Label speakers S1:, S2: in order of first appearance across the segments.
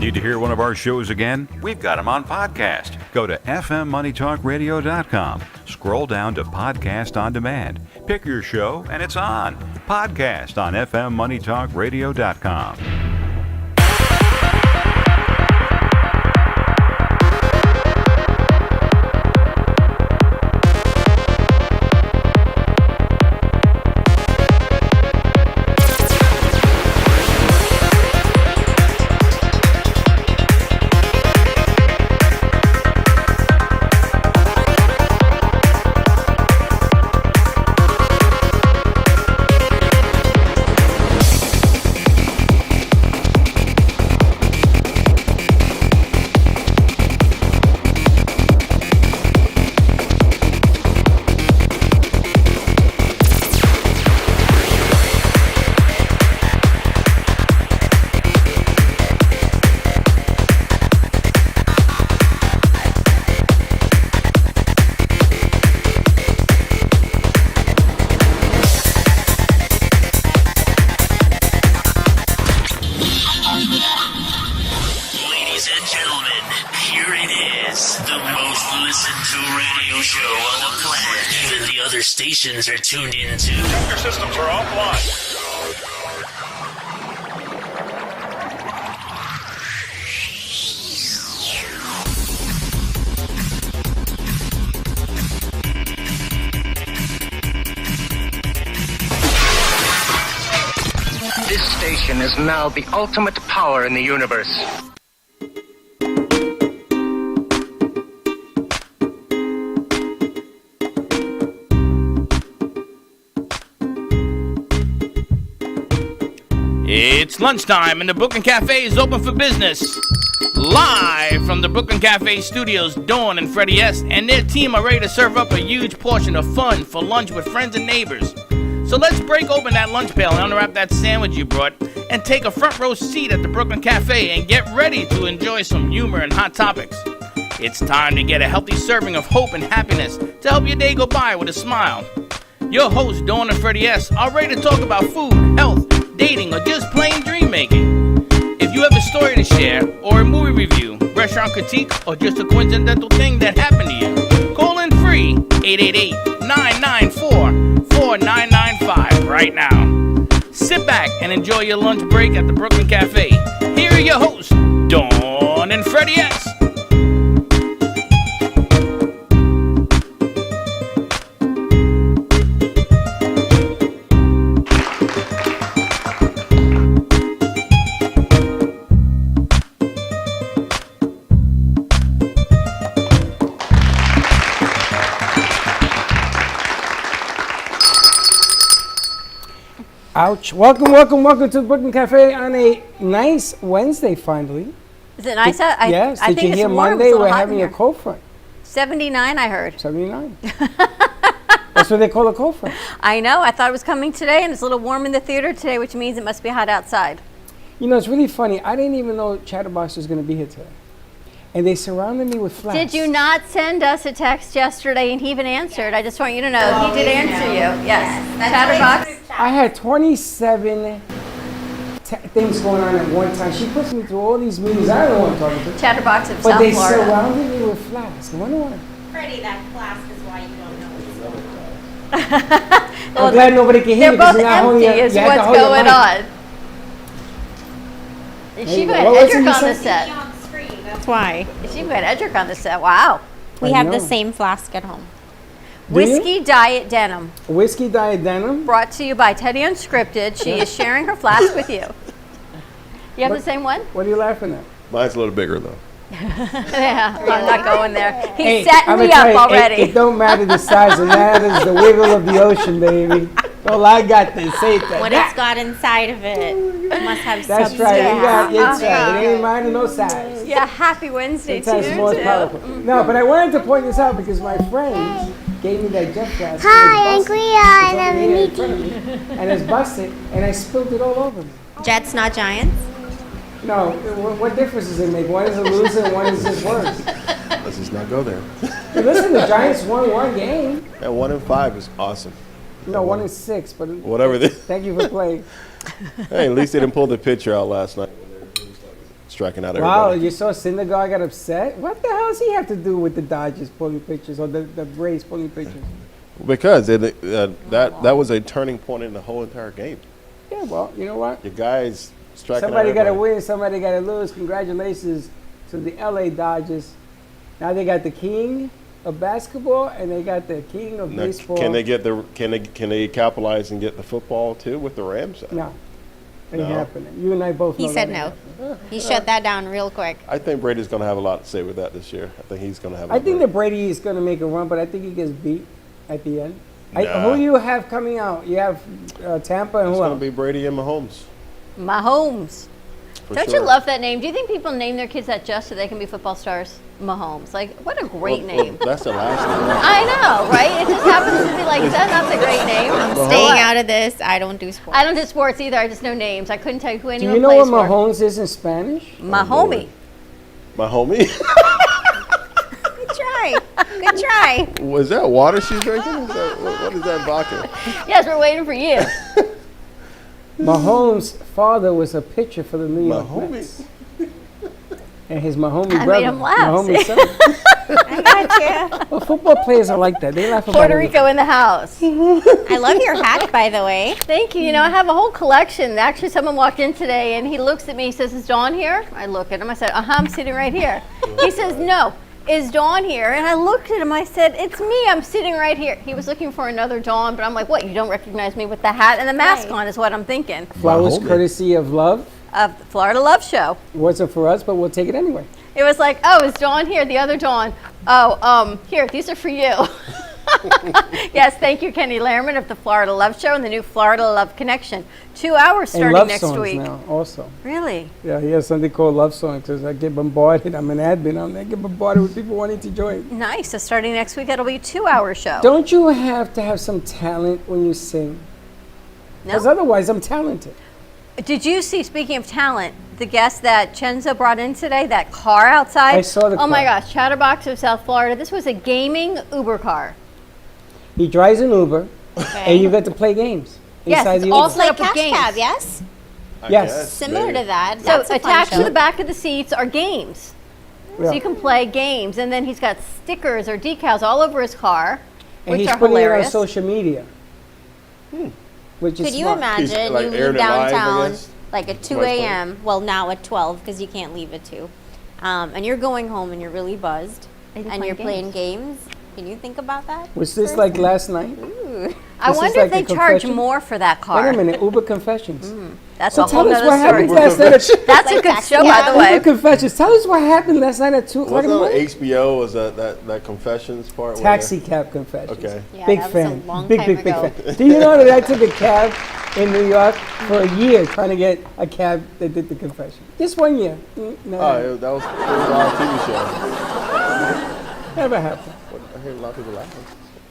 S1: Need to hear one of our shows again? We've got them on podcast. Go to fmmoneytalkradio.com. Scroll down to Podcast on Demand. Pick your show and it's on. Podcast on fmmoneytalkradio.com.
S2: Are tuned into.
S3: Your systems are offline.
S4: This station is now the ultimate power in the universe.
S5: It's lunchtime and the Brooklyn Café is open for business. Live from the Brooklyn Café studios, Dawn and Freddie S. and their team are ready to serve up a huge portion of fun for lunch with friends and neighbors. So let's break open that lunch pail and unwrap that sandwich you brought and take a front row seat at the Brooklyn Café and get ready to enjoy some humor and hot topics. It's time to get a healthy serving of hope and happiness to help your day go by with a smile. Your hosts, Dawn and Freddie S., are ready to talk about food, health, dating, or just plain dream making. If you have a story to share, or a movie review, restaurant critique, or just a coincidental thing that happened to you, call in free 888-994-4995 right now. Sit back and enjoy your lunch break at the Brooklyn Café. Here are your hosts, Dawn and Freddie S.
S6: Ouch. Welcome to the Brooklyn Cafe on a nice Wednesday, finally.
S7: Is it nice?
S6: Yes.
S7: I
S6: Did
S7: think
S6: you
S7: it's
S6: hear
S7: warm.
S6: Monday
S7: It's a little
S6: we're
S7: hot
S6: having
S7: in
S6: a
S7: here.
S6: cold front?
S7: 79, I heard.
S6: 79. That's what they call a cold front.
S7: I know. I thought it was coming today, and it's a little warm in the theater today, which means it must be hot outside.
S6: You know, it's really funny. I didn't even know Chatterbox was going to be here today. And they surrounded me with flasks.
S7: Did you not send us a text yesterday, and he even answered? I just want you to know. He did answer you. Yes. Chatterbox.
S6: I had 27 things going on at one time. She puts me through all these meetings. I don't know what I'm talking to.
S7: Chatterbox of
S6: But
S7: South
S6: they
S7: Florida.
S6: surrounded me with flasks. I wonder why.
S8: Freddie, that flask is why you don't know what's going on.
S6: I'm glad nobody can hear
S7: They're
S6: you.
S7: both empty is what's going on. She had Edric on the set.
S8: On the screen,
S9: That's why.
S7: She had Edric on the set. Wow.
S9: We have the same flask at home.
S7: Whiskey Diet Denim.
S6: Whiskey Diet Denim.
S7: Brought to you by Teddy Unscripted. She is sharing her flask with you. You have the same one?
S6: What are you laughing at?
S10: Mine's a little bigger, though.
S7: Yeah, I'm not going there. He's
S6: Hey,
S7: setting
S6: I'ma
S7: me
S6: tell
S7: up
S6: you,
S7: already.
S6: It don't matter the size. It matters the wiggle of the ocean, baby. All I got to say that.
S9: What it's got inside of it must have
S6: That's
S9: substance.
S6: right. You got inside.
S7: Uh-huh.
S6: It ain't mine no size.
S7: Yeah, happy Wednesday to
S6: Sometimes
S7: you,
S6: more is
S7: too.
S6: powerful. No, but I wanted to point this out because my friend gave me that jet flask.
S11: Hi, I'm
S6: It's
S11: Clea, and I'm
S6: in front of
S11: Nikki.
S6: me, and it's busted, and I spilled it all over me.
S9: Jets, not Giants.
S6: No, what difference does it make? One is a loser and one is just worse.
S10: Let's just not go there.
S6: Hey, listen, the Giants won one game.
S10: And 1-5 is awesome.
S6: No, 1-6, but
S10: Whatever.
S6: thank you for playing.
S10: Hey, at least they didn't pull the picture out last night. striking out
S6: Wow,
S10: everybody.
S6: you saw Syndergaard got upset? What the hell does he have to do with the Dodgers pulling pictures or the Braves pulling pictures?
S10: Because that was a turning point in the whole entire game.
S6: Yeah, well, you know what?
S10: Your guys striking
S6: Somebody
S10: out
S6: got to
S10: everybody.
S6: win, somebody got to lose. Congratulations to the LA Dodgers. Now they got the king of basketball and they got the king of
S10: Now,
S6: baseball.
S10: can they capitalize and get the football too with the Rams?
S6: No. Ain't
S10: No.
S6: happening. You and I both know
S9: He said
S6: that
S9: no.
S6: ain't happening.
S9: He shut that down real quick.
S10: I think Brady's going to have a lot to say with that this year. I think he's going to have.
S6: I think that Brady is going to make a run, but I think he gets beat at the end.
S10: Nah.
S6: Who you have coming out? You have Tampa and
S10: It's
S6: who
S10: going
S6: else?
S10: to be Brady and Mahomes.
S7: Mahomes.
S10: For
S7: Don't
S10: sure.
S7: you love that name? Do you think people name their kids that just so they can be football stars? Mahomes. Like, what a great name.
S10: Well, that's the last name. Right?
S7: I know, right? It just happens to be like, that's a great name.
S9: I'm staying out of this. I don't do sports.
S7: I don't do sports either. I just know names. I couldn't tell you who
S6: Do
S7: anyone
S6: you know
S7: plays
S6: what
S7: for.
S6: Mahomes is in Spanish?
S7: Mahomie.
S10: My homie.
S9: Good try. Good try.
S10: Was that water she's drinking? What is that vodka?
S7: Yes, we're waiting for you.
S6: Mahomes' father was a pitcher for the New
S10: My
S6: York
S10: homie.
S6: Mets. And his Mahomie
S7: I
S6: brother.
S7: made him laugh,
S6: Mahomie
S7: see?
S6: son.
S9: I got you.
S6: Well, football players are like that. They laugh about
S7: Puerto
S6: everything.
S7: Rico in the house.
S9: I love your hat, by the way.
S7: Thank you. You know, I have a whole collection. Actually, someone walked in today and he looks at me. He says, "Is Dawn here?" I look at him. I said, I'm sitting right here. He says, "No. Is Dawn here?" And I looked at him. I said, "It's me. I'm sitting right here." He was looking for another Dawn, but I'm like, "What? You don't recognize me with the hat and the mask
S9: Right.
S7: on?" Is what I'm thinking.
S6: Flowers
S10: Mahomie.
S6: courtesy of love.
S7: Of the Florida Love Show.
S6: Wasn't for us, but we'll take it anyway.
S7: It was like, "Oh, is Dawn here? The other Dawn. Oh, here. These are for you." Yes, thank you, Kenny Lehrman of the Florida Love Show and the new Florida Love Connection. 2 hours
S6: And
S7: starting
S6: love
S7: next
S6: songs
S7: week.
S6: now also.
S7: Really?
S6: Yeah, he has something called love songs because I get bombarded. I'm an admin. I get bombarded with people wanting to join.
S7: Nice. So starting next week, it'll be a 2-hour show.
S6: Don't you have to have some talent when you sing? Because
S7: No?
S6: otherwise, I'm talented.
S7: Did you see, speaking of talent, the guest that Chenzo brought in today, that car outside?
S6: I saw the
S7: Oh my
S6: car.
S7: gosh, Chatterbox of South Florida. This was a gaming Uber car.
S6: He drives an Uber, and you get to play games
S7: Yes,
S6: inside
S7: it's
S6: the
S7: all
S6: Uber.
S7: set
S9: Like
S7: up with
S9: Cash
S7: games.
S9: Cab, yes?
S10: I
S6: Yes.
S10: guess,
S9: Similar
S10: maybe.
S9: to that.
S7: So
S9: That's a fun
S7: attached to
S9: show.
S7: the back of the seats are games.
S6: Yeah.
S7: So you can play games, and then he's got stickers or decals all over his car,
S6: And
S7: which
S6: he's
S7: are
S6: putting
S7: hilarious.
S6: it on social media. Which is
S9: Could you
S6: smart.
S9: imagine
S10: like
S9: you leave
S10: airing it live, I
S9: downtown
S10: guess?
S9: like at 2
S10: Somebody's
S9: a.m., well now at 12 because you can't leave at 2, and you're going home and you're really buzzed
S7: And
S9: and you're playing games. Can you think about that?
S6: Was this like last night?
S7: I
S6: This is
S7: wonder
S6: like
S7: if they
S6: a
S7: charge
S6: confession?
S7: more for that car.
S6: Wait a minute, Uber Confessions.
S7: That's
S6: So
S7: a whole
S6: tell us
S7: nother
S6: what happened
S7: story.
S6: last night.
S7: That's a
S9: Like
S7: good
S9: Taxi
S7: show, by
S9: Cab.
S7: the way.
S6: Uber Confessions. Tell us what happened last night at 2 o'clock in
S10: Wasn't
S6: the
S10: that on
S6: morning.
S10: HBO? Was that Confessions part? where
S6: Taxi Cab Confessions.
S10: Okay.
S9: Yeah,
S6: Big
S9: that was a
S6: fan.
S9: long
S6: big,
S9: time
S6: big,
S9: ago.
S6: big fan. Do you know that I took a cab in New York for a year trying to get a cab that did the confession? Just 1 year. No,
S10: Oh, that was our TV show.
S6: never happened.
S10: I hear a lot of people laughing.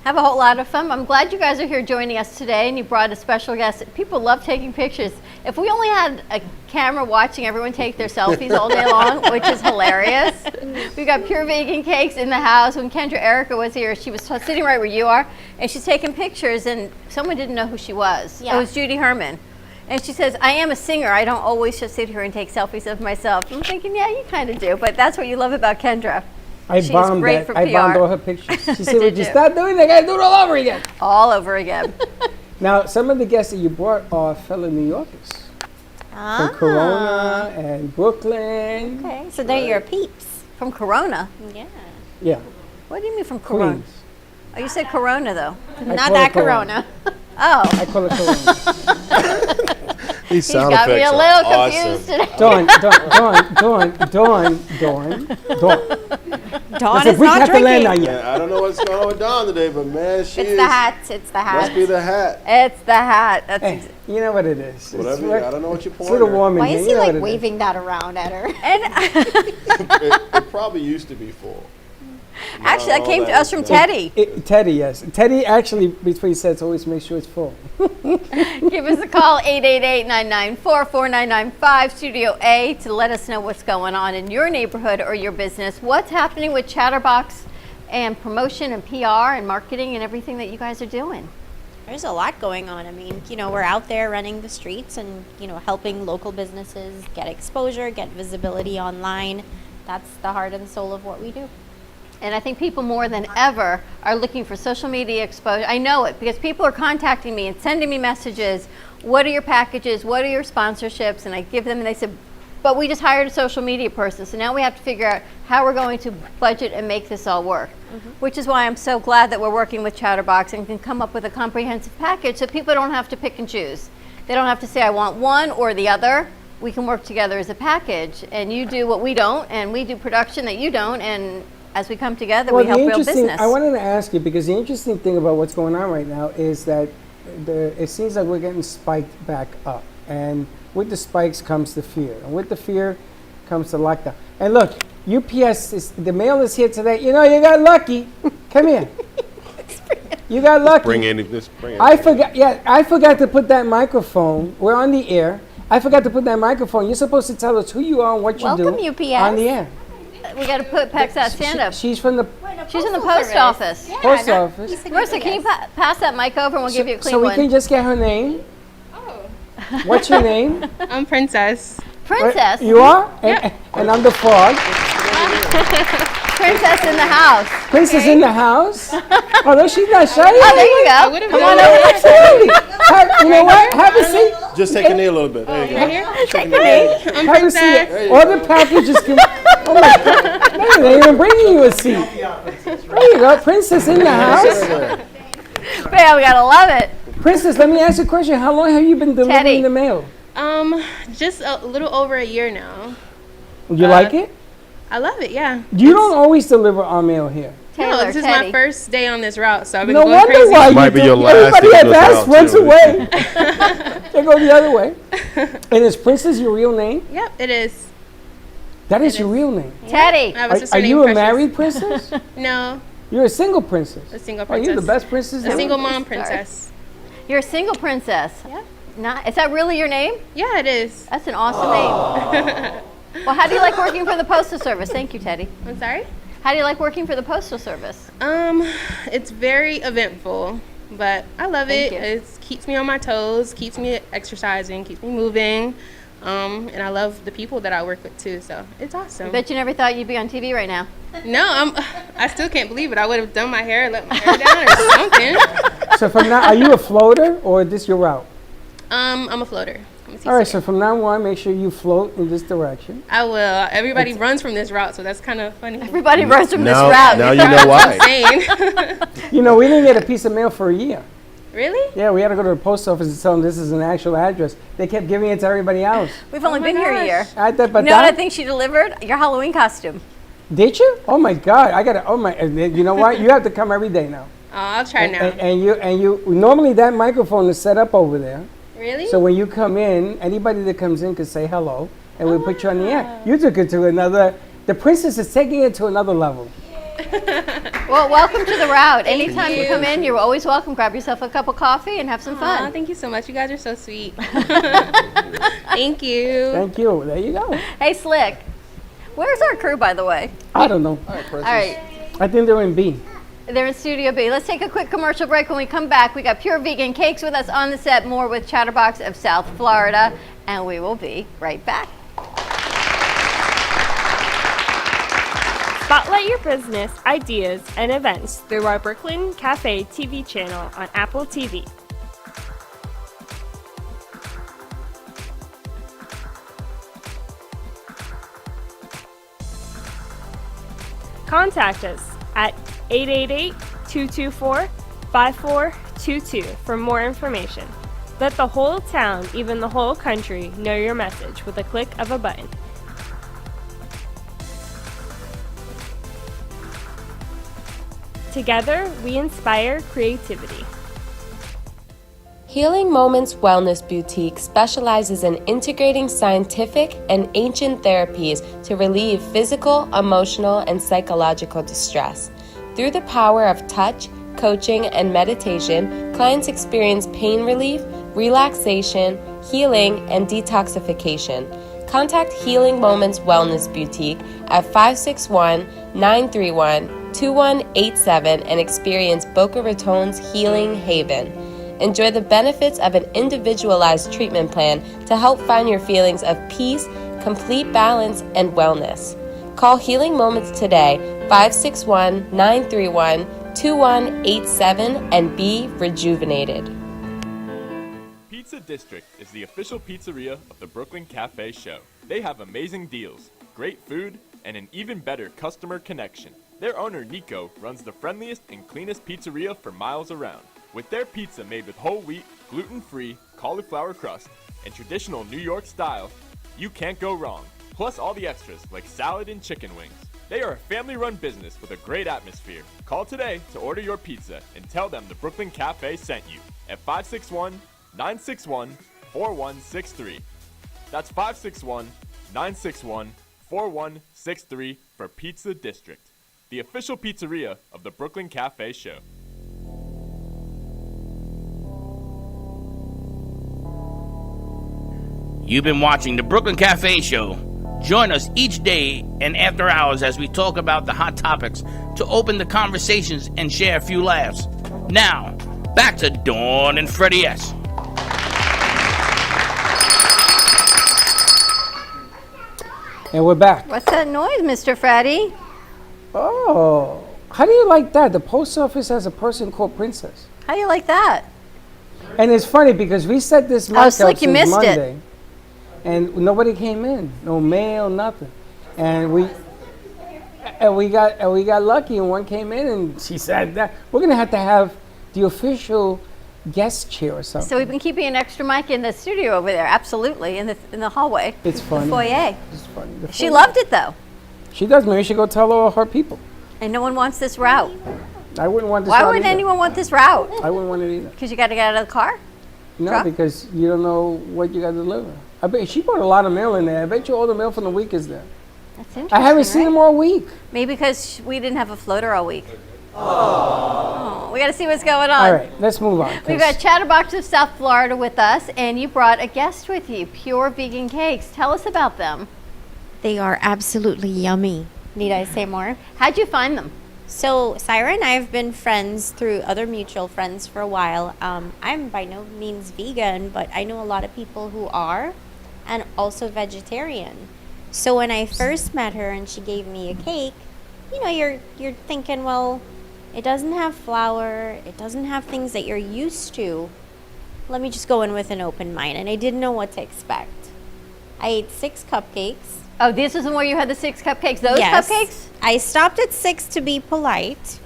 S7: Have a whole lot of fun. I'm glad you guys are here joining us today, and you brought a special guest. People love taking pictures. If we only had a camera watching everyone take their selfies all day long, which is hilarious. We got Pure Vegan Cakes in the house. When Kendra Erica was here, she was sitting right where you are, and she's taking pictures, and someone didn't know who she was.
S9: Yeah.
S7: It was Judy Herman. And she says, "I am a singer. I don't always just sit here and take selfies of myself." I'm thinking, yeah, you kind of do, but that's what you love about Kendra.
S6: I
S7: She's
S6: bombed
S7: great
S6: that.
S7: for
S6: I bombed
S7: PR.
S6: all her pictures. She said,
S7: Did
S6: "Would you
S7: you?
S6: stop doing that? I gotta do it all over again."
S7: All over again.
S6: Now, some of the guests that you brought are fellow New Yorkers from Corona and Brooklyn.
S9: Okay, so they're your peeps.
S7: From Corona.
S9: Yeah.
S6: Yeah,
S7: What do you mean from Corona?
S6: Queens.
S7: Oh, you said Corona, though.
S9: Not
S6: call
S9: that
S6: it Corona.
S9: Corona.
S7: Oh,
S6: I call it Corona.
S10: These
S7: he's
S10: sound
S7: got me
S10: effects
S7: a
S10: are
S7: little
S10: awesome.
S7: confused today.
S6: Dawn.
S9: Dawn
S6: That's a
S9: is
S6: brick
S9: not
S6: have to land
S9: drinking.
S6: on you.
S10: Man, I don't know what's going on with Dawn today, but man, she
S9: It's
S10: is.
S9: the hat. It's the hat.
S10: Must be the hat.
S7: It's the hat. That's
S6: Hey, you know what it is.
S10: Whatever. I don't know what you're
S6: It's a
S10: pouring.
S6: little
S10: there.
S6: warm in
S9: Why
S6: here.
S9: is
S6: You
S9: he
S6: know
S9: like
S6: what it is.
S9: waving that around at her?
S10: It probably used to be full.
S7: actually that
S10: No,
S7: came to
S10: that
S7: us
S10: is
S7: from
S10: not.
S7: Teddy.
S6: Teddy, yes. Teddy actually, between sets, always makes sure it's full.
S7: Give us a call 888-994-4995 Studio A to let us know what's going on in your neighborhood or your business. What's happening with Chatterbox and promotion and PR and marketing and everything that you guys are doing?
S9: There's a lot going on. I mean, we're out there running the streets and, helping local businesses get exposure, get visibility online. That's the heart and soul of what we do.
S7: And I think people more than ever are looking for social media exposure. I know it because people are contacting me and sending me messages. What are your packages? What are your sponsorships? And I give them, and they said, but we just hired a social media person. So now we have to figure out how we're going to budget and make this all work. Which is why I'm so glad that we're working with Chatterbox and can come up with a comprehensive package so people don't have to pick and choose. They don't have to say, I want one or the other. We can work together as a package. And you do what we don't, and we do production that you don't. And as we come together, we help build business.
S6: I wanted to ask you, because the interesting thing about what's going on right now is that it seems like we're getting spiked back up. And with the spikes comes the fear. And with the fear comes the lockdown. And look, UPS, the mail is here today. You got lucky. Come here. You got lucky.
S10: Bring it.
S6: I forgot to put that microphone. We're on the air. I forgot to put that microphone. You're supposed to tell us who you are and what you do.
S7: Welcome, UPS.
S6: On the air.
S7: We got to put Pex that stand up.
S6: She's from the
S7: She's in the post office.
S8: Yeah,
S6: post office.
S7: Marissa, can you pass that mic over and we'll give you a clean
S6: So we
S7: one?
S6: can just get her name.
S8: Oh.
S6: What's your name?
S11: I'm Princess.
S7: Princess.
S6: You are? And I'm the frog.
S7: Princess in the house.
S6: Princess in the house? Oh, no, she's not shy.
S7: Oh, there you go. Come on over.
S6: Absolutely. You know what? Have a seat.
S10: Just take a knee a little bit. There you go.
S11: Right here?
S7: Take a knee.
S11: I'm
S6: Have a seat.
S11: Princess.
S6: All the packages can. Oh my God. No, they're even bringing you a seat. There you go. Princess in the house.
S7: Man, we got to love it.
S6: Princess, let me ask you a question. How long have you been delivering
S7: Teddy.
S6: the mail?
S11: Just a little over a year now.
S6: You like it?
S11: I love it, yeah.
S6: You don't always deliver our mail here.
S7: Taylor,
S11: This is
S7: Teddy.
S11: my first day on this route, so I've been
S6: No
S11: going
S6: wonder
S11: crazy.
S6: why you
S10: Might be
S6: do.
S10: your last
S6: Everybody
S10: day
S6: at
S10: on
S6: best
S10: this
S6: runs
S10: route,
S6: away. They go the other way. And is Princess your real name?
S11: Yep, it is.
S6: That is your real name.
S7: Teddy.
S11: I have a sister
S6: Are
S11: named
S6: you a
S11: Precious.
S6: married princess?
S11: No,
S6: You're a single princess.
S11: a single
S6: Oh,
S11: princess.
S6: you're the best princess
S11: A
S6: ever.
S11: single mom princess.
S7: You're a single princess.
S11: Yeah.
S7: Is that really your name?
S11: Yeah, it is.
S7: That's an awesome name. Well, how do you like working for the Postal Service? Thank you, Teddy.
S11: I'm sorry?
S7: How do you like working for the Postal Service?
S11: It's very eventful, but I love
S7: Thank
S11: it.
S7: you.
S11: It keeps me on my toes, keeps me exercising, keeps me moving. And I love the people that I work with too, so it's awesome.
S7: I bet you never thought you'd be on TV right now.
S11: No, I still can't believe it. I would have done my hair, let my hair down or something.
S6: So from now, are you a floater or is this your route?
S11: I'm a floater. I'm a
S6: All right,
S11: seasicker.
S6: so from now on, make sure you float in this direction.
S11: I will. Everybody runs from this route, so that's kind of funny.
S7: Everybody runs from this
S10: Now,
S7: route.
S10: now you know why.
S11: Insane.
S6: You know, we didn't get a piece of mail for a year.
S11: Really?
S6: Yeah, we had to go to the post office and tell them this is an actual address. They kept giving it to everybody else.
S7: We've only been here a year.
S6: But
S7: You know what I think she delivered? Your Halloween costume.
S6: Did you? Oh my God! I gotta. Oh my! You know what? You have to come every day now.
S11: Oh, I'll try now.
S6: And you. Normally that microphone is set up over there.
S11: Really?
S6: So when you come in, anybody that comes in can say hello, and we put you on the air. You took it to another. The princess is taking it to another level.
S7: Well, welcome to the route. Anytime you come in, you're always welcome. Grab yourself a cup of coffee and have some
S11: Aw,
S7: fun.
S11: thank you so much. You guys are so sweet. Thank you.
S6: Thank you. There you go.
S7: Hey, Slick. Where's our crew, by the way?
S6: I don't know.
S7: All right.
S6: I think they're in B.
S7: They're in Studio B. Let's take a quick commercial break. When we come back, we got Pure Vegan Cakes with us on the set. More with Chatterbox of South Florida. And we will be right back.
S12: Spotlight your business, ideas, and events through our Brooklyn Café TV channel on Apple TV. Contact us at 888-224-5422 for more information. Let the whole town, even the whole country, know your message with a click of a button. Together, we inspire creativity.
S13: Healing Moments Wellness Boutique specializes in integrating scientific and ancient therapies to relieve physical, emotional, and psychological distress. Through the power of touch, coaching, and meditation, clients experience pain relief, relaxation, healing, and detoxification. Contact Healing Moments Wellness Boutique at 561-931-2187 and experience Boca Raton's Healing Haven. Enjoy the benefits of an individualized treatment plan to help find your feelings of peace, complete balance, and wellness. Call Healing Moments today, 561-931-2187, and be rejuvenated.
S14: Pizza District is the official pizzeria of the Brooklyn Café show. They have amazing deals, great food, and an even better customer connection. Their owner, Nico, runs the friendliest and cleanest pizzeria for miles around. With their pizza made with whole wheat, gluten-free, cauliflower crust, and traditional New York style, you can't go wrong. Plus all the extras like salad and chicken wings. They are a family-run business with a great atmosphere. Call today to order your pizza and tell them the Brooklyn Café sent you at 561-961-4163. That's 561-961-4163 for Pizza District, the official pizzeria of the Brooklyn Café show.
S5: You've been watching the Brooklyn Café Show. Join us each day and after hours as we talk about the hot topics to open the conversations and share a few laughs. Now, back to Dawn and Freddie S.
S6: And we're back.
S7: What's that noise, Mr. Freddie?
S6: Oh, how do you like that? The post office has a person called Princess.
S7: How do you like that?
S6: And it's funny because we set this mic
S7: Oh,
S6: up
S7: Slick, you
S6: since
S7: missed it.
S6: Monday, and nobody came in, no mail, nothing, and we got lucky, and one came in, and she said that we're gonna have to have the official guest chair or something.
S7: So we've been keeping an extra mic in the studio over there, absolutely, in the hallway.
S6: It's funny.
S7: The foyer.
S6: It's funny. The
S7: She
S6: foyer.
S7: loved it though,
S6: She does. Maybe we should go tell all her people.
S7: and no one wants this route.
S6: I wouldn't want this.
S7: Why
S6: route
S7: wouldn't
S6: either.
S7: anyone want this route?
S6: I wouldn't want it either.
S7: Because you got to get out of the car.
S6: No,
S7: Truck?
S6: because you don't know what you got to deliver. I bet she brought a lot of mail in there. I bet you all the mail from the week is there.
S7: That's interesting.
S6: I haven't seen them all week.
S7: Maybe because we didn't have a floater all week. Oh, we got to see what's going on.
S6: All right, let's move on.
S7: We've
S6: 'cause
S7: got Chatterbox of South Florida with us, and you brought a guest with you, Pure Vegan Cakes. Tell us about them.
S9: They are absolutely yummy. Need I say more?
S7: How'd you find them?
S9: So Syra and I have been friends through other mutual friends for a while. I'm by no means vegan, but I know a lot of people who are, and also vegetarian. So when I first met her and she gave me a cake, you know, you're thinking, well, it doesn't have flour, it doesn't have things that you're used to. Let me just go in with an open mind, and I didn't know what to expect. I ate 6 cupcakes.
S7: Oh, this isn't where you had the 6 cupcakes? Those
S9: Yes.
S7: cupcakes?
S9: I stopped at 6 to be polite.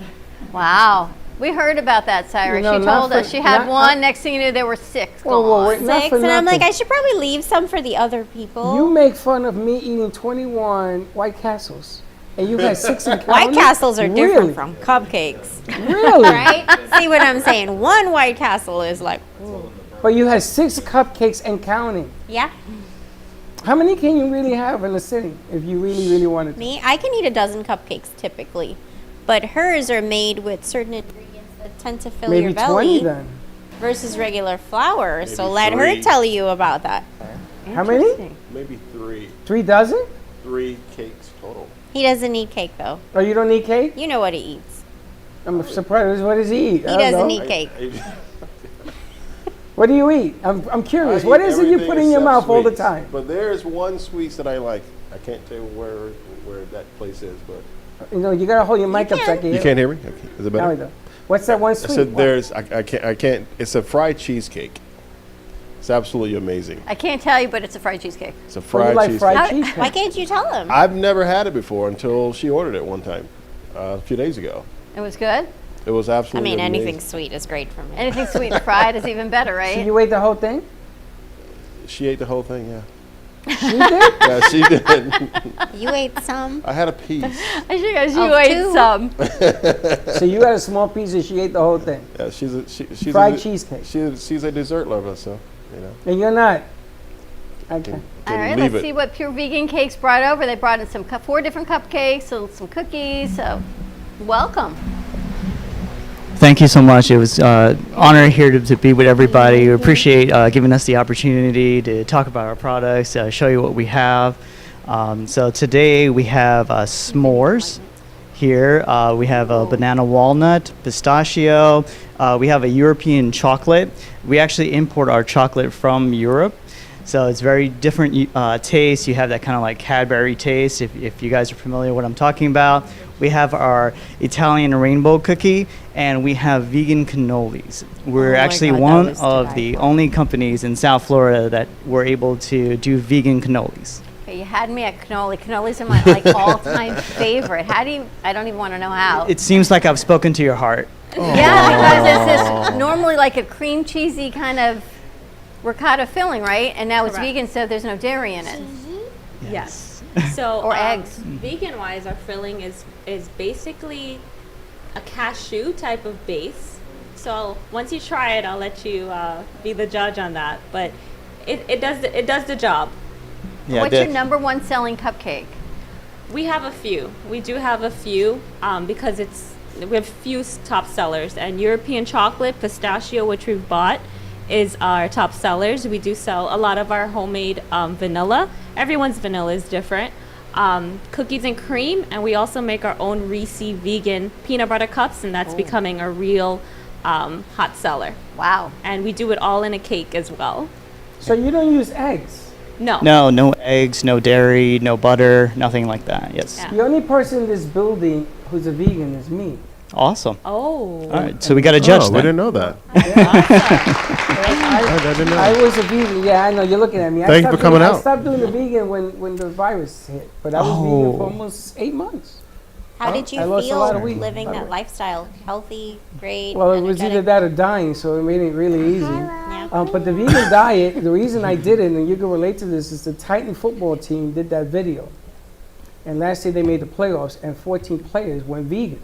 S7: Wow. We heard about that, Cyrus.
S6: You know,
S7: she
S6: not
S7: told
S6: for-
S7: us she had
S6: not-
S7: one. Next thing you knew, there were 6
S6: Whoa,
S7: gone.
S6: whoa, wait, not
S9: 6,
S6: for
S9: and I'm like,
S6: nothing.
S9: I should probably leave some for the other people.
S6: You make fun of me eating 21 White Castles, and you had 6 and
S9: White
S6: counting?
S9: Castles are different
S6: Really?
S9: from cupcakes.
S6: Really?
S9: Right? See what I'm saying? One White Castle is like, ooh.
S6: But you had 6 cupcakes and counting.
S9: Yeah.
S6: How many can you really have in a sitting if you really, really wanted to?
S9: Me, I can eat a dozen cupcakes typically, but hers are made with certain ingredients that tend to fill your
S6: Maybe
S9: belly
S6: 20 then.
S9: versus regular flour. So
S10: Maybe
S9: let her
S10: 3.
S9: tell you about that.
S6: How many?
S10: Maybe 3.
S6: 3 dozen?
S10: 3 cakes total.
S9: He doesn't eat cake though.
S6: Oh, you don't eat cake?
S9: You know what he eats.
S6: I'm surprised. What does he eat?
S9: He
S6: I don't
S9: doesn't
S6: know.
S9: eat cake.
S6: What do you eat? I'm curious.
S10: I
S6: What
S10: eat
S6: is it you
S10: everything
S6: put in your
S10: except
S6: mouth all the
S10: sweets.
S6: time?
S10: But there's one sweets that I like. I can't tell you where that place is, but
S6: You know, you gotta hold your mic up so I can hear.
S10: you can't hear me. Okay. Is it
S6: Now we
S10: better?
S6: do. What's that one
S10: I
S6: sweet?
S10: said
S6: What?
S10: there's. I can't. It's a fried cheesecake. It's absolutely amazing.
S7: I can't tell you, but it's a fried cheesecake.
S10: It's a
S6: Oh, you
S10: fried
S6: like
S10: cheesecake.
S6: fried cheesecake?
S9: Why can't you tell him?
S10: I've never had it before until she ordered it one time, a few days ago.
S7: It was good?
S10: It was
S9: I
S10: absolutely
S9: mean,
S10: amazing.
S9: anything sweet is great for me.
S7: Anything sweet and fried is even better,
S6: So
S7: right?
S6: you ate the whole thing?
S10: She ate the whole thing, yeah.
S6: She did?
S10: Yeah, she did.
S9: You ate some.
S10: I had a piece.
S7: I think as you
S9: Oh,
S7: ate
S9: 2.
S7: some.
S6: So you had a small piece and she ate the whole thing.
S10: Yeah, she's
S6: Fried
S10: a,
S6: cheesecake.
S10: She's a dessert lover, so you know.
S6: And you're not. Okay.
S10: Can
S7: All right,
S10: leave
S7: let's
S10: it.
S7: see what Pure Vegan Cakes brought over. They brought in 4 different cupcakes, some cookies. So, welcome.
S15: Thank you so much. It was honor here to be with everybody. We appreciate giving us the opportunity to talk about our products, show you what we have. So today we have s'mores here. We have a banana walnut, pistachio. We have a European chocolate. We actually import our chocolate from Europe. So it's very different taste. You have that kind of like Cadbury taste, if you guys are familiar with what I'm talking about. We have our Italian rainbow cookie, and we have vegan cannolis. We're actually one of the only companies in South Florida that were able to do vegan cannolis.
S7: Okay, you had me at cannoli. Cannolis are my like all-time favorite. How do you? I don't even want to know how.
S15: It seems like I've spoken to your heart.
S7: Yeah, because it's this normally like a cream cheesy kind of ricotta filling, right? And now it's
S16: Correct.
S7: vegan, so there's no dairy in it.
S16: Yes. So
S7: Or eggs.
S16: Vegan-wise, our filling is basically a cashew type of base. So once you try it, I'll let you be the judge on that. But it does the job.
S15: Yeah,
S7: What's your number one selling cupcake?
S16: We have a few. We do have a few because we have few top sellers. And European chocolate, pistachio, which we've bought, is our top sellers. We do sell a lot of our homemade vanilla. Everyone's vanilla is different. Cookies and cream, and we also make our own Reese vegan peanut butter cups, and that's becoming a real hot seller.
S7: Wow.
S16: And we do it all in a cake as well.
S6: So you don't use eggs?
S16: No.
S15: No eggs, no dairy, no butter, nothing like that. Yes.
S6: The only person in this building who's a vegan is me.
S15: Awesome.
S16: Oh.
S15: All right, so we got a judge
S10: we
S15: then.
S10: didn't know that.
S6: I
S10: didn't know.
S6: I was a vegan. Yeah, I know. You're looking at me.
S10: Thank you for coming
S6: I
S10: out.
S6: stopped doing the vegan when the virus hit, but I was vegan for almost 8 months.
S9: How did you
S6: I lost a lot of
S9: feel
S6: weight.
S9: living that lifestyle? Healthy, great?
S6: Well, it was either that or dying, so it made it really easy. But the vegan diet, the reason I did it, and you can relate to this, is the Titan football team did that video. And last year they made the playoffs, and 14 players went vegan.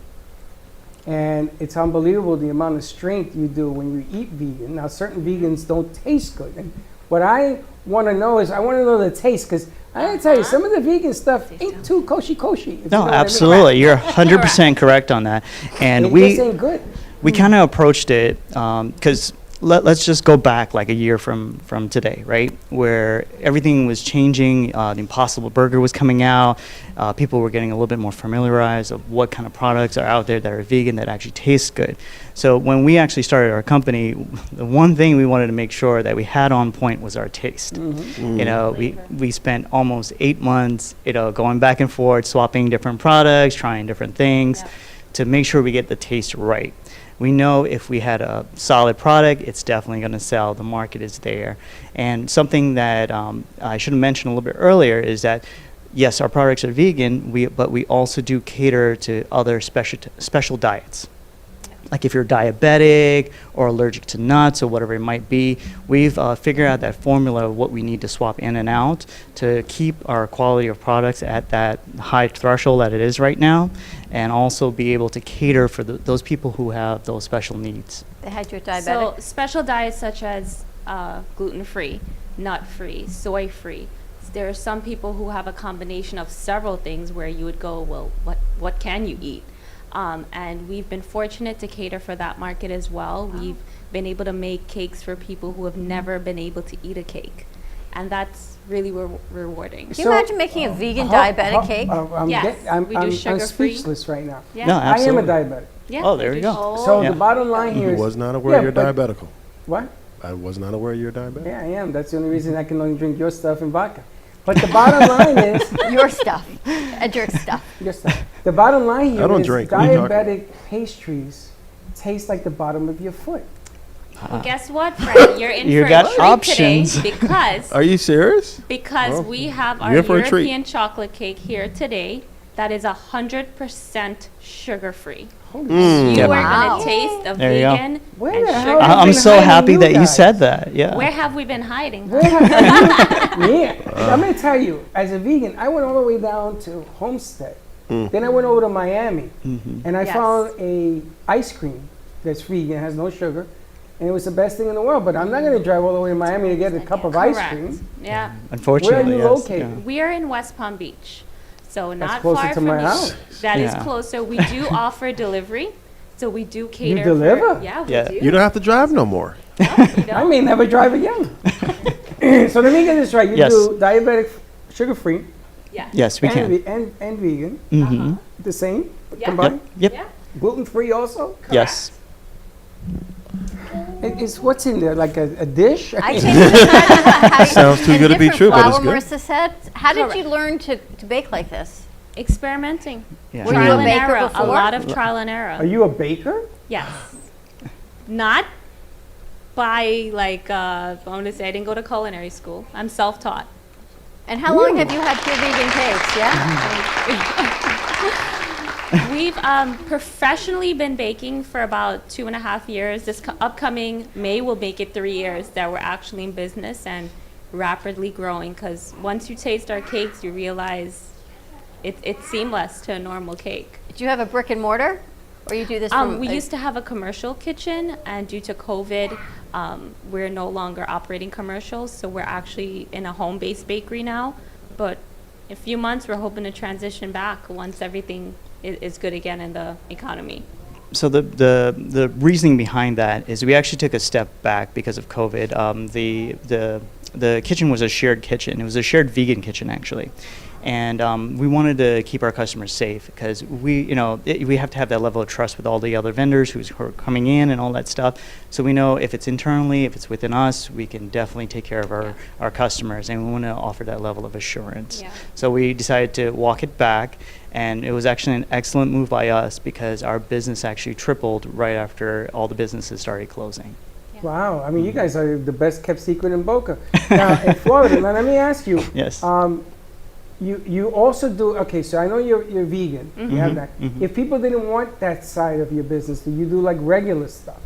S6: And it's unbelievable the amount of strength you do when you eat vegan. Now, certain vegans don't taste good. And what I want to know is, I want to know the taste, because I gotta tell you, some of the vegan stuff ain't too koshy. if you know
S15: No,
S6: what I mean.
S15: absolutely. You're 100% correct on that. And
S6: It
S15: we
S6: just ain't good.
S15: we kind of approached it because let's just go back like a year from today, right? Where everything was changing. The Impossible Burger was coming out. People were getting a little bit more familiarized of what kind of products are out there that are vegan that actually taste good. So when we actually started our company, the one thing we wanted to make sure that we had on point was our taste. You know, we spent almost 8 months, going back and forth, swapping different products, trying different things to make sure we get the taste right. We know if we had a solid product, it's definitely going to sell. The market is there. And something that I should have mentioned a little bit earlier is that, yes, our products are vegan, but we also do cater to other special diets. Like if you're diabetic or allergic to nuts or whatever it might be, we've figured out that formula of what we need to swap in and out to keep our quality of products at that high threshold that it is right now, and also be able to cater for those people who have those special needs.
S7: They had your diabetic.
S16: So special diets such as gluten-free, nut-free, soy-free. There are some people who have a combination of several things where you would go, well, what can you eat? And we've been fortunate to cater for that market as well. We've been able to make cakes for people who have never been able to eat a cake. And that's really rewarding.
S7: Can you imagine making a vegan diabetic cake?
S6: I'm
S16: sugar-free.
S6: speechless right now.
S16: Yeah. No,
S6: I am a
S15: absolutely.
S6: diabetic.
S16: Yeah,
S15: Oh, there you go.
S6: So
S15: Yeah.
S6: the bottom line here is...
S10: was not aware you're
S6: but-
S10: diabetical.
S6: What?
S10: I was not aware you're diabetic.
S6: Yeah, I am. That's the only reason I can only drink your stuff and vodka. But the bottom line is...
S7: Your stuff. Edric's stuff.
S6: Your stuff. The bottom line here
S10: I don't
S6: is
S10: drink. What are you talking
S6: diabetic pastries taste like the bottom of your foot.
S16: Well, guess what, Fred? You're in
S15: You
S16: for
S15: got
S16: a treat
S15: options.
S16: today because
S10: Are you serious?
S16: because
S10: Oh.
S16: we have our
S10: You're in for a treat.
S16: European chocolate cake here today that is 100% sugar-free.
S10: Mm.
S16: You are
S7: Wow.
S16: going to taste a
S15: There you go.
S16: vegan
S6: Where
S16: and
S6: the hell
S16: sugar.
S6: have
S15: I'm
S6: been
S15: so
S6: hiding
S15: happy
S6: you
S15: that you
S6: guys?
S15: said that. Yeah.
S16: Where have we been hiding?
S6: Where have you, yeah, I'm going to tell you, as a vegan, I went all the way down to Homestead. Then I went over to Miami, and I
S16: Yes.
S6: found a ice cream that's vegan, has no sugar, and it was the best thing in the world. But I'm not going to drive all the way to Miami to get a cup of ice
S16: Correct.
S6: cream.
S16: Yeah.
S15: Unfortunately,
S6: Where are you
S15: yes.
S6: located?
S15: Yeah.
S16: We are in West Palm Beach. So not
S6: closer
S16: far
S6: to
S16: from
S6: my
S16: you.
S6: house.
S16: That is
S15: Yeah.
S16: closer. We do offer delivery. So we do cater.
S6: deliver?
S16: Yeah, we
S15: Yeah.
S16: do.
S10: You don't have to drive no more.
S6: I may never drive again. So let me get this right. You
S15: Yes.
S6: do diabetic, sugar-free,
S16: Yeah.
S15: Yes, we
S6: and,
S15: can.
S6: and vegan,
S15: Mm-hmm.
S6: the same? combined?
S15: Yep.
S16: Yeah.
S6: Gluten-free also?
S15: Yes.
S6: Is what's in there, like a dish?
S7: I changed the
S10: Sounds too good to be true, but it's good.
S7: Marissa said. How did you learn to bake like this?
S16: Experimenting.
S15: Yeah.
S7: Were you
S16: Trial
S7: a
S16: and
S7: baker
S16: error.
S7: before?
S16: A lot of trial and error.
S6: Are you a baker?
S16: Yes. Not by like I want to say I didn't go to culinary school. I'm self-taught.
S7: And how long have you had pure vegan cakes? Yeah.
S16: We've professionally been baking for about 2.5 years. This upcoming May will make it 3 years that we're actually in business and rapidly growing. Because once you taste our cakes, you realize it's seamless to a normal cake.
S7: Do you have a brick and mortar, or you do this from?
S16: We used to have a commercial kitchen, and due to COVID, we're no longer operating commercials, so we're actually in a home-based bakery now. But in a few months, we're hoping to transition back once everything is good again in the economy.
S15: So the reasoning behind that is we actually took a step back because of COVID. The kitchen was a shared kitchen. It was a shared vegan kitchen, actually. And we wanted to keep our customers safe because we have to have that level of trust with all the other vendors who are coming in and all that stuff. So we know if it's internally, if it's within us, we can definitely take care of our customers, and we want to offer that level of assurance.
S16: Yeah.
S15: So we decided to walk it back, and it was actually an excellent move by us because our business actually tripled right after all the businesses started closing.
S6: Wow, I mean, you guys are the best kept secret in Boca. Now, in Florida, now let me ask you.
S15: Yes.
S6: You also do, okay, so I know you're vegan. You have that.
S15: Mhm.
S6: If people didn't want that side of your business, do you do like regular stuff?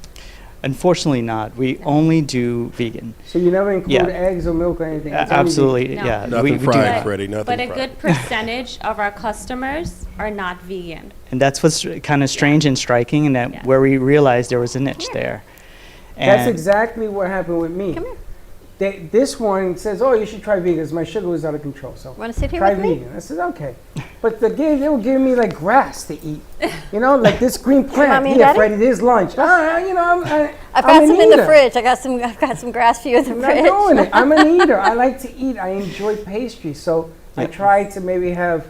S15: Unfortunately not. We only do vegan.
S6: So you never include
S15: Yeah.
S6: eggs or milk or anything? It's only
S15: Absolutely,
S6: vegan.
S15: yeah.
S10: Nothing
S15: we
S10: fried,
S15: do.
S10: Freddie. Nothing
S16: But a
S10: fried.
S16: good percentage of our customers are not vegan.
S15: And that's what's kind of strange and striking, and that where we realized there was a niche there.
S6: That's
S15: And-
S6: exactly what happened with me.
S7: Come here.
S6: This one says, "Oh, you should try vegan." 'Cause my sugar was out of control, so
S7: Want to sit here
S6: try
S7: with me?
S6: vegan. I said, "Okay," but they were giving me like grass to eat. You know, like this green plant.
S7: want me and
S6: Here,
S7: Daddy?
S6: Freddie, there's lunch. You know,
S7: I've
S6: I'm
S7: got
S6: an
S7: some in the
S6: eater.
S7: fridge. I've got some grass for you in the
S6: I'm
S7: fridge.
S6: not doing it. I'm an eater. I like to eat. I enjoy pastry, so I try to maybe have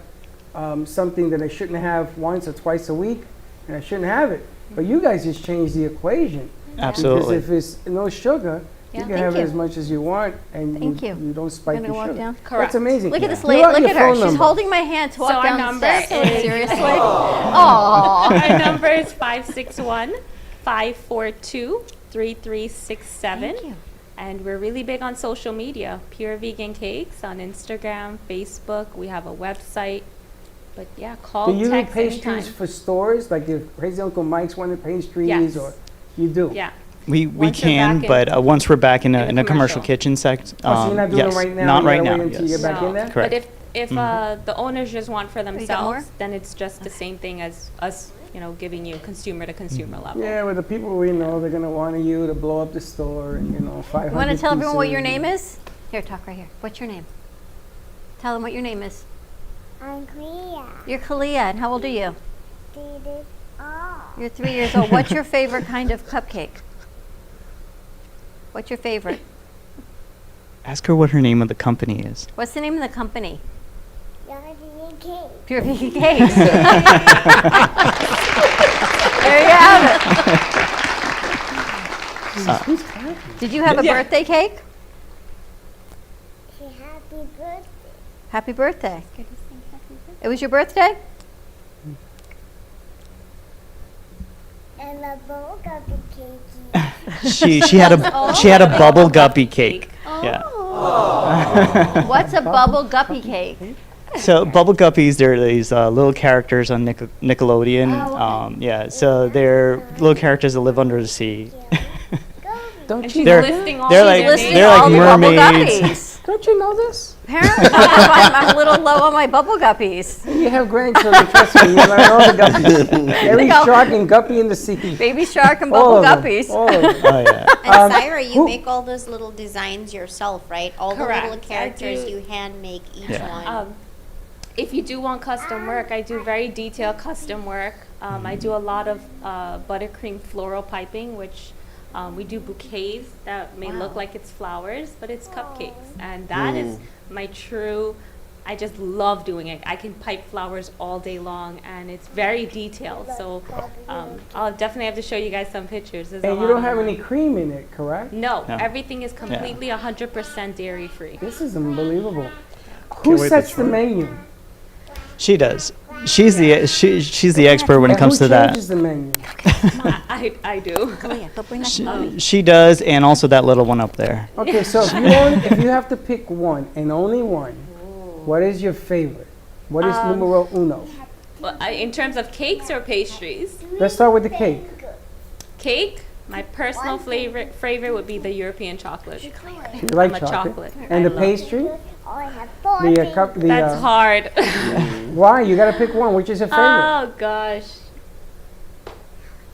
S6: something that I shouldn't have once or twice a week, and I shouldn't have it. But you guys just changed the equation.
S15: Absolutely.
S6: Because if it's no sugar,
S7: Yeah.
S6: you can
S7: Thank
S6: have
S7: you.
S6: it as much as you want, and
S7: Thank you.
S6: you don't spike
S7: I'm
S6: the
S7: gonna walk
S6: sugar.
S7: down.
S6: That's amazing.
S7: Look at this
S6: Give
S7: lady.
S6: out
S7: Look
S6: your
S7: at her.
S6: phone
S7: She's
S6: number.
S7: holding my hand to walk
S16: So our
S7: down
S16: number
S7: the steps.
S16: is-
S7: Seriously? Aww.
S16: Our number is 561-542-3367.
S7: Thank you.
S16: And we're really big on social media. Pure Vegan Cakes on Instagram, Facebook. We have a website. But yeah, call,
S6: Do you do
S16: text
S6: pastries
S16: anytime.
S6: for stores? Like if Crazy Uncle Mike's wanted pastries,
S16: Yes.
S6: or you do?
S16: Yeah.
S15: We
S16: Once we're
S15: can,
S16: back
S15: but once we're back in
S16: in
S15: a
S16: the
S15: commercial
S16: commercial.
S15: kitchen sect,
S6: Oh, so you're not doing
S15: yes,
S6: it right now?
S15: not
S6: You
S15: right
S6: gotta
S15: now.
S6: wait until you
S15: Yes.
S6: get back in there?
S15: Correct.
S16: But if the owners just want for
S7: got more?
S16: themselves, then it's just the same thing as us, giving you consumer to consumer level.
S6: Yeah, with the people we know, they're gonna want you to blow up the store and 500.
S7: You want to tell everyone what your
S6: pieces.
S7: name is? Here, talk right here. What's your name? Tell them what your name is.
S8: I'm Korea.
S7: You're Kalia, and how old are you?
S8: Oh.
S7: You're 3 years old. What's your favorite kind of cupcake? What's your favorite?
S15: Ask her what her name of the company is.
S7: What's the name of the company?
S8: You're vegan cake.
S7: Pure Vegan Cakes. There you have it. Did you have a birthday cake?
S8: Say happy birthday.
S7: Happy birthday. It was your birthday?
S8: And a bowl of cake.
S15: She had a bubble guppy cake. Yeah.
S7: What's a bubble guppy cake?
S15: So bubble guppies, they're these little characters on Nickelodeon. Yeah, so they're little characters that live under the sea.
S6: Don't
S16: And
S6: you?
S16: she's
S15: They're-
S16: listing all
S15: they're
S16: these
S15: like-
S16: names.
S15: they're like
S7: all the bubble
S15: mermaids.
S7: guppies.
S6: Don't you know this?
S7: Apparently, I'm a little low on my bubble guppies.
S6: You have grandchildren, trust me. You learn all the guppies. Every
S7: Look how-
S6: shark and guppy in the sea.
S7: Baby shark and
S6: All
S7: bubble
S6: of them,
S7: guppies.
S6: all of them.
S15: Oh yeah.
S9: And Syra, you make all those little designs yourself, right? All
S16: Correct.
S9: the little characters,
S16: I do.
S9: you hand make each
S15: Yeah.
S9: one.
S16: If you do want custom work, I do very detailed custom work. I do a lot of buttercream floral piping, which we do bouquets that may look like it's flowers, but it's cupcakes. And that is my true I just love doing it. I can pipe flowers all day long, and it's very detailed. So I'll definitely have to show you guys some pictures. There's a
S6: And you
S16: lot
S6: don't
S16: of
S6: have
S16: them.
S6: any cream in it, correct?
S16: No,
S15: No.
S16: everything is completely 100% dairy free.
S6: This is unbelievable. Who sets the menu?
S15: She does. She's the expert when it comes to
S6: Who
S15: that.
S6: changes the menu?
S16: I do.
S15: She does, and also that little one up there.
S6: Okay, so if you have to pick one and only one, what is your favorite? What is numero uno?
S16: Well, in terms of cakes or pastries?
S6: Let's start with the cake.
S16: Cake, my personal favorite would be the European chocolate.
S6: You like
S16: I'm a chocolate.
S6: And
S16: I
S6: the
S16: love
S6: pastry?
S16: That's hard.
S6: Why? You gotta pick one. Which is your favorite?
S16: Oh gosh.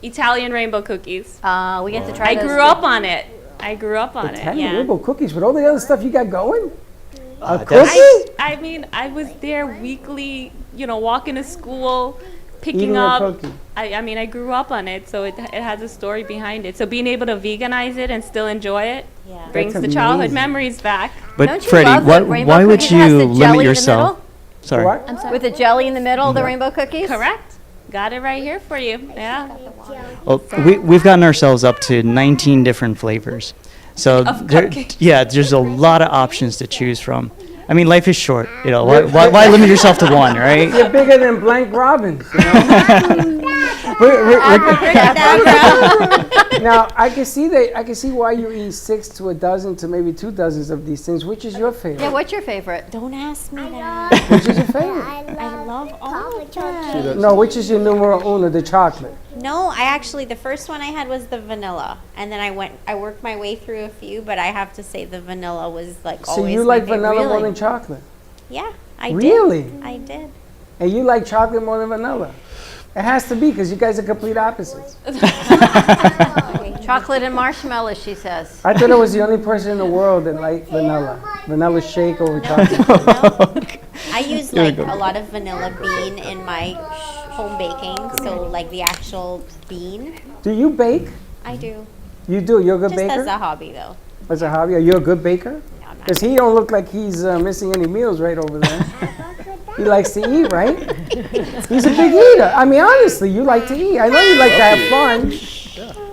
S16: Italian rainbow cookies.
S7: We get to try
S16: I
S7: those
S16: grew
S7: too.
S16: up on it. I grew up on
S6: Italian
S16: it. Yeah.
S6: rainbow cookies with all the other stuff you got going? A
S15: that's-
S6: cookie?
S16: I mean, I was there weekly, walking to school, picking
S6: Eating a
S16: up.
S6: cookie.
S16: I mean, I grew up on it, so it has a story behind it. So being able to veganize it and still enjoy it brings
S6: That's
S16: the childhood
S6: amazing.
S16: memories back.
S15: But
S7: Don't you
S15: Freddie,
S7: love that rainbow
S15: why would
S7: cookie has
S15: you
S7: the jelly in
S15: limit
S7: the
S15: yourself?
S7: middle?
S15: Sorry.
S6: What?
S16: I'm sorry.
S7: With the jelly in the middle, the rainbow cookies?
S16: Correct. Got it right here for you. Yeah.
S15: Well, we've gotten ourselves up to 19 different flavors. So
S16: Of cupcakes.
S15: there's a lot of options to choose from. I mean, life is short. Why limit yourself to one, right?
S6: You're bigger than Blank Robbins. Now I can see that. I can see why you eat 6 to a dozen to maybe 2 dozens of these things. Which is your favorite?
S7: Yeah, what's your favorite?
S9: Don't ask me that.
S6: Which is your favorite?
S9: I love all of them.
S6: No, which is your numero uno? The chocolate.
S9: No, the first one I had was the vanilla, and then I worked my way through a few, but I have to say the vanilla was like
S6: So
S9: always.
S6: you
S9: my
S6: like
S9: favorite.
S6: vanilla more
S9: Really?
S6: than chocolate?
S9: Yeah, I did.
S6: Really?
S9: I did.
S6: And you like chocolate more than vanilla? It has to be because you guys are complete opposites.
S7: Chocolate and marshmallows, she says.
S6: I thought I was the only person in the world that liked vanilla. Vanilla shake over chocolate.
S9: I use like a lot of vanilla bean in my home baking, so like the actual bean.
S6: Do you bake?
S9: I do.
S6: You do? You're a good
S9: Just
S6: baker?
S9: as a hobby, though.
S6: As a hobby? Are you a good baker? Because he don't look like he's missing any meals right over there. He likes to eat, right? He's a big eater. I mean, honestly, you like to eat. I know you like to have fun.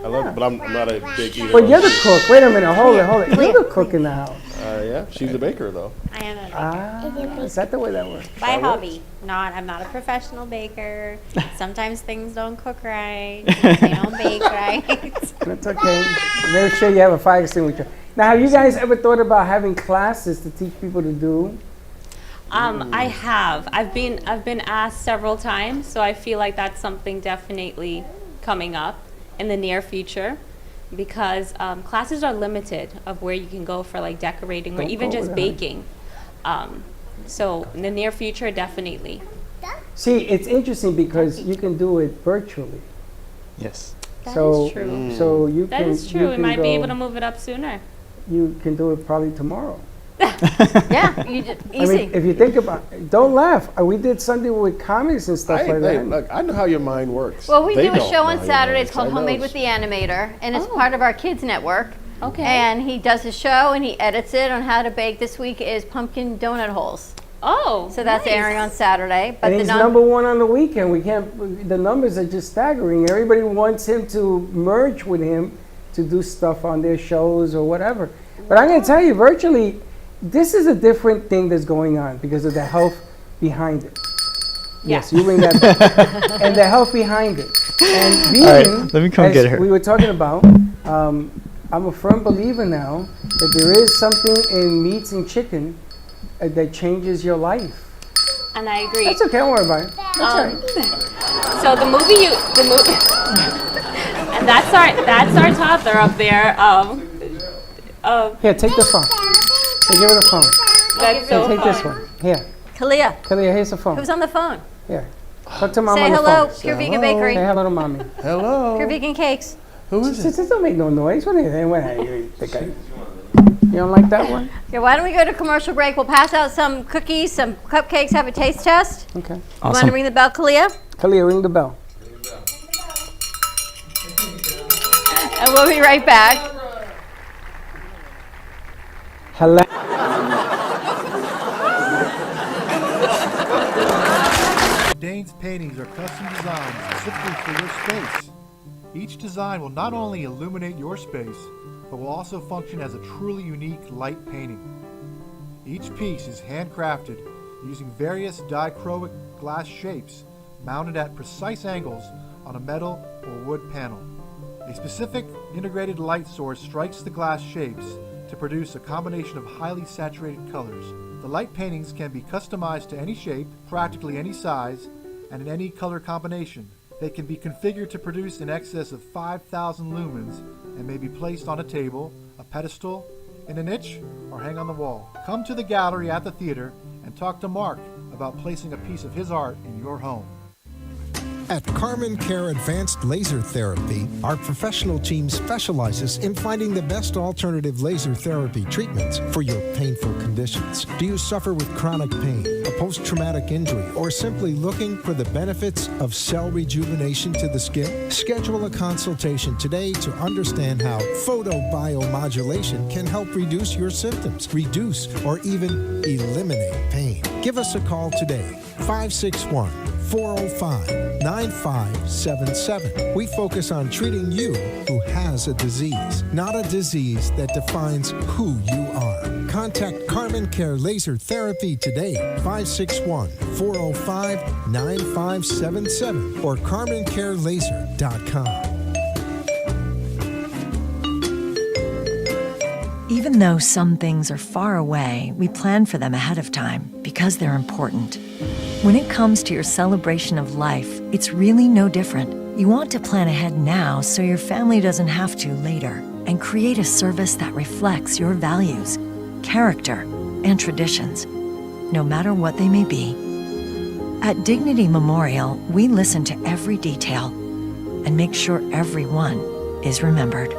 S10: I love it, but I'm not a big eater.
S6: But you're the cook. Wait a minute. Hold it. You're the cook in the house.
S10: Yeah, she's the baker, though.
S9: I am a baker.
S6: Is that the way that works?
S9: By hobby. I'm not a professional baker. Sometimes things don't cook right. They don't bake right.
S6: That's okay. Make sure you have a fire extinguisher. Now, have you guys ever thought about having classes to teach people to do?
S16: I have. I've been asked several times, so I feel like that's something definitely coming up in the near future, because classes are limited of where you can go for like decorating or
S6: Don't
S16: even
S6: go
S16: just
S6: with
S16: baking. So in the near future, definitely.
S6: See, it's interesting because you can do it virtually.
S15: Yes.
S16: That
S6: So,
S16: is true.
S6: so you
S16: That
S6: can.
S16: is true.
S6: you
S16: We
S6: can
S16: might be
S6: go-
S16: able to move it up sooner.
S6: You can do it probably tomorrow.
S7: Yeah, easy.
S6: I mean, if you think about it, don't laugh. We did something with comics and stuff like that.
S10: Look, I know how your mind works.
S7: Well, we
S10: They
S7: do a
S10: don't
S7: show
S10: know
S7: on
S10: how your
S7: Saturdays
S10: mind
S7: called
S10: works. I
S7: Homemade
S10: know.
S7: with the Animator, and it's part of our kids network.
S16: Okay.
S7: And he does a show and he edits it on how to bake. This week is pumpkin donut holes.
S16: Oh,
S7: So that's
S16: nice.
S7: airing on Saturday. But
S6: And he's number one on the weekend. We can't. The numbers are just staggering. Everybody wants him to merge with him to do stuff on their shows or whatever. But I'm going to tell you, virtually, this is a different thing that's going on because of the health behind it. Yes, you bring that back. And the health behind it. And vegan,
S15: right, let me come
S6: as
S15: get her.
S6: we were talking about, I'm a firm believer now that there is something in meats and chicken that changes your life.
S16: And I agree.
S6: That's okay, don't worry about it. That's all right.
S16: So the movie, and that's our toddler up there.
S6: Here, take the phone. Hey, give her the phone.
S16: That's so
S6: Here, take this
S16: fun.
S6: one. Here.
S7: Kalia,
S6: Kalia, here's the phone.
S7: who's on the phone?
S6: Here. Talk to mom
S7: Say
S6: on the
S7: hello,
S6: phone.
S7: Pure Vegan Bakery.
S6: Say hello to mommy.
S10: Hello.
S7: Pure Vegan Cakes.
S10: Who is it?
S6: Just don't make no noise. What is it? You don't like that one?
S7: Okay, why don't we go to commercial break? We'll pass out some cookies, some cupcakes, have a taste test.
S6: Okay.
S7: You want to ring the bell, Kalia?
S6: Kalia, ring the bell.
S7: And we'll be right back.
S6: Hello.
S17: Danes paintings are custom designed specifically for your space. Each design will not only illuminate your space, but will also function as a truly unique light painting. Each piece is handcrafted using various dichroic glass shapes mounted at precise angles on a metal or wood panel. A specific integrated light source strikes the glass shapes to produce a combination of highly saturated colors. The light paintings can be customized to any shape, practically any size, and in any color combination. They can be configured to produce in excess of 5,000 lumens and may be placed on a table, a pedestal, in a niche, or hang on the wall. Come to the gallery at the theater and talk to Mark about placing a piece of his art in your home.
S18: At Carmen Care Advanced Laser Therapy, our professional team specializes in finding the best alternative laser therapy treatments for your painful conditions. Do you suffer with chronic pain, a post-traumatic injury, or simply looking for the benefits of cell rejuvenation to the skin? Schedule a consultation today to understand how photobiomodulation can help reduce your symptoms, reduce or even eliminate pain. Give us a call today, 561-405-9577. We focus on treating you who has a disease, not a disease that defines who you are. Contact Carmen Care Laser Therapy today, 561-405-9577 or carmencarelaser.com.
S19: Even though some things are far away, we plan for them ahead of time because they're important. When it comes to your celebration of life, it's really no different. You want to plan ahead now so your family doesn't have to later, and create a service that reflects your values, character, and traditions, no matter what they may be. At Dignity Memorial, we listen to every detail and make sure everyone is remembered.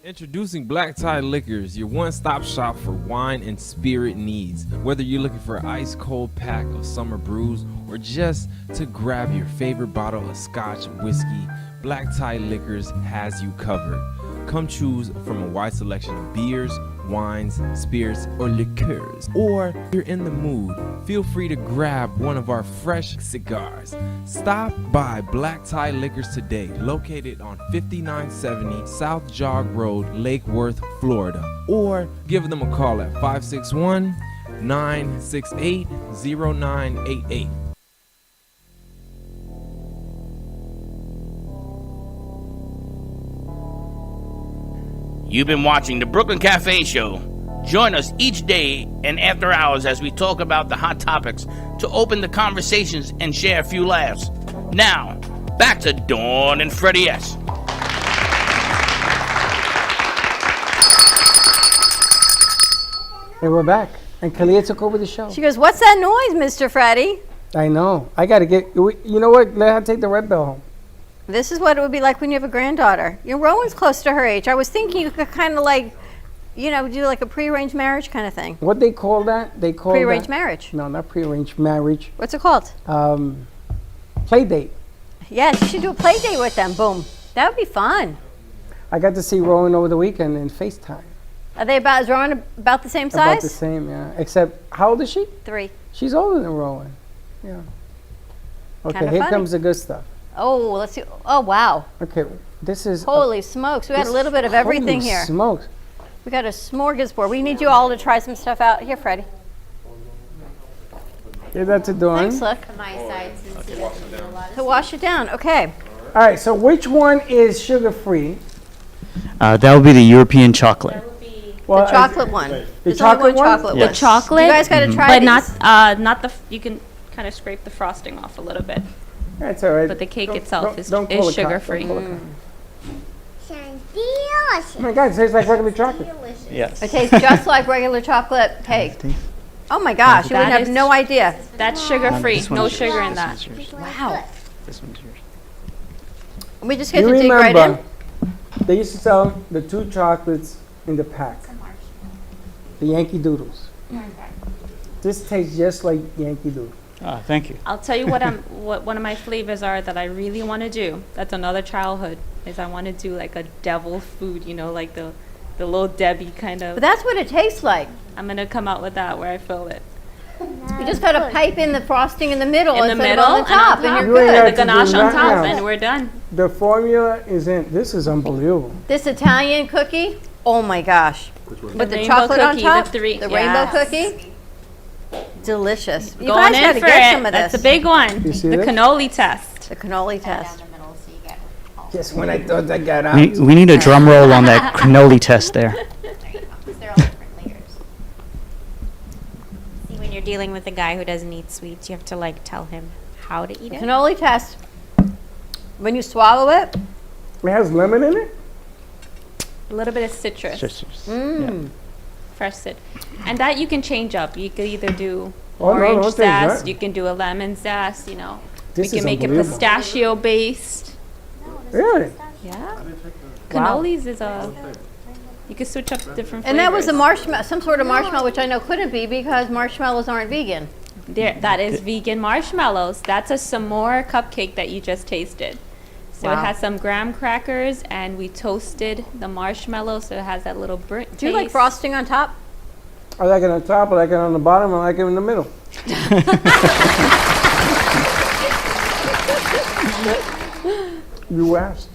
S20: Introducing Black Tie Liquors, your one-stop shop for wine and spirit needs. Whether you're looking for an ice-cold pack of summer brews or just to grab your favorite bottle of scotch whiskey, Black Tie Liquors has you covered. Come choose from a wide selection of beers, wines, spirits, or liqueurs. Or if you're in the mood, feel free to grab one of our fresh cigars. Stop by Black Tie Liquors today, located on 5970 South Jog Road, Lake Worth, Florida. Or give them a call at 561-968-0988.
S5: You've been watching the Brooklyn Café Show. Join us each day and after hours as we talk about the hot topics to open the conversations and share a few laughs. Now, back to Dawn and Freddie S.
S6: And we're back. And Kalia took over the show.
S7: She goes, "What's that noise, Mr. Freddie?"
S6: I know. I got to get, you know what? Let her take the red bell home.
S7: This is what it would be like when you have a granddaughter. Rowan's close to her age. I was thinking you could kind of like, do like a prearranged marriage kind of thing.
S6: What they call that? They call
S7: prearranged marriage.
S6: No, not prearranged marriage.
S7: What's it called?
S6: Play date.
S7: Yes, you should do a play date with them. Boom. That would be fun.
S6: I got to see Rowan over the weekend in FaceTime.
S7: Are they is Rowan about the same size?
S6: About the same, yeah. Except, how old is she?
S7: 3.
S6: She's older than Rowan. Yeah. Okay,
S7: Kinda
S6: here
S7: funny.
S6: comes the good stuff.
S7: Oh, let's see. Oh, wow.
S6: Okay, this is...
S7: Holy smokes. We got a little bit of everything here.
S6: Holy smokes.
S7: We got a smorgasbord. We need you all to try some stuff out. Here, Freddie.
S6: Give that to Dawn.
S7: Thanks, look.
S8: My side, since you guys do a lot of
S7: To wash it down. Okay.
S6: All right, so which one is sugar-free?
S15: That would be the European chocolate.
S7: The chocolate one.
S6: The
S7: There's
S6: chocolate
S7: only one
S6: one?
S7: chocolate
S15: Yes.
S7: one.
S16: The chocolate.
S7: You guys got to try
S16: but
S7: these.
S16: not the. You can kind of scrape the frosting off a little bit.
S6: That's all right.
S16: But the cake
S6: Don't-
S16: itself
S6: don't call
S16: is
S6: it
S16: sugar
S6: co-
S16: free.
S6: don't call it
S8: Sounds delicious.
S6: Oh my God, it tastes like regular chocolate.
S8: Delicious.
S15: Yes.
S7: It tastes just like regular chocolate cake. Oh my gosh, you would
S16: That
S7: have
S16: is-
S7: no idea.
S16: That's sugar free.
S15: This one
S16: No
S15: is yours.
S16: sugar in
S15: This
S16: that.
S15: one's yours.
S7: Wow.
S15: This one's yours.
S7: We just get
S6: You
S7: to dig right in.
S6: remember, they used to sell the 2 chocolates in the pack. The Yankee Doodles. This tastes just like Yankee Doodle.
S15: Ah, thank you.
S16: I'll tell you what one of my flavors are that I really want to do. That's another childhood. Is I want to do like a devil food. Like the little Debbie kind of.
S7: But that's what it tastes like.
S16: I'm gonna come out with that where I fill it.
S7: You just gotta pipe in the frosting in the middle
S16: In the
S7: instead
S16: middle
S7: of on the top,
S16: and
S7: and
S16: on
S7: you're
S6: You ain't
S7: good.
S6: got
S16: The
S6: to do
S16: ganache on top,
S6: nothing
S16: and
S6: else.
S16: we're done.
S6: The formula is in. This is unbelievable.
S7: This Italian cookie, oh my gosh. With the
S16: rainbow
S7: chocolate on
S16: cookie,
S7: top,
S16: the three-
S7: the
S16: yes.
S7: rainbow cookie. Delicious. You
S16: Going
S7: guys
S16: in
S7: gotta
S16: for
S7: get
S16: it.
S7: some of
S16: That's
S7: this.
S16: a big one.
S6: You see
S16: The
S6: this?
S16: cannoli test.
S7: The cannoli test.
S6: Just when I thought I got out.
S15: We need a drum roll on that cannoli test there.
S9: They're all different layers. See, when you're dealing with a guy who doesn't eat sweets, you have to like tell him how to eat it.
S7: Cannoli test. When you swallow it,
S6: It has lemon in it?
S16: A little bit of citrus. Fresh cit. And that you can change up. You could either do
S6: Oh, no,
S16: orange
S6: don't take
S16: zest,
S6: that.
S16: you can do a lemon zest, you know.
S6: This
S16: we
S6: is
S16: can make it
S6: unbelievable.
S16: pistachio based.
S6: Really?
S16: Yeah. Cannolis is a you can switch up different flavors.
S7: and that was a marshmallow, some sort of marshmallow, which I know couldn't be because marshmallows aren't vegan.
S16: There, that is vegan marshmallows. That's a s'more cupcake that you just tasted. So it
S7: Wow.
S16: has some graham crackers, and we toasted the marshmallow, so it has that little burnt taste.
S7: Do you like frosting on top?
S6: I like it on top, I like it on the bottom, I like it in the middle. You asked.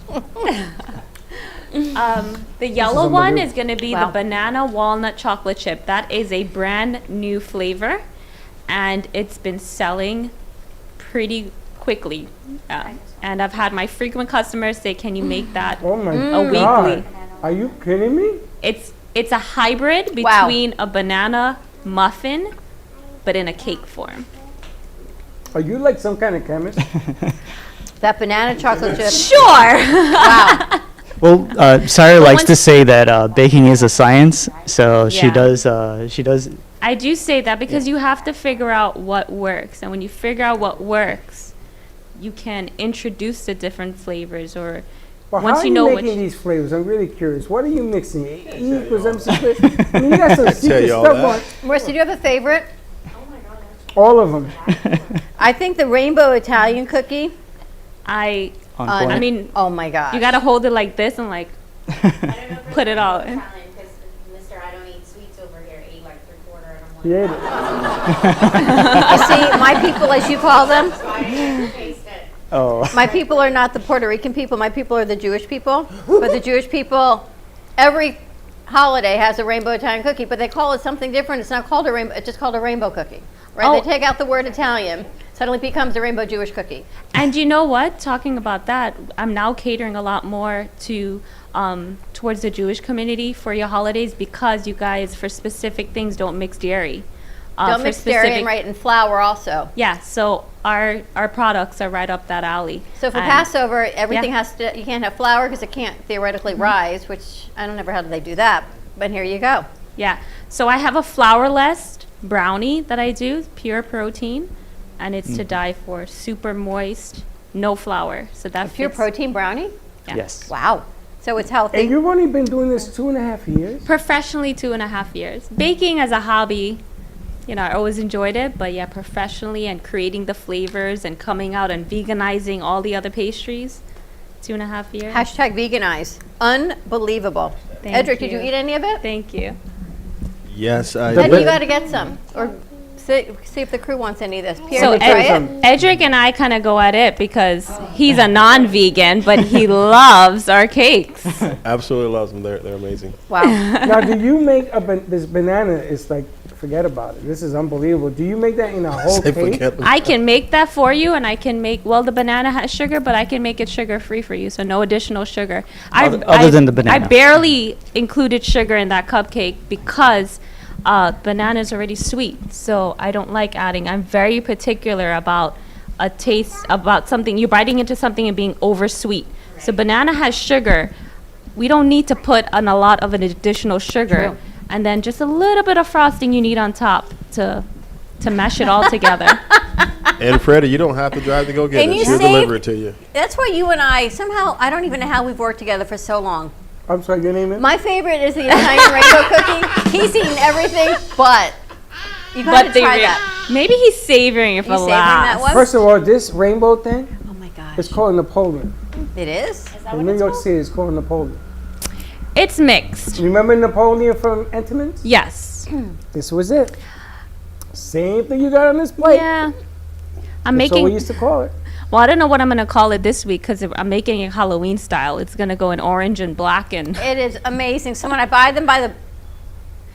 S16: The yellow one
S6: unbelievable.
S16: is going to be
S7: Wow.
S16: the banana walnut chocolate chip. That is a brand new flavor, and it's been selling pretty quickly. And I've had my frequent customers say, "Can you make that
S6: Oh my
S16: a
S6: God.
S16: weekly?"
S6: Are you kidding me?
S16: It's a hybrid
S7: Wow.
S16: between a banana muffin, but in a cake form.
S6: Are you like some kind of chemist?
S7: That banana chocolate chip.
S16: Sure.
S7: Wow.
S15: Well, Sarah likes to say that baking is a science, so she
S16: Yeah.
S15: does. She does.
S16: I do say that because you have to figure out what works, and when you figure out what works, you can introduce the different flavors. Or
S6: Well,
S16: once
S6: how are
S16: you
S6: you
S16: know
S6: making
S16: which.
S6: these flavors? I'm really curious. What are you mixing? E equals MC squared? I mean, you got some
S10: tell
S6: secret
S10: you all
S6: stuff
S10: that.
S6: on
S7: Marissa, do you have a favorite?
S6: all of them.
S7: I think the rainbow Italian cookie.
S16: I
S15: On
S7: I
S15: point.
S16: mean,
S7: Oh my gosh.
S16: you gotta hold it like this and like put it all in.
S8: Because Mr. I don't eat sweets over here ate like 3/4 and I'm like,
S6: He ate it.
S7: You see, my people, as you call them,
S8: taste it.
S15: Oh.
S7: my people are not the Puerto Rican people. My people are the Jewish people. But the Jewish people, every holiday has a rainbow Italian cookie, but they call it something different. It's not called a rainbow. It's just called a rainbow cookie, right?
S16: Oh.
S7: They take out the word Italian. Suddenly becomes a rainbow Jewish cookie.
S16: And you know what? Talking about that, I'm now catering a lot more to towards the Jewish community for your holidays because you guys, for specific things, don't mix dairy.
S7: Don't
S16: for
S7: mix dairy and right and flour also.
S16: Yeah, so our products are right up that alley.
S7: So for
S16: And-
S7: Passover, everything
S16: Yeah.
S7: has to. You can't have flour because it can't theoretically rise, which I don't ever how do they do that. But here you go.
S16: Yeah, so I have a flourless brownie that I do, pure protein, and it's to die for, super moist, no flour. So
S7: A
S16: that
S7: pure
S16: fits-
S7: protein brownie.
S16: Yeah.
S15: Yes.
S7: Wow. So it's healthy.
S6: And you've only been doing this 2.5 years?
S16: Professionally, 2.5 years. Baking as a hobby, you know, I always enjoyed it, but yeah, professionally and creating the flavors and coming out and veganizing all the other pastries, 2.5 years.
S7: Hashtag veganize. Unbelievable.
S16: Thank
S7: Edric, did you
S16: you.
S7: eat any of it?
S16: Thank you.
S10: Yes, I
S7: Then
S10: did.
S7: you got to get some. Or see if the crew wants any of this. Pierre,
S16: So
S7: did you try it?
S16: Edric and I kind of go at it because he's a non-vegan, but he loves our cakes.
S10: Absolutely loves them. They're amazing.
S7: Wow.
S6: Now, do you make this banana? It's like, forget about it. This is unbelievable. Do you make that in a whole
S10: Say
S6: cake?
S10: forget
S16: I can make that for you, and I can make, well, the banana has sugar, but I can make it sugar-free for you, so no additional sugar.
S15: Other than the banana.
S16: I barely included sugar in that cupcake because banana is already sweet, so I don't like adding. I'm very particular about a taste, about something, you're biting into something and being over-sweet. So banana has sugar. We don't need to put on a lot of an additional sugar.
S7: True.
S16: And then just a little bit of frosting you need on top to mash it all together.
S10: And Freddie, you don't have to drive to go get
S7: And
S10: it.
S7: you
S10: She'll
S7: saved-
S10: deliver it to you.
S7: That's why you and I, somehow, I don't even know how we've worked together for so long.
S6: I'm sorry, your name is?
S7: My favorite is the Italian rainbow cookie. He's eaten everything, but you got to
S16: But they
S7: try
S16: re-
S7: that.
S16: Maybe he's savoring it for
S7: You savoring that
S16: last.
S7: one?
S6: First of all, this rainbow thing
S7: Oh my gosh.
S6: is called Napoleon.
S7: It is?
S6: In New York City, it's called Napoleon.
S16: It's mixed.
S6: You remember Napoleon from Entenmann's?
S16: Yes.
S6: This was it. Same thing you got on this plate.
S16: Yeah. I'm
S6: That's
S16: making.
S6: what we used to call it.
S16: Well, I don't know what I'm gonna call it this week because I'm making it Halloween style. It's gonna go in orange and black and.
S7: It is amazing. So when I buy them by the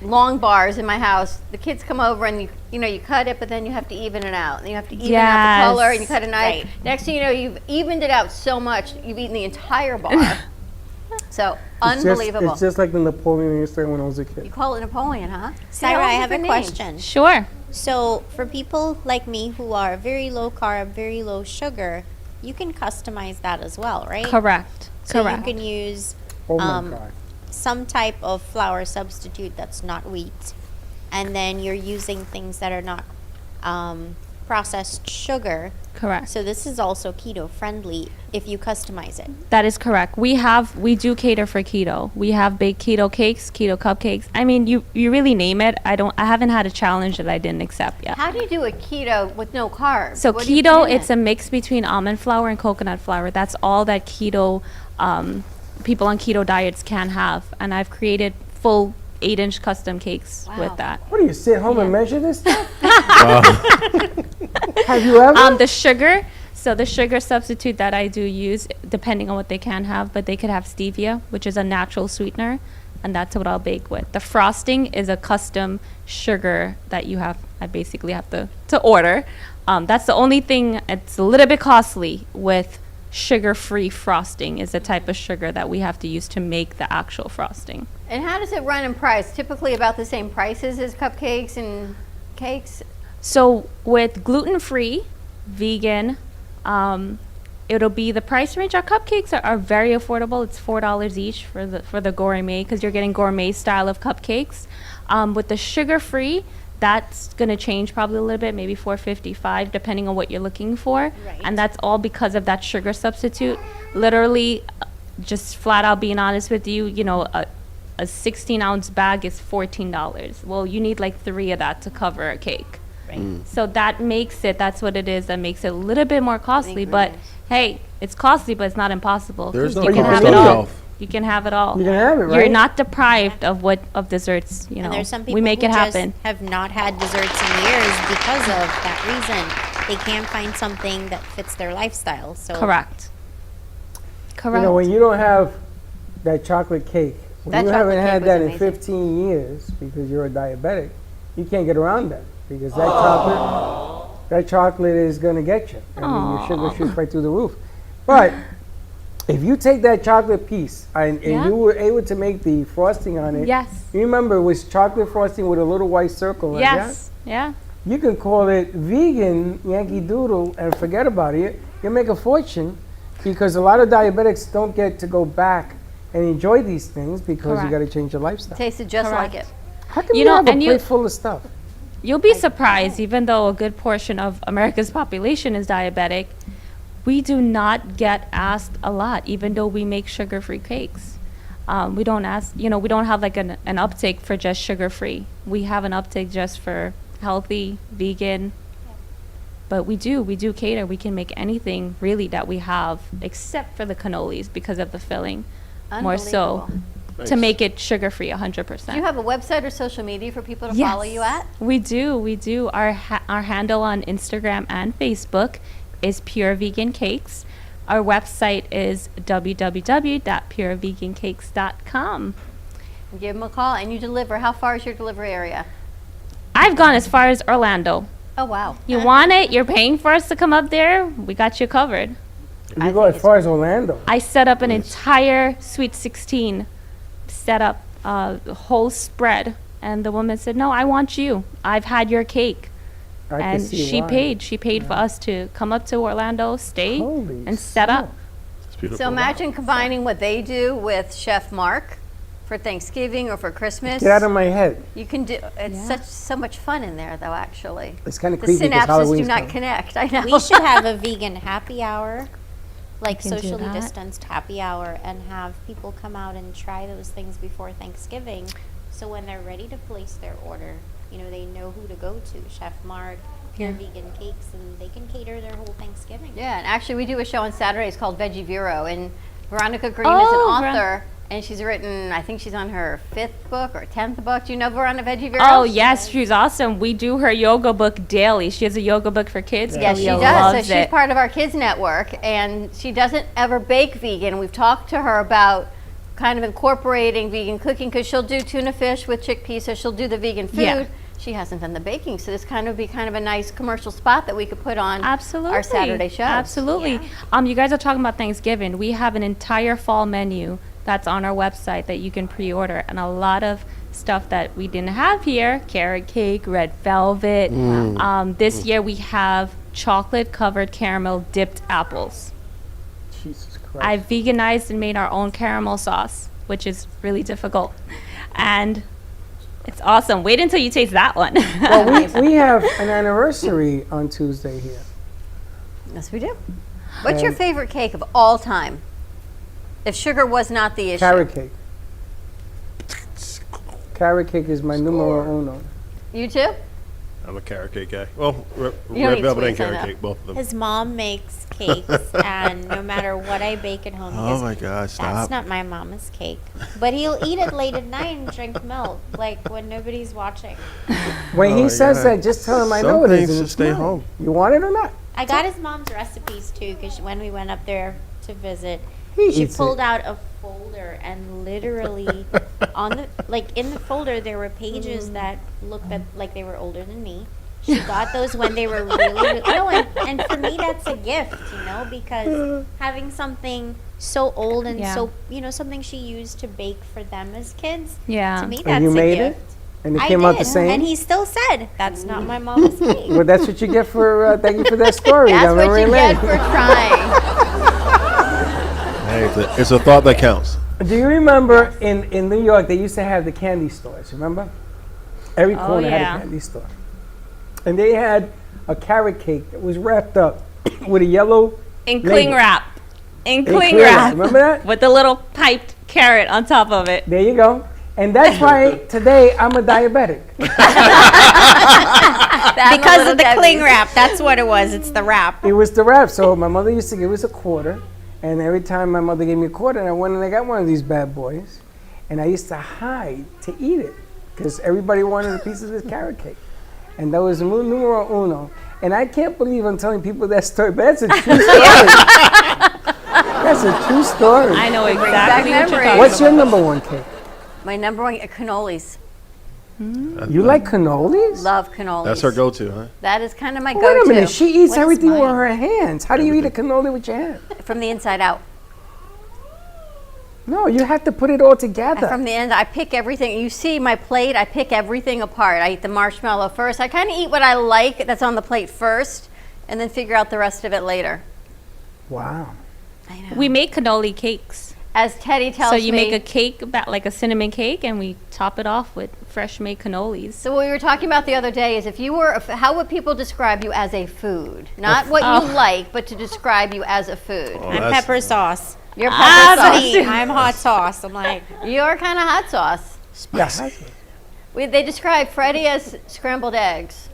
S7: long bars in my house, the kids come over and you cut it, but then you have to even it out. And you have to even out the color, and you cut a knife.
S9: Right.
S7: Next thing you know, you've evened it out so much, you've eaten the entire bar. So unbelievable.
S6: It's just like the Napoleon history when I was a kid.
S7: You call it Napoleon, huh?
S9: Syra, I have a
S7: name.
S9: question.
S16: Sure.
S9: So for people like me who are very low carb, very low sugar, you can customize that as well, right?
S16: Correct.
S9: So
S16: Correct.
S9: you can use
S6: Oh my God.
S9: some type of flour substitute that's not wheat, and then you're using things that are not processed sugar.
S16: Correct.
S9: So this is also keto friendly if you customize it.
S16: That is correct. We do cater for keto. We have baked keto cakes, keto cupcakes. I mean, you really name it. I haven't had a challenge that I didn't accept yet.
S7: How do you do a keto with no carbs?
S16: So
S7: What do you
S16: keto,
S7: put in
S16: it's
S7: it?
S16: a mix between almond flour and coconut flour. That's all that keto people on keto diets can have, and I've created full 8-inch custom cakes with that.
S6: What do you sit home and measure this stuff? Have you ever?
S16: The sugar. So the sugar substitute that I do use, depending on what they can have, but they could have stevia, which is a natural sweetener, and that's what I'll bake with. The frosting is a custom sugar that I basically have to order. That's the only thing. It's a little bit costly with sugar-free frosting is the type of sugar that we have to use to make the actual frosting.
S7: And how does it run in price? Typically about the same prices as cupcakes and cakes?
S16: So with gluten-free, vegan, it'll be the price range. Our cupcakes are very affordable. It's $4 each for the gourmet because you're getting gourmet style of cupcakes. With the sugar-free, that's going to change probably a little bit, maybe $4.55 depending on what you're looking for.
S9: Right.
S16: And that's all because of that sugar substitute. Literally, just flat out being honest with you, a 16-ounce bag is $14. Well, you need like 3 of that to cover a cake.
S9: Right.
S16: So that's what it is that makes it a little bit more costly. But hey, it's costly, but it's not impossible.
S10: There's no
S16: you can
S10: cost
S16: have it
S10: on
S16: all.
S10: shelf.
S16: You can have it all.
S6: You can have it,
S16: You're
S6: right?
S16: not deprived of desserts.
S9: And there's some people
S16: we make
S9: who
S16: it happen.
S9: just have not had desserts in years because of that reason. They can't find something that fits their lifestyle. So
S16: Correct.
S6: You know, when you don't have that chocolate cake, when
S7: That
S6: you
S7: chocolate
S6: haven't
S7: cake
S6: had
S7: was
S6: that in
S7: amazing.
S6: 15 years because you're a diabetic, you can't get around that because that chocolate is going to get you. I mean, your sugar shoots right through the roof. But if you take that chocolate piece and
S16: Yeah.
S6: you were able to make the frosting on it,
S16: Yes.
S6: you remember it was chocolate frosting with a little white circle like
S16: Yes. Yeah.
S6: that? You can call it vegan Yankee Doodle and forget about it. You'll make a fortune because a lot of diabetics don't get to go back and enjoy these things because you
S16: Correct.
S6: got to change your lifestyle.
S7: Tasted just
S16: Correct.
S7: like it.
S6: How can
S16: You
S6: you
S16: know,
S6: have a
S16: and
S6: plate full of stuff?
S16: You'll be surprised, even though a good portion of America's population is diabetic, we do not get asked a lot, even though we make sugar-free cakes. We don't we don't have like an uptake for just sugar-free. We have an uptake just for healthy, vegan. But we do cater. We can make anything really that we have, except for the cannolis because of the filling, more so,
S10: Nice.
S16: to make it sugar-free 100%.
S7: Do you have a website or social media for people to follow you at?
S16: We do. Our handle on Instagram and Facebook is Pure Vegan Cakes. Our website is www.purevegancakes.com.
S7: Give them a call and you deliver. How far is your delivery area?
S16: I've gone as far as Orlando.
S7: Oh, wow.
S16: You want it? You're paying for us to come up there? We got you covered.
S6: You go as far as Orlando.
S16: I set up an entire Sweet 16, set up a whole spread, and the woman said, "No, I want you. I've had your cake."
S6: I can
S16: And
S6: see
S16: she
S6: why.
S16: paid. She paid for us to come up to Orlando, stay,
S6: Holy
S16: and set up.
S10: It's beautiful.
S7: So imagine combining what they do with Chef Mark for Thanksgiving or for Christmas.
S6: Get out of my head.
S7: You can do. It's so much fun in there, though. Actually,
S6: It's kind of
S7: the
S6: creepy because
S7: synapses do
S6: Halloween's
S7: not
S6: coming.
S7: connect. I know.
S9: we should have a vegan happy hour, like
S16: can do
S9: socially
S16: that.
S9: distanced happy hour, and have people come out and try those things before Thanksgiving. So when they're ready to place their order, they know who to go to. Chef Mark, Pure Vegan Cakes, and they can cater their whole Thanksgiving.
S7: Yeah, and actually we do a show on Saturdays called Veggie Vero, and Veronica Green is an
S16: Oh,
S7: author And she's written, I think she's on her 5th book or 10th book. Do you know Verona Veggie
S16: Oh, yes, she's awesome. We do her yoga book daily. She has a yoga book for kids.
S7: Yes, she
S16: Kalia
S7: does. So
S16: loves
S7: she's
S16: it.
S7: part of our kids network, and she doesn't ever bake vegan. We've talked to her about kind of incorporating vegan cooking because she'll do tuna fish with chickpeas, so she'll do the vegan food.
S16: Yeah.
S7: She hasn't done the baking, so this kind of be kind of a nice commercial spot that we could put on
S16: Absolutely.
S7: our Saturday shows.
S16: Absolutely. You guys are talking about Thanksgiving. We have an entire fall menu that's on our website that you can pre-order, and a lot of stuff that we didn't have here: carrot cake, red velvet. This year we have chocolate covered caramel dipped apples.
S6: Jesus Christ.
S16: I veganized and made our own caramel sauce, which is really difficult, and it's awesome. Wait until you taste that one.
S6: Well, we have an anniversary on Tuesday here.
S7: Yes, we do. What's your favorite cake of all time? If sugar was not the issue.
S6: Carrot cake. Carrot cake is my numero uno.
S7: You too?
S10: I'm a carrot cake guy. Well,
S7: don't
S10: red
S7: eat
S10: velvet and
S7: sweets, I
S10: carrot
S7: know.
S10: cake, both of them.
S9: His mom makes cakes, and no matter what I bake at home, he
S10: Oh
S9: goes,
S10: my gosh, stop.
S9: That's not my mama's cake. But he'll eat it late at night and drink milk, like when nobody's watching.
S6: When
S10: Oh
S6: he
S10: my
S6: says
S10: God.
S6: that, just tell him I
S10: Some
S6: know it is.
S10: things
S6: and
S10: should
S6: it's
S10: stay
S6: mine.
S10: home.
S6: You want it or not?
S9: I got his mom's recipes too, because when we went up there to visit,
S6: He
S9: she
S6: eats
S9: pulled
S6: it.
S9: out a folder and literally on the in the folder there were pages that looked like they were older than me. She got those when they were really and for me that's a gift, because having something so old and
S16: Yeah.
S9: so something she used to bake for them as kids.
S16: Yeah.
S9: To me that's
S6: And you
S9: a
S6: made
S9: gift.
S6: it? And it
S9: I
S6: came
S9: did,
S6: out the same?
S9: and he still said that's not my mama's cake.
S6: Well, that's what you get for, thank you for that story.
S7: That's
S6: down
S7: what
S6: memory
S7: you
S6: lane.
S7: get for trying.
S10: Hey, it's a thought that counts.
S6: Do you remember in New York, they used to have the candy stores, remember? Every
S16: Oh,
S6: corner had
S16: yeah.
S6: a candy store. And they had a carrot cake that was wrapped up with a yellow
S16: In cling
S6: label.
S16: wrap. In
S6: In
S16: cling
S6: cling wrap.
S16: wrap.
S6: Remember that?
S16: With the little piped carrot on top of it.
S6: There you go. And that's why today I'm a diabetic.
S9: Because of the cling wrap. That's what it was. It's the wrap.
S6: It was the wrap. So my mother used to give us a quarter. And every time my mother gave me a quarter, I went and I got one of these bad boys. And I used to hide to eat it because everybody wanted a piece of this carrot cake. And that was numero uno. And I can't believe I'm telling people that story, but that's a true story. That's a true story.
S16: I know
S7: back
S16: exactly what you're
S7: memories.
S16: talking
S6: What's your
S16: about.
S6: number one cake?
S7: My number one, cannolis.
S6: You like cannolis?
S7: Love cannolis.
S10: That's her go-to, huh?
S7: That is kind of my
S6: Wait
S7: go-to.
S6: a minute. She eats
S7: What's
S6: everything with
S7: mine?
S6: her hands. How do you eat a cannoli with your hand?
S7: From the inside out.
S6: No, you have to put it all together.
S7: From the end, I pick everything. You see my plate, I pick everything apart. I eat the marshmallow first. I kind of eat what I like that's on the plate first, and then figure out the rest of it later.
S6: Wow.
S7: I know.
S16: We make cannoli cakes.
S7: As Teddy tells
S16: So
S7: me.
S16: you make a cake like a cinnamon cake, and we top it off with fresh made cannolis.
S7: So what we were talking about the other day is if you were, how would people describe you as a food? Not what you like, but to describe you as a food.
S10: Oh,
S9: I'm
S10: that's-
S9: pepper sauce.
S7: You're pepper sauce.
S9: I'm hot sauce. I'm like,
S7: You're kind of hot sauce.
S6: Yeah.
S7: They describe Freddie as scrambled eggs.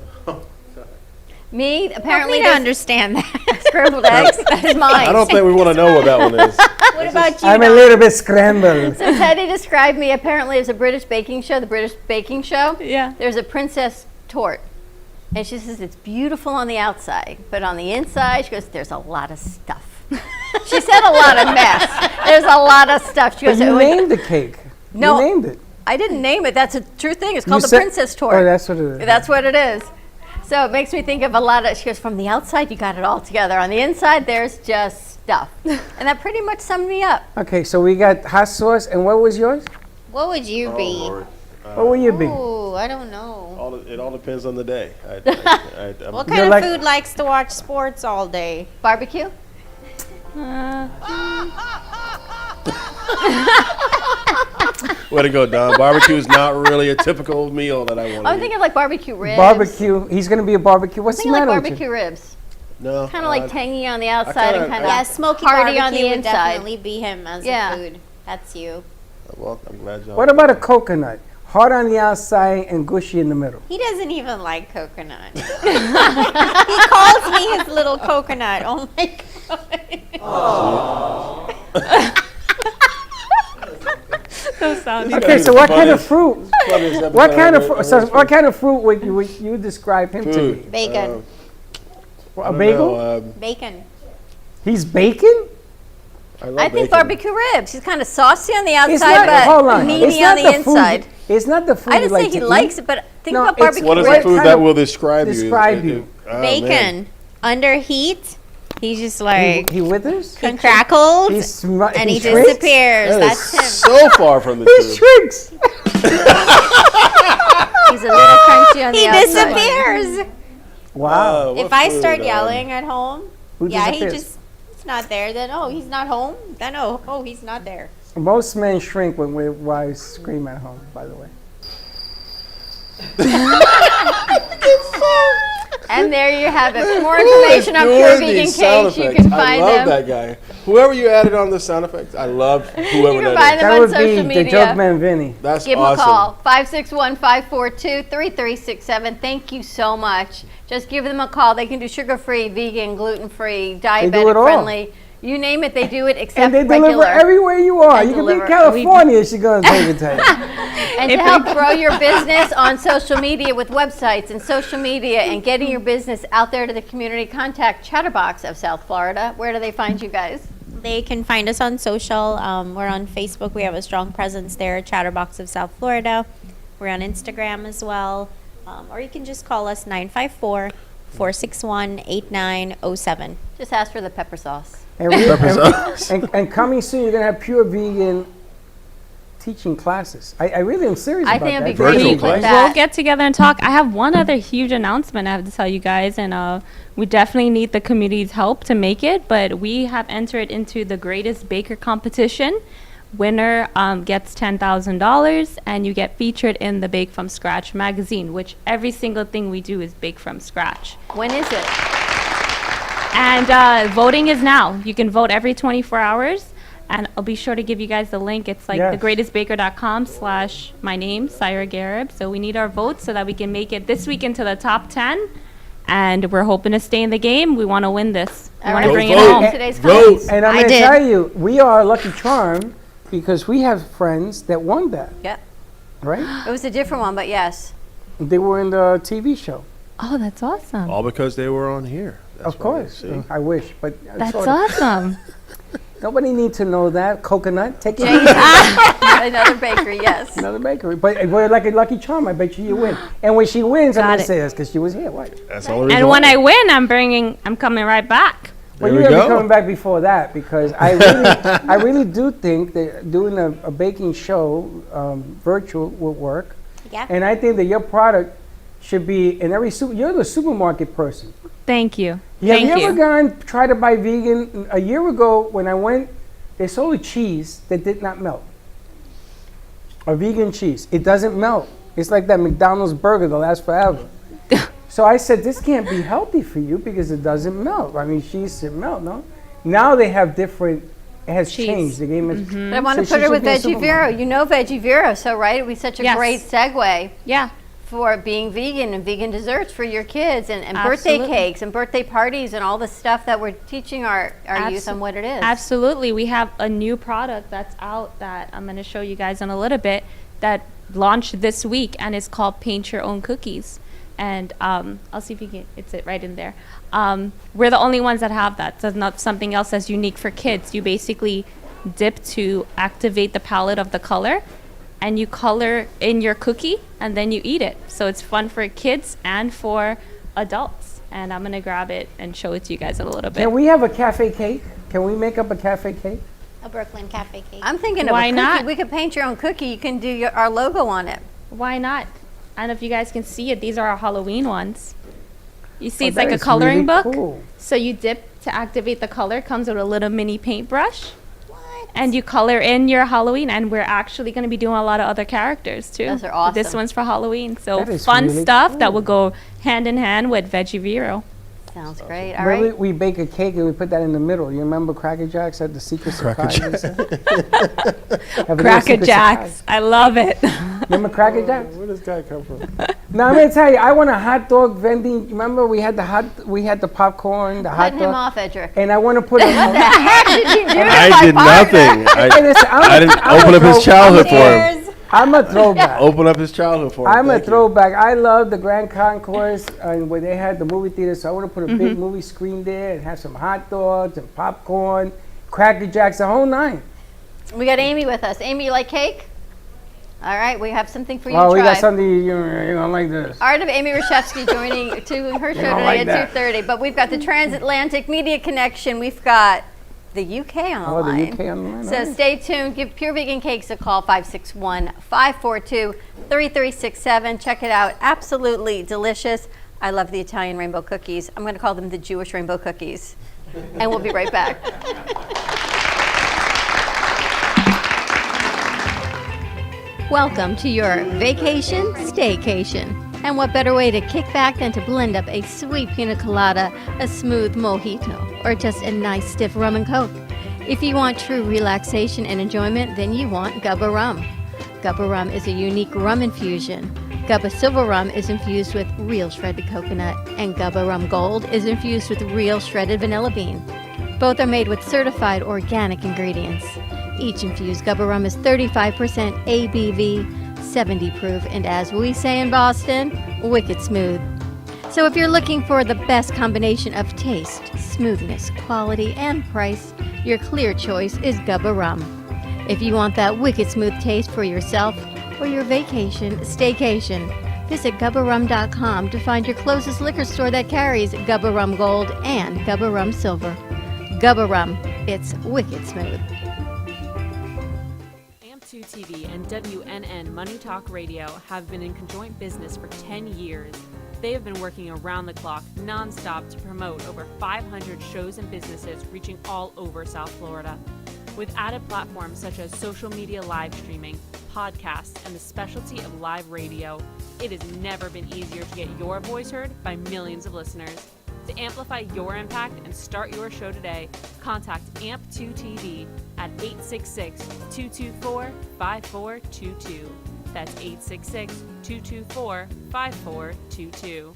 S7: Me, apparently,
S9: I
S7: there's
S9: understand that.
S7: scrambled eggs. That's mine.
S10: I don't think we want to know what that one is.
S9: What about you?
S6: I'm a little bit scrambled.
S7: So Teddy described me, apparently there's a British baking show, the British Baking Show.
S16: Yeah.
S7: There's a princess tort. And she says it's beautiful on the outside, but on the inside, she goes, there's a lot of stuff. She said a lot of mess. There's a lot of stuff. She
S6: But
S7: goes,
S6: you
S7: "Oh,
S6: named the cake.
S7: No.
S6: You named it.
S7: I didn't name it. That's a true thing. It's
S6: You
S7: called the
S6: said-
S7: princess tort.
S6: Oh, that's what it is.
S7: That's what it is. So it makes me think of a lot of, she goes, from the outside, you got it all together. On the inside, there's just stuff. And that pretty much summed me up.
S6: Okay, so we got hot sauce, and what was yours?
S9: What would you
S10: Oh,
S9: be?
S10: Lord.
S6: What will you be?
S9: Oh, I don't know.
S10: It all depends on the day.
S9: What kind of food likes to watch sports all day?
S7: Barbecue?
S10: Way to go, Don. Barbecue is not really a typical meal that I want
S7: I'm
S10: to eat.
S7: thinking like barbecue ribs.
S6: Barbecue. He's going to be a barbecue. What's
S7: I'm
S6: the
S7: thinking like
S6: matter with
S7: barbecue
S6: you?
S7: ribs.
S10: No.
S7: Kind of like tangy on the outside and kind of
S9: Yeah, smoky
S7: hearty
S9: barbecue
S7: on the
S9: would
S7: inside.
S9: definitely be him as
S7: Yeah.
S9: a food. That's you.
S10: Well, I'm glad y'all.
S6: What about a coconut? Hard on the outside and gushy in the middle.
S9: He doesn't even like coconut. He calls me his little coconut. Oh my god.
S16: sounding.
S6: Okay, so what kind of fruit? What kind of fruit would you describe him to be?
S9: Bacon.
S6: A bagel?
S9: Bacon.
S6: He's bacon?
S7: I think barbecue ribs. He's kind of saucy on the
S6: It's
S7: outside,
S6: not- hold
S7: but
S6: on.
S7: meaty
S6: It's
S7: on
S6: not
S7: the
S6: the food.
S7: inside.
S6: It's not the food
S7: I didn't
S6: you
S7: say
S6: like
S7: he
S6: to
S7: likes
S6: eat.
S7: it, but think
S6: No,
S7: about
S6: it's-
S7: barbecue
S10: What is
S7: ribs.
S10: the food that will describe you?
S6: Describe you.
S10: Oh,
S9: Bacon.
S10: man.
S9: Under heat, he's just like
S6: He withers?
S9: he crackles and he
S6: shrinks?
S9: disappears.
S10: That
S9: That's
S10: is
S9: him.
S10: so far from the
S6: He
S10: truth.
S6: shrinks.
S7: He's a little crunchy on
S9: He
S7: the outside.
S9: disappears.
S6: Wow.
S9: If I start yelling at home,
S6: Who
S9: he
S6: disappears?
S9: it's not there. Then he's not home. Then he's not there.
S6: Most men shrink when wives scream at home, by the way.
S7: And there you have it. For more information on Pure Vegan Cakes, you can find
S10: I love
S7: them.
S10: that guy. Whoever you added on the sound effects, I love whoever
S7: You can
S10: that
S7: find
S10: is.
S7: them
S6: That
S7: on
S6: would
S7: social
S6: be the
S7: media.
S6: joke man Vinny.
S10: That's
S7: Give him
S10: awesome.
S7: a call, 561-542-3367. Thank you so much. Just give them a call. They can do sugar-free, vegan, gluten-free,
S6: do it all.
S7: diabetic-friendly. You name it, they do it except
S6: And they
S7: regular.
S6: deliver everywhere you are.
S7: And
S6: You can be in
S7: deliver-
S6: California, she's going to take it to you.
S7: And to help grow your business on social media with websites and social media and getting your business out there to the community, contact Chatterbox of South Florida. Where do they find you guys?
S9: They can find us on social. We're on Facebook. We have a strong presence there, Chatterbox of South Florida. We're on Instagram as well. Or you can just call us 954-461-8907.
S7: Just ask for the pepper sauce.
S6: And coming soon, you're going to have Pure Vegan teaching classes. I really am serious
S16: I
S6: about
S16: think
S6: that.
S16: it'd be great. We'll get together and talk. I have one other huge announcement I have to tell you guys, and we definitely need the community's help to make it, but we have entered into the Greatest Baker competition. Winner gets $10,000, and you get featured in the Bake From Scratch magazine, which every single thing we do is bake from scratch.
S7: When is it?
S16: And voting is now. You can vote every 24 hours. And I'll be sure to give you guys the link. It's like
S6: Yes.
S16: thegreatestbaker.com/my name, Syra Garib. So we need our votes so that we can make it this week into the top 10. And we're hoping to stay in the game. We want to win this. We want to bring it home.
S6: And I'm going to tell you, we are a lucky charm because we have friends that won that.
S7: Yeah.
S6: Right?
S7: It was a different one, but yes.
S6: They were in the TV show.
S16: Oh, that's awesome.
S10: All because they were on here.
S6: Of course. I wish, but
S16: That's
S6: sort of.
S16: awesome.
S6: Nobody needs to know that. Coconut, take it.
S7: Another bakery, yes.
S6: Another bakery. But we're like a lucky charm. I bet you win. And when she wins, I'm
S16: Got
S6: going to
S16: it.
S6: say this because she was here. What?
S10: That's all
S16: And when I win, I'm coming right back.
S6: Well,
S10: There
S6: you're
S10: we
S6: going to be
S10: go.
S6: coming back before that because I really do think that doing a baking show virtual would work.
S9: Yeah.
S6: And I think that your product should be in every you're the supermarket person.
S16: Thank you.
S6: Have
S16: Thank
S6: you
S16: you.
S6: ever gone try to buy vegan? A year ago when I went, they sold a cheese that did not melt. A vegan cheese. It doesn't melt. It's like that McDonald's burger that lasts forever. So I said, this can't be healthy for you because it doesn't melt. I mean, cheese should melt, no? Now they have different, it has changed. The game is.
S7: But I want to put her with Veggie Vero. You know Veggie Vero, so right? It would be such a
S16: Yes.
S7: great segue.
S16: Yeah.
S7: For being vegan and vegan desserts for your kids and birthday
S16: Absolutely.
S7: cakes and birthday parties and all the stuff that we're teaching our youth on what it is.
S16: Absolutely. We have a new product that's out that I'm going to show you guys in a little bit that launched this week, and it's called Paint Your Own Cookies. And I'll see if you can, it's it right in there. We're the only ones that have that. So it's not something else that's unique for kids. You basically dip to activate the palette of the color, and you color in your cookie, and then you eat it. So it's fun for kids and for adults. And I'm going to grab it and show it to you guys in a little bit.
S6: Can we have a cafe cake? Can we make up a cafe cake?
S9: A Brooklyn cafe cake.
S7: I'm thinking of
S16: Why
S7: a cookie.
S16: not?
S7: We could paint your own cookie. You can do our logo on it.
S16: Why not? I don't know if you guys can see it. These are our Halloween ones. You see,
S6: Oh,
S16: it's like
S6: that
S16: a
S6: is
S16: coloring
S6: really
S16: book.
S6: cool.
S16: So you dip to activate the color. Comes with a little mini paintbrush. And you color in your Halloween, and we're actually going to be doing a lot of other characters too.
S7: Those are awesome.
S16: This one's for Halloween, so
S6: That is
S16: fun
S6: really
S16: stuff
S6: cool.
S16: that will go hand in hand with Veggie Vero.
S7: Sounds great. All
S6: Remember
S7: right.
S6: we bake a cake and we put that in the middle. You remember Cracker Jacks had the secret surprise?
S16: Cracker Jacks, I love it.
S6: Remember Cracker Jacks?
S10: Where does that come from?
S6: Now I'm gonna tell you, I want a hot dog vending. Remember we had the popcorn, the hot
S7: Cutting
S6: dog.
S7: him off, Edric.
S6: And I want to put a.
S7: What the heck did you do?
S10: I did nothing.
S6: Hey, listen,
S10: I didn't open up his childhood for him.
S6: I'm a throwback.
S10: Open up his childhood for him.
S6: I'm a
S10: Thank you.
S6: throwback. I love the Grand Concourse where they had the movie theater, so I want to put a big movie screen there and have some hot dogs and popcorn, Cracker Jacks, the whole nine.
S7: We got Amy with us. Amy, you like cake? All right, we have something for you
S6: Oh,
S7: to
S6: we
S7: try.
S6: got something you're going to like this.
S7: Art of Amy Reshevsky joining to her show today
S6: like
S7: at
S6: that.
S7: 2:30. But we've got the Transatlantic Media Connection. We've got the UK on the
S6: Oh, the
S7: line.
S6: UK on the line,
S7: So
S6: all right.
S7: stay tuned. Give Pure Vegan Cakes a call, 561-542-3367. Check it out. Absolutely delicious. I love the Italian rainbow cookies. I'm going to call them the Jewish rainbow cookies. And we'll be right back. Welcome to your vacation staycation. And what better way to kick back than to blend up a sweet pina colada, a smooth mojito, or just a nice stiff rum and coke. If you want true relaxation and enjoyment, then you want Gubba Rum. Gubba Rum is a unique rum infusion. Gubba Silver Rum is infused with real shredded coconut, and Gubba Rum Gold is infused with real shredded vanilla bean. Both are made with certified organic ingredients. Each infused Gubba Rum is 35% ABV, 70 proof, and as we say in Boston, wicked smooth. So if you're looking for the best combination of taste, smoothness, quality, and price, your clear choice is Gubba Rum. If you want that wicked smooth taste for yourself or your vacation staycation, visit GubbaRum.com to find your closest liquor store that carries Gubba Rum Gold and Gubba Rum Silver. Gubba Rum, it's wicked smooth.
S21: AMP2 TV and WNN Money Talk Radio have been in conjoint business for 10 years. They have been working around the clock, nonstop, to promote over 500 shows and businesses reaching all over South Florida. With added platforms such as social media live streaming, podcasts, and the specialty of live radio, it has never been easier to get your voice heard by millions of listeners. To amplify your impact and start your show today, contact AMP2 TV at 866-224-5422. That's 866-224-5422.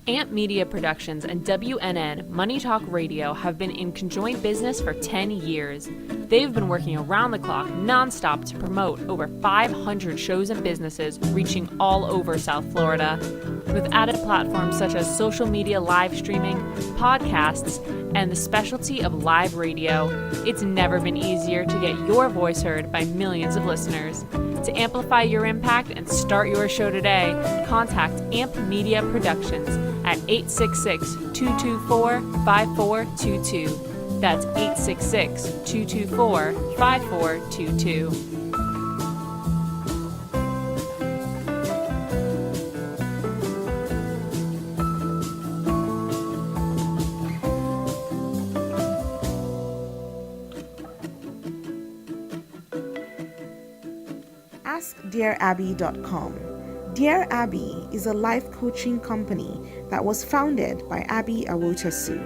S21: AMP Media Productions and WNN Money Talk Radio have been in conjoint business for 10 years. They've been working around the clock, nonstop, to promote over 500 shows and businesses reaching all over South Florida. With added platforms such as social media live streaming, podcasts, and the specialty of live radio, it's never been easier to get your voice heard by millions of listeners. To amplify your impact and start your show today, contact AMP Media Productions at 866-224-5422. That's 866-224-5422.
S22: AskDearAbby.com. Dear Abby is a life coaching company that was founded by Abby Awotasu.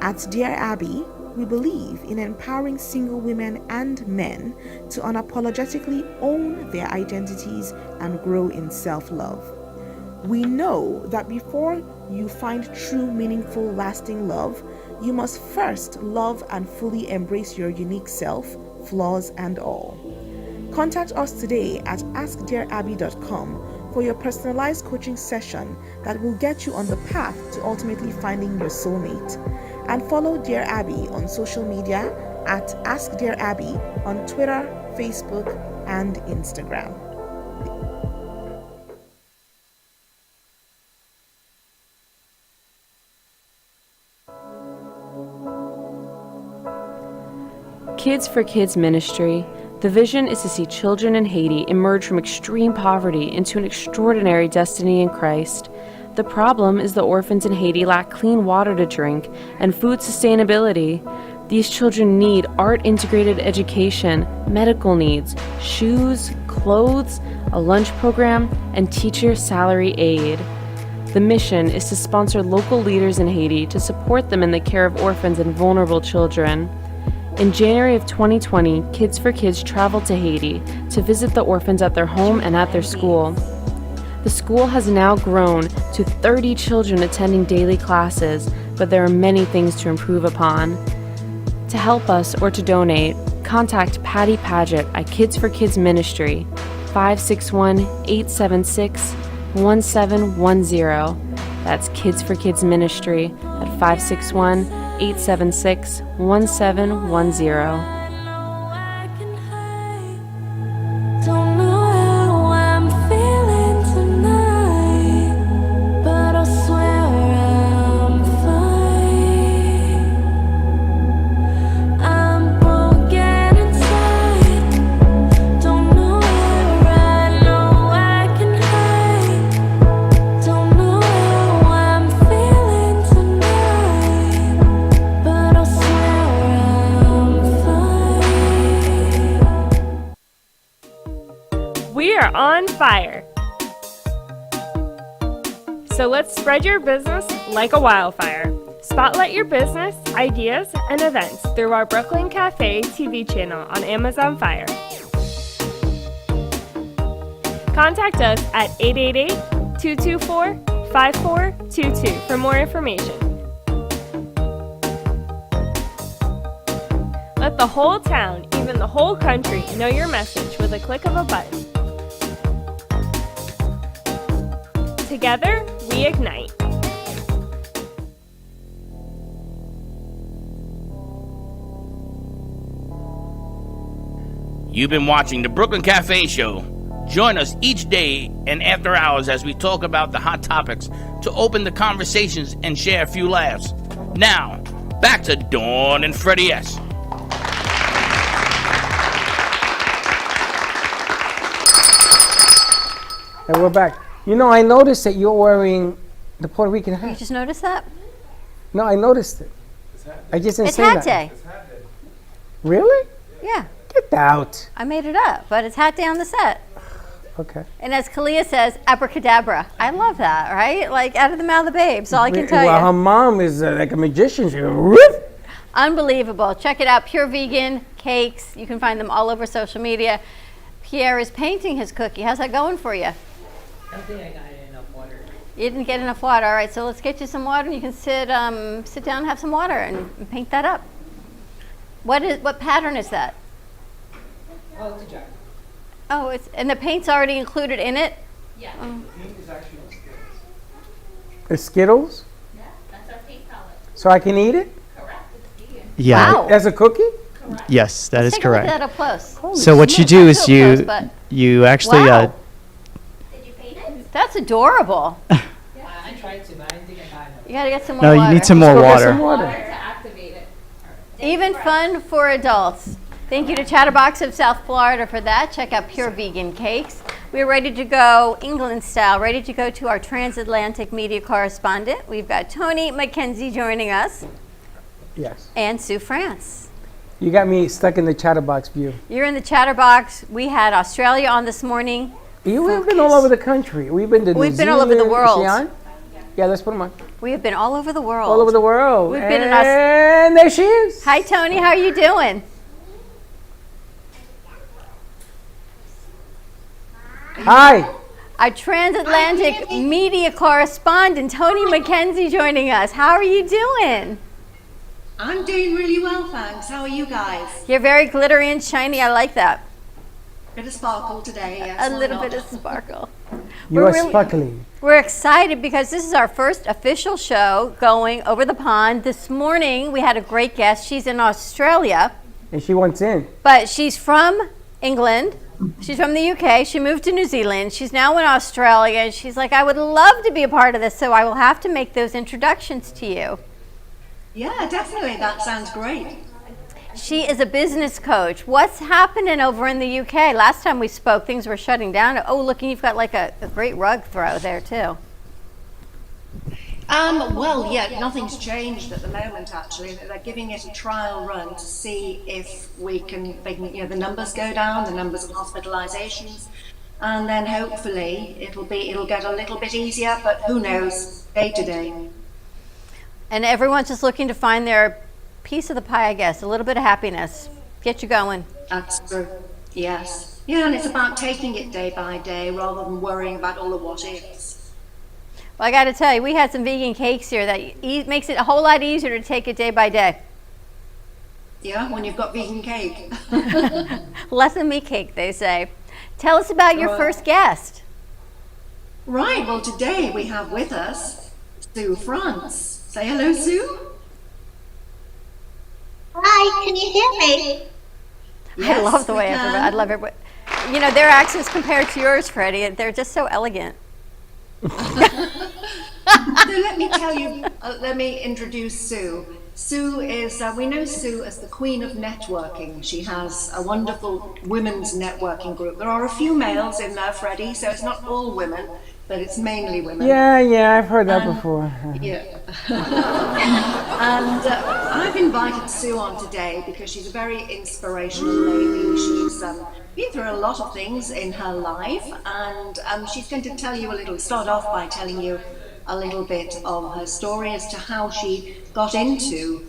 S22: At Dear Abby, we believe in empowering single women and men to unapologetically own their identities and grow in self-love. We know that before you find true, meaningful, lasting love, you must first love and fully embrace your unique self, flaws and all. Contact us today at AskDearAbby.com for your personalized coaching session that will get you on the path to ultimately finding your soulmate. And follow Dear Abby on social media at AskDearAbby on Twitter, Facebook, and Instagram.
S21: Kids for Kids Ministry. The vision is to see children in Haiti emerge from extreme poverty into an extraordinary destiny in Christ. The problem is the orphans in Haiti lack clean water to drink and food sustainability. These children need art-integrated education, medical needs, shoes, clothes, a lunch program, and teacher salary aid. The mission is to sponsor local leaders in Haiti to support them in the care of orphans and vulnerable children. In January of 2020, Kids for Kids traveled to Haiti to visit the orphans at their home and at their school. The school has now grown to 30 children attending daily classes, but there are many things to improve upon. To help us or to donate, contact Patty Paget at Kids for Kids Ministry, 561-876-1710. That's Kids for Kids Ministry at 561-876-1710.
S1: Don't know how I'm feeling tonight, but I swear I'm fine. I'm broken inside, don't know where I know I can hide. Don't know how I'm feeling tonight, but I swear I'm fine.
S12: We are on fire. So let's spread your business like a wildfire. Spotlight your business, ideas, and events through our Brooklyn Café TV channel on Amazon Fire. Contact us at 888-224-5422 for more information. Let the whole town, even the whole country, know your message with a click of a button. Together, we ignite.
S5: You've been watching the Brooklyn Cafe Show. Join us each day and after hours as we talk about the hot topics to open the conversations and share a few laughs. Now, back to Dawn and Freddie S.
S6: And we're back. You know, I noticed that you're wearing the Puerto Rican hat.
S7: You just noticed that?
S6: No, I noticed it. I just didn't
S7: It's
S6: say
S7: hat
S6: that.
S7: day.
S6: Really?
S7: Yeah.
S6: Get out.
S7: I made it up, but it's hat day on the set.
S6: Okay.
S7: And as Kalia says, abracadabra. I love that, right? Like out of the mouth of the babes, all I can tell
S6: Well, her
S7: you.
S6: mom is like a magician. She goes, whoop.
S7: Unbelievable. Check it out, Pure Vegan Cakes. You can find them all over social media. Pierre is painting his cookie. How's that going for you?
S2: I don't think I got enough water.
S7: You didn't get enough water. All right, so let's get you some water and you can sit down and have some water and paint that up. What pattern is that?
S2: Oh, it's a jar.
S7: Oh, and the paint's already included in it?
S2: Yeah.
S7: Oh.
S2: The paint is actually on Skittles.
S6: It's Skittles?
S2: Yeah, that's our paint palette.
S6: So I can eat it?
S2: Correct, it's vegan.
S15: Yeah.
S7: Wow.
S6: As a cookie?
S15: Yes, that is
S7: Take a look
S15: correct.
S7: at that up close.
S15: So what you do is
S7: Not so close, but-
S15: you actually
S7: Wow. Did you paint it? That's adorable.
S2: I tried to, but I didn't think I got enough.
S7: You gotta get some more
S15: No,
S7: water.
S15: you need some more
S6: Let's go get
S15: water.
S6: some water.
S2: To activate it.
S7: Even fun for adults. Thank you to Chatterbox of South Florida for that. Check out Pure Vegan Cakes. We're ready to go England style, ready to go to our transatlantic media correspondent. We've got Tony McKenzie joining us
S6: Yes.
S7: and Sue France.
S6: You got me stuck in the chatterbox view.
S7: You're in the Chatterbox. We had Australia on this morning.
S6: We've been all over the country. We've been to New
S7: We've been all over the
S6: Zealand.
S7: world.
S6: Is she on? Yeah, let's put them on.
S7: We have been all over the world.
S6: All over the world.
S7: We've been in
S6: and there she is.
S7: Hi, Tony. How are you doing?
S6: Hi.
S7: Our transatlantic media correspondent, Tony McKenzie, joining us. How are you doing?
S23: I'm doing really well, thanks. How are you guys?
S7: You're very glittery and shiny. I like that.
S23: Bit of sparkle today, yes.
S7: A
S23: why
S7: little
S23: not?
S7: bit of sparkle.
S6: You are sparkling.
S7: We're excited because this is our first official show going over the pond. This morning we had a great guest. She's in Australia,
S6: And she wants in.
S7: but she's from England. She's from the UK. She moved to New Zealand. She's now in Australia. And she's like, I would love to be a part of this, so I will have to make those introductions to you.
S23: Yeah, definitely. That sounds great.
S7: She is a business coach. What's happening over in the UK? Last time we spoke, things were shutting down. Oh, look, and you've got like a great rug throw there too.
S23: Well, yeah, nothing's changed at the moment, actually. They're giving it a trial run to see if they can, the numbers go down, the numbers of hospitalizations, and then hopefully it'll get a little bit easier, but who knows, day to day.
S7: And everyone's just looking to find their piece of the pie, I guess, a little bit of happiness. Get you going.
S23: That's true, yes. Yeah, and it's about taking it day by day rather than worrying about all the what ifs.
S7: Well, I got to tell you, we had some vegan cakes here that makes it a whole lot easier to take it day by day.
S23: Yeah, when you've got vegan cake.
S7: Less than meat cake, they say. Tell us about your first guest.
S23: Right, well, today we have with us Sue France. Say hello, Sue.
S3: Hi, can you hear me?
S7: I love the way everybody, I love everybody. You know, their accents compared to yours, Freddie, they're just so elegant.
S23: So let me tell you, let me introduce Sue. Sue is, we know Sue as the queen of networking. She has a wonderful women's networking group. There are a few males in there, Freddie, so it's not all women, but it's mainly women.
S6: Yeah, I've heard that before.
S23: Yeah. And I've invited Sue on today because she's a very inspirational lady. She's been through a lot of things in her life, and she's going to tell you start off by telling you a little bit of her story as to how she got into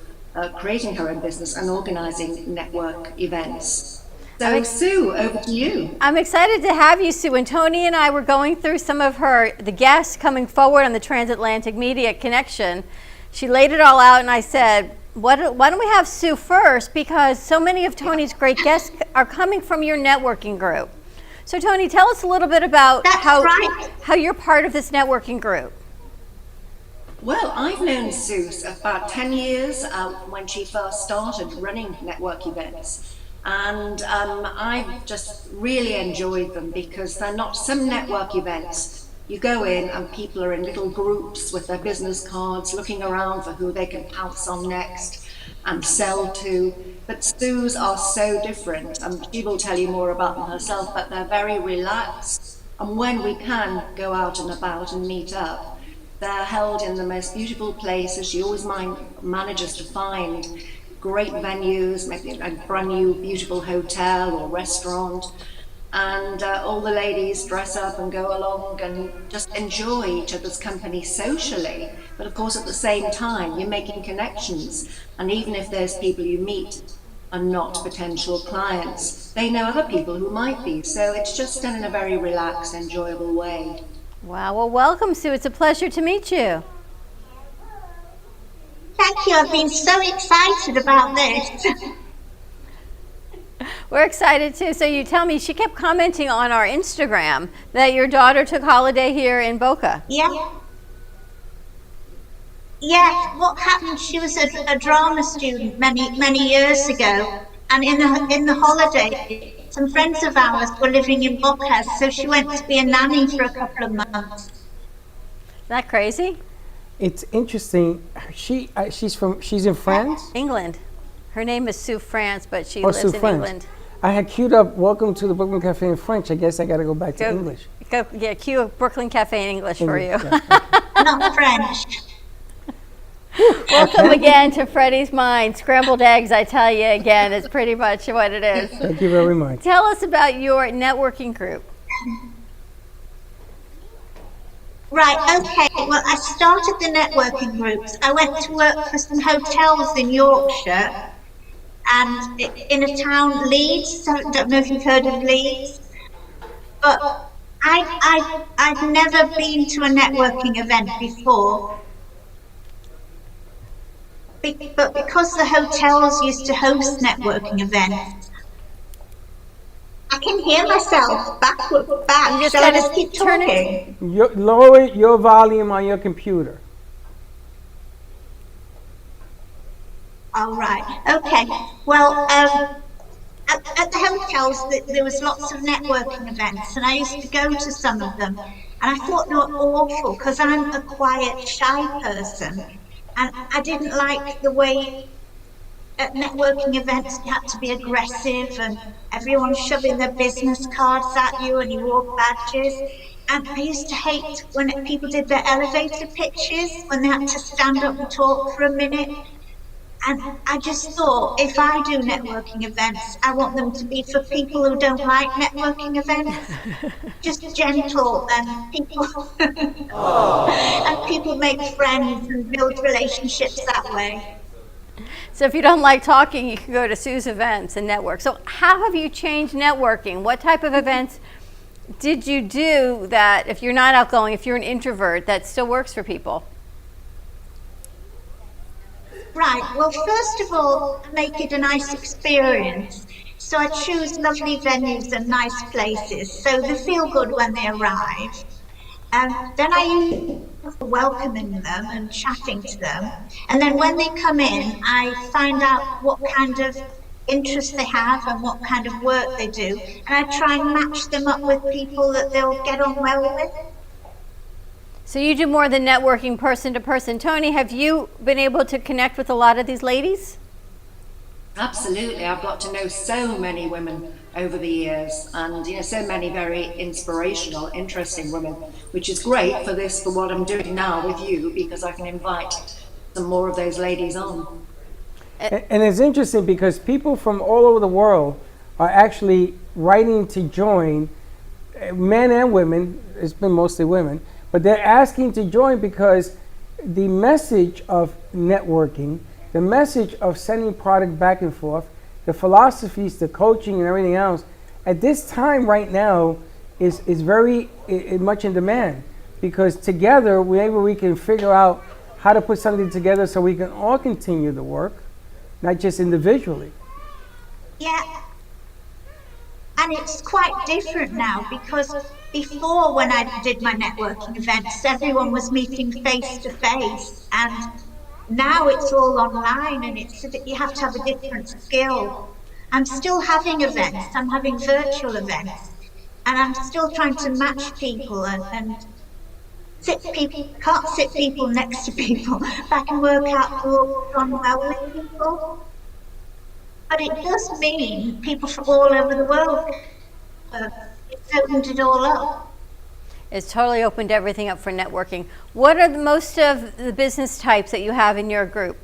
S23: creating her own business and organizing network events. So Sue, over to you.
S7: I'm excited to have you, Sue. And Tony and I were going through some of the guests coming forward on the Transatlantic Media Connection. She laid it all out, and I said, why don't we have Sue first? Because so many of Tony's great guests are coming from your networking group. So Tony, tell us a little bit about how you're part of this networking group.
S23: Well, I've known Sue about 10 years when she first started running network events. And I've just really enjoyed them because they're not some network events. You go in and people are in little groups with their business cards looking around for who they can pounce on next and sell to. But Sue's are so different. She will tell you more about them herself, but they're very relaxed. And when we can go out and about and meet up, they're held in the most beautiful places. She always manages to find great venues, maybe a brand new beautiful hotel or restaurant, and all the ladies dress up and go along and just enjoy each other's company socially. But of course at the same time you're making connections, and even if those people you meet are not potential clients, they know other people who might be, so it's just done in a very relaxed, enjoyable way.
S7: Wow, well welcome, Sue. It's a pleasure to meet you.
S3: Thank you, I've been so excited about this.
S7: We're excited too. So you tell me, she kept commenting on our Instagram that your daughter took holiday here in Boca.
S3: Yeah. Yeah, what happened, she was a drama student many years ago, and in the holiday, some friends of ours were living in Boca, so she went to be a nanny for a couple of months.
S7: Isn't that crazy?
S6: It's interesting. She's in France?
S7: England. Her name is Sue France, but she lives
S6: Sue
S7: in
S6: France.
S7: England.
S6: I had queued up "Welcome to the Brooklyn Cafe" in French. I guess I got to go back to English.
S7: Cue Brooklyn Cafe in English for you.
S6: Yeah.
S3: Not French.
S7: Welcome again to Freddie's Mind. Scrambled eggs, I tell you again, is pretty much what it is.
S6: Thank you very much.
S7: Tell us about your networking group.
S3: Right, okay, well I started the networking groups. I went to work for some hotels in Yorkshire and in a town, Leeds, so I don't know if you've heard of Leeds, but I'd never been to a networking event before. But because the hotels used to host networking events, I can hear myself back. Shall I just keep talking?
S6: Lower your volume on your computer.
S3: All right. Okay. Well, at the hotels, there was lots of networking events, and I used to go to some of them. And I thought they were awful because I'm a quiet, shy person, and I didn't like the way at networking events you had to be aggressive and everyone shoving their business cards at you and you wore badges. And I used to hate when people did their elevator pitches, when they had to stand up and talk for a minute. And I just thought, if I do networking events, I want them to be for people who don't like networking events. Just gentle, and people and people make friends and build relationships that way.
S7: So if you don't like talking, you can go to Sue's events and network. So how have you changed networking? What type of events did you do that, if you're not outgoing, if you're an introvert, that still works for people?
S3: Right. Well, first of all, make it a nice experience. So I choose lovely venues and nice places so they feel good when they arrive. Then I use welcoming them and chatting to them. And then when they come in, I find out what kind of interests they have and what kind of work they do. And I try and match them up with people that they'll get on well with.
S7: So you do more than networking person to person. Tony, have you been able to connect with a lot of these ladies?
S23: Absolutely. I've got to know so many women over the years, and so many very inspirational, interesting women, which is great for what I'm doing now with you, because I can invite some more of those ladies on.
S6: And it's interesting because people from all over the world are actually writing to join, men and women. It's been mostly women, but they're asking to join because the message of networking, the message of sending product back and forth, the philosophies, the coaching, and everything else, at this time right now is very much in demand, because together maybe we can figure out how to put something together so we can all continue the work, not just individually.
S3: Yeah. And it's quite different now, because before, when I did my networking events, everyone was meeting face to face, and now it's all online, and you have to have a different skill. I'm still having events. I'm having virtual events, and I'm still trying to match people and can't sit people next to people, but I can work out who all gone well with people. But it does mean people from all over the world. It's opened it all up.
S7: It's totally opened everything up for networking. What are most of the business types that you have in your group?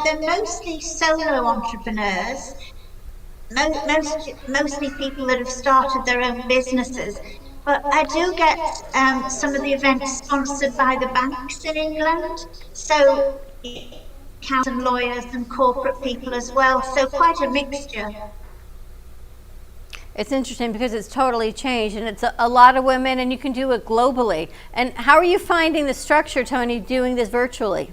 S3: They're mostly solo entrepreneurs, mostly people that have started their own businesses. But I do get some of the events sponsored by the banks in England, so accountants and lawyers and corporate people as well, so quite a mixture.
S7: It's interesting because it's totally changed, and it's a lot of women, and you can do it globally. And how are you finding the structure, Tony, doing this virtually?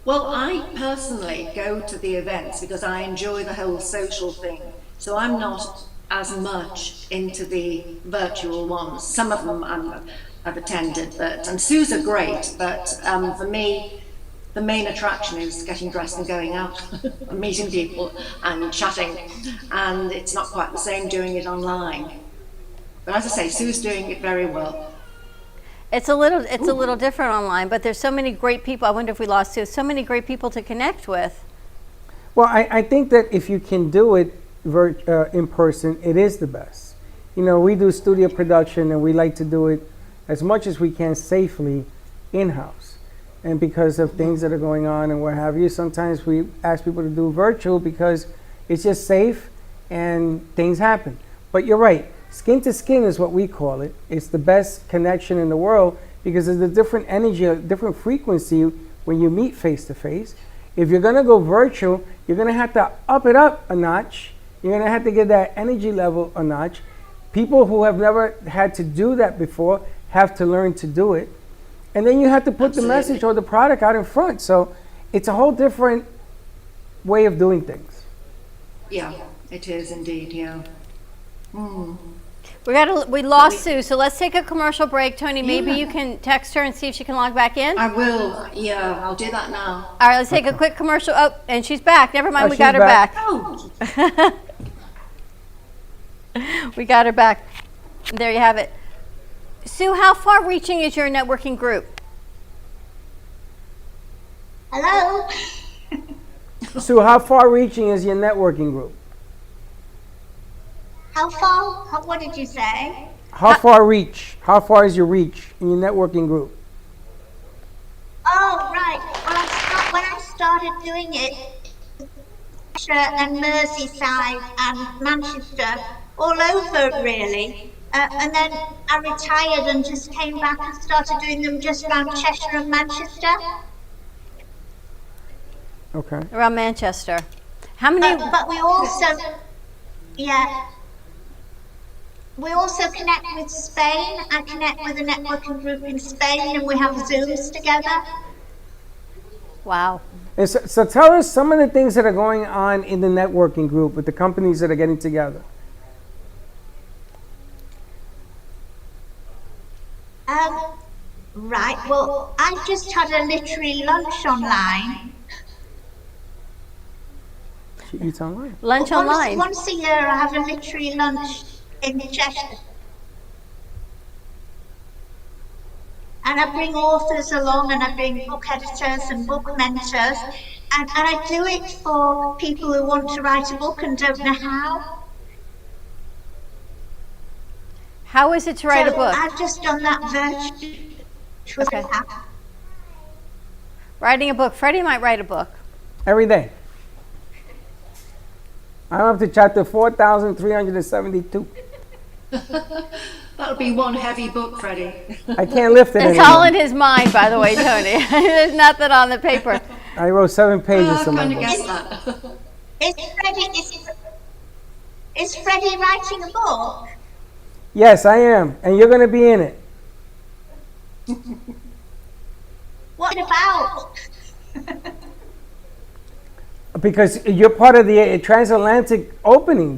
S23: Well, I personally go to the events because I enjoy the whole social thing. So I'm not as much into the virtual ones. Some of them I've attended, and Sue's are great, but for me, the main attraction is getting dressed and going out and meeting people and chatting, and it's not quite the same doing it online. But as I say, Sue's doing it very well.
S7: It's a little different online, but there's so many great people. I wonder if we lost Sue. So many great people to connect with.
S6: Well, I think that if you can do it in person, it is the best. We do studio production, and we like to do it as much as we can safely in-house. And because of things that are going on and what have you, sometimes we ask people to do virtual because it's just safe and things happen. But you're right, skin to skin is what we call it. It's the best connection in the world because there's a different energy, a different frequency when you meet face to face. If you're gonna go virtual, you're gonna have to up it up a notch. You're gonna have to get that energy level a notch. People who have never had to do that before have to learn to do it. And then you have to put the message or the product out in front. So it's a whole different way of doing things.
S23: Yeah, it is indeed, yeah.
S7: We lost Sue, so let's take a commercial break. Tony, maybe you can text her and see if she can log back in?
S23: I will, yeah, I'll do that now.
S7: All right, let's take a quick commercial. Oh, and she's back. Never mind, we
S6: she's
S7: got her
S6: back.
S7: back.
S23: Oh.
S7: We got her back. There you have it. Sue, how far reaching is your networking group?
S3: Hello?
S6: Sue, how far reaching is your networking group?
S3: How far? What did you say?
S6: How far is your reach in your networking group?
S3: Oh, right. Well, when I started doing it, and Merseyside and Manchester, all over really. And then I retired and just came back and started doing them just around Cheshire and Manchester.
S6: Okay.
S7: Around Manchester. How many?
S3: But we also, yeah. we also connect with Spain. I connect with a networking group in Spain, and we have Zooms together.
S7: Wow.
S6: And so tell us some of the things that are going on in the networking group with the companies that are getting together.
S3: Right, well, I just had a literary lunch online.
S6: She eats online.
S7: Lunch online.
S3: Once a year, I have a literary lunch in Cheshire. And I bring authors along, and I bring book editors and book mentors. And I do it for people who want to write a book and don't know how.
S7: How is it to write a book?
S3: I've just done that virtually.
S7: Okay. Writing a book. Freddie might write a book.
S6: Every day. I'm up to chapter 4,372.
S23: That'll be one heavy book, Freddie.
S6: I can't lift it
S7: It's
S6: anymore.
S7: all in his mind, by the way, Tony. There's nothing on the paper.
S6: I wrote 7 pages to my
S23: Kind of
S6: book.
S23: guessed that.
S3: Is Freddie writing a book?
S6: Yes, I am. And you're going to be in it.
S3: What about?
S6: Because you're part of the transatlantic opening.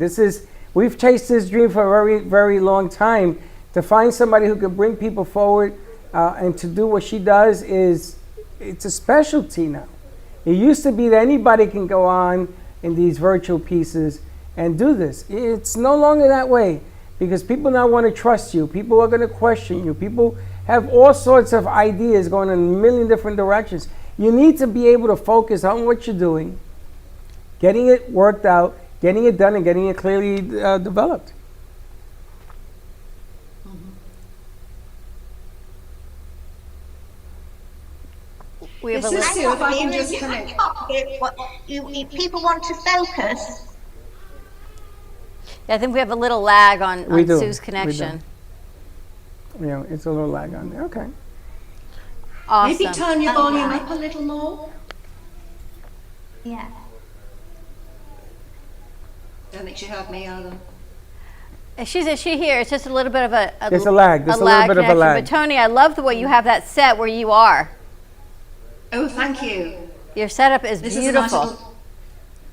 S6: We've chased this dream for a very, very long time. To find somebody who can bring people forward and to do what she does it's a specialty now. It used to be that anybody can go on in these virtual pieces and do this. It's no longer that way because people now want to trust you. People are going to question you. People have all sorts of ideas going in a million different directions. You need to be able to focus on what you're doing, getting it worked out, getting it done, and getting it clearly developed.
S7: We have a
S23: This is
S7: list.
S23: Sue, if I can just come in.
S3: People want to focus.
S7: Yeah, I think we have a little lag on
S6: We do.
S7: Sue's
S6: We
S7: connection.
S6: Yeah, it's a little lag on there. Okay.
S7: Awesome.
S23: Maybe turn your volume up a little more.
S3: Yeah.
S23: Don't think she heard me either.
S7: Is she here? It's just a little bit of a
S6: It's a lag. There's a little bit of a
S7: connection.
S6: lag.
S7: But Tony, I love the way you have that set where you are.
S23: Oh, thank you.
S7: Your setup is
S23: This is a nice
S7: beautiful.
S23: little-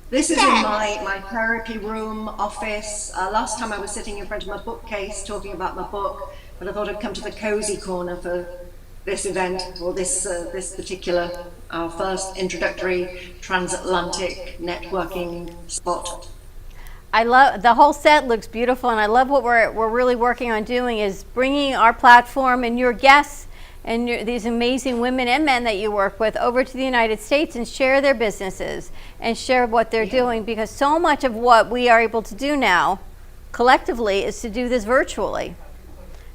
S23: This is in my therapy room, office. Last time I was sitting in front of my bookcase talking about my book, but I thought I'd come to the cozy corner for this event, or this particular, our first introductory transatlantic networking spot.
S7: I love the whole set looks beautiful, and I love what we're really working on doing is bringing our platform and your guests and these amazing women and men that you work with over to the United States and share their businesses and share what they're doing, because so much of what we are able to do now collectively is to do this virtually.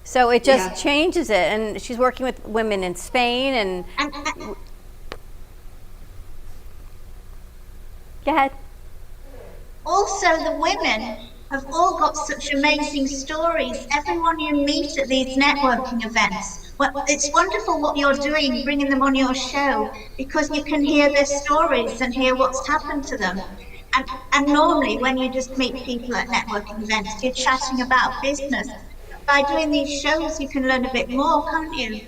S7: So it just changes it, and she's working with women in Spain and go ahead.
S3: Also, the women have all got such amazing stories. Everyone you meet at these networking events, well, it's wonderful what you're doing, bringing them on your show, because you can hear their stories and hear what's happened to them. And normally, when you just meet people at networking events, you're chatting about business. By doing these shows, you can learn a bit more, can't you?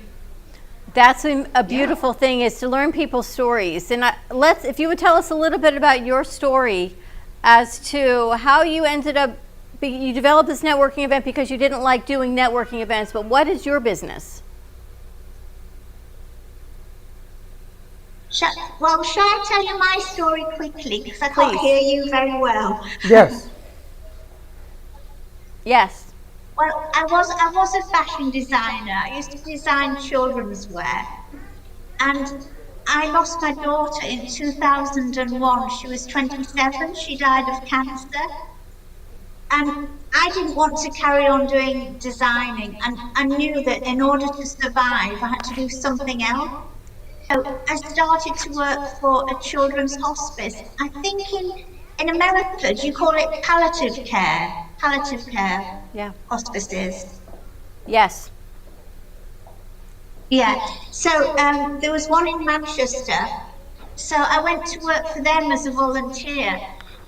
S7: That's a beautiful thing, is to learn people's stories. And if you would tell us a little bit about your story as to how you ended up, you developed this networking event because you didn't like doing networking events, but what is your business?
S3: Shall I tell you my story quickly? Because I can't hear you very well.
S6: Yes.
S3: Yes. Well, I was a fashion designer. I used to design children's wear. And I lost my daughter in 2001. She was 27. She died of cancer. And I didn't want to carry on doing designing. And I knew that in order to survive, I had to do something else. So I started to work for a children's hospice. I think in America, do you call it palliative care? Palliative care hospices.
S7: Yes.
S3: Yeah. So there was one in Manchester. So I went to work for them as a volunteer,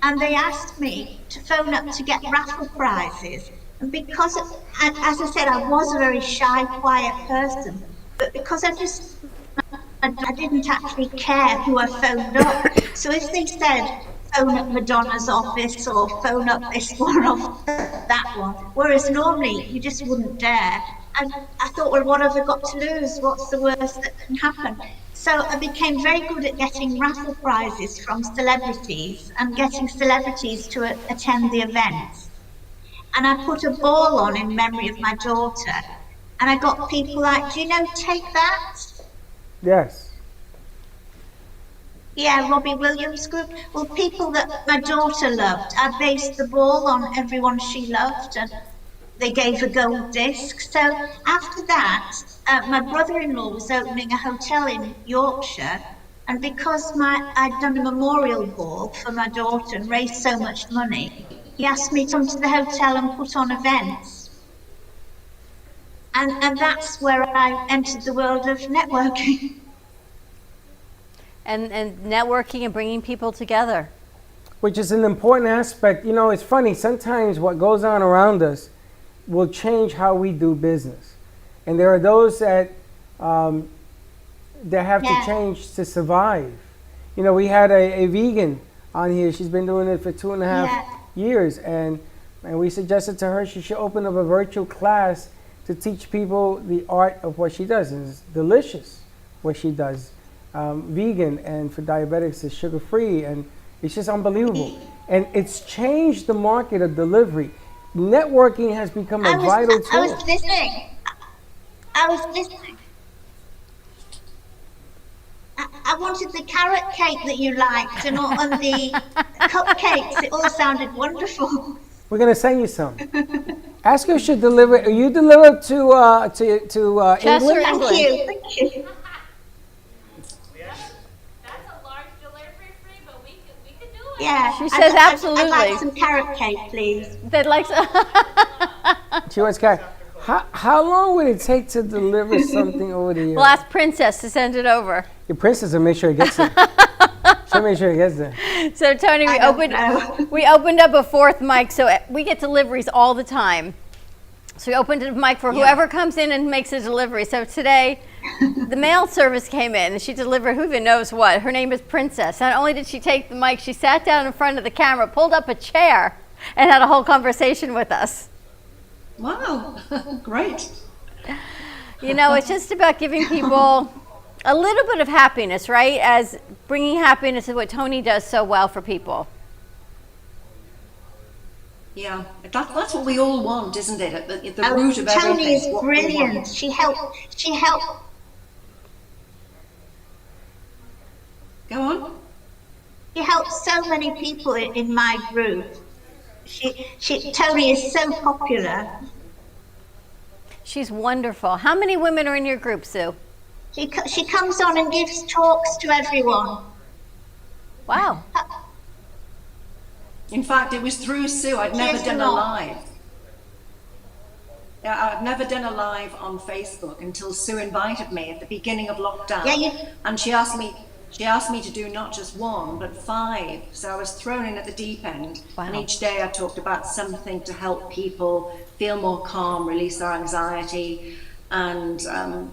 S3: and they asked me to phone up to get raffle prizes. because, as I said, I was a very shy, quiet person, but because I didn't actually care who I phoned up. So if they said phone up Madonna's office or phone up this one or that one, whereas normally you just wouldn't dare. And I thought, well, what have I got to lose? What's the worst that can happen? So I became very good at getting raffle prizes from celebrities and getting celebrities to attend the events. And I put a ball on in memory of my daughter. And I got people like, do you know Take That?
S6: Yes.
S3: Yeah, Robbie Williams group. Well, people that my daughter loved. I based the ball on everyone she loved, and they gave a gold disc. So after that, my brother-in-law was opening a hotel in Yorkshire, and because I'd done a memorial ball for my daughter and raised so much money, he asked me to come to the hotel and put on events. And that's where I entered the world of networking.
S7: And networking and bringing people together.
S6: Which is an important aspect. You know, it's funny, sometimes what goes on around us will change how we do business. And there are those that have to change to survive. You know, we had a vegan on here. She's been doing it for 2.5 years. And we suggested to her she should open up a virtual class to teach people the art of what she does. And it's delicious what she does. Vegan, and for diabetics it's sugar-free, and it's just unbelievable. And it's changed the market of delivery. Networking has become a vital tool.
S3: I was listening. I wanted the carrot cake that you liked and the cupcakes. It all sounded wonderful.
S6: We're gonna send you some. Ask her if she deliver. Are you delivered to
S7: Chester,
S6: England?
S3: Thank you. Thank you. Yeah,
S7: She says absolutely.
S3: I'd like some carrot cake, please.
S7: They'd like
S6: She wants carrot. How long would it take to deliver something over the year?
S7: We'll ask Princess to send it over.
S6: Your princess will make sure it gets there. She'll make sure it gets there.
S7: So Tony, we opened up a fourth mic, so we get deliveries all the time. So we opened a mic for whoever comes in and makes a delivery. So today, the mail service came in and she delivered who even knows what. Her name is Princess. Not only did she take the mic, she sat down in front of the camera, pulled up a chair, and had a whole conversation with us.
S23: Wow, great.
S7: You know, it's just about giving people a little bit of happiness, right? As bringing happiness is what Tony does so well for people.
S23: Yeah, that's what we all want, isn't it? At the root of everything.
S3: Tony is
S23: what we
S3: brilliant.
S23: want.
S3: She helped.
S23: Go on.
S3: She helped so many people in my group. Tony is so popular.
S7: She's wonderful. How many women are in your group, Sue?
S3: She comes on and gives talks to everyone.
S7: Wow.
S23: In fact, it was through Sue. I'd never done a live. Yeah, I've never done a live on Facebook until Sue invited me at the beginning of lockdown. And she asked me to do not just one, but 5. So I was thrown in at the deep end.
S7: Wow.
S23: And each day I talked about something to help people feel more calm, release their anxiety, and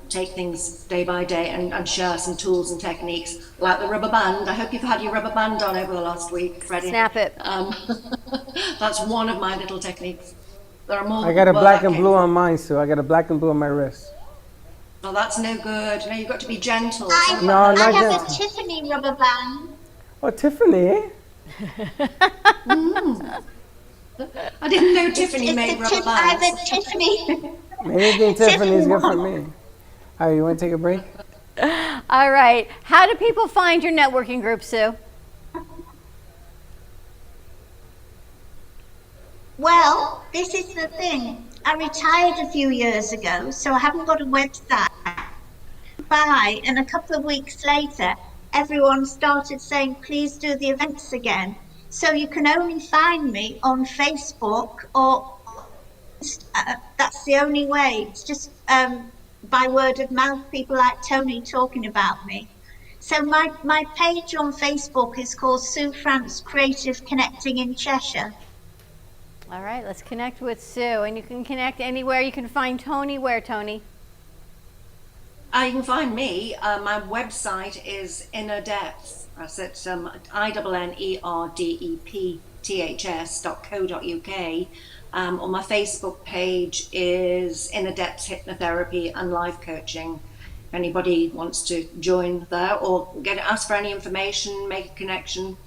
S23: take things day by day and share some tools and techniques like the rubber band. I hope you've had your rubber band on over the last week, Freddie.
S7: Snap it.
S23: That's one of my little techniques. There are more.
S6: I got a black and blue on mine, Sue. I got a black and blue on my wrist.
S23: Oh, that's no good. No, you've got to be gentle.
S3: I have a Tiffany rubber band.
S6: Oh, Tiffany.
S23: I didn't know Tiffany made rubber bands.
S3: I have a Tiffany.
S6: Anything Tiffany's good for me. All right, you want to take a break?
S7: All right. How do people find your networking group, Sue?
S3: Well, this is the thing. I retired a few years ago, so I haven't got a website. And a couple of weeks later, everyone started saying, please do the events again. So you can only find me on Facebook or that's the only way. It's just by word of mouth, people like Tony talking about me. So my page on Facebook is called Sue France Creative Connecting in Cheshire.
S7: All right, let's connect with Sue. And you can connect anywhere. You can find Tony where, Tony?
S23: You can find me. My website is Inner Depth. That's at INNERDEPTHS.co.uk. Or my Facebook page is Inner Depth Hypnotherapy and Life Coaching. If anybody wants to join there or ask for any information, make a connection,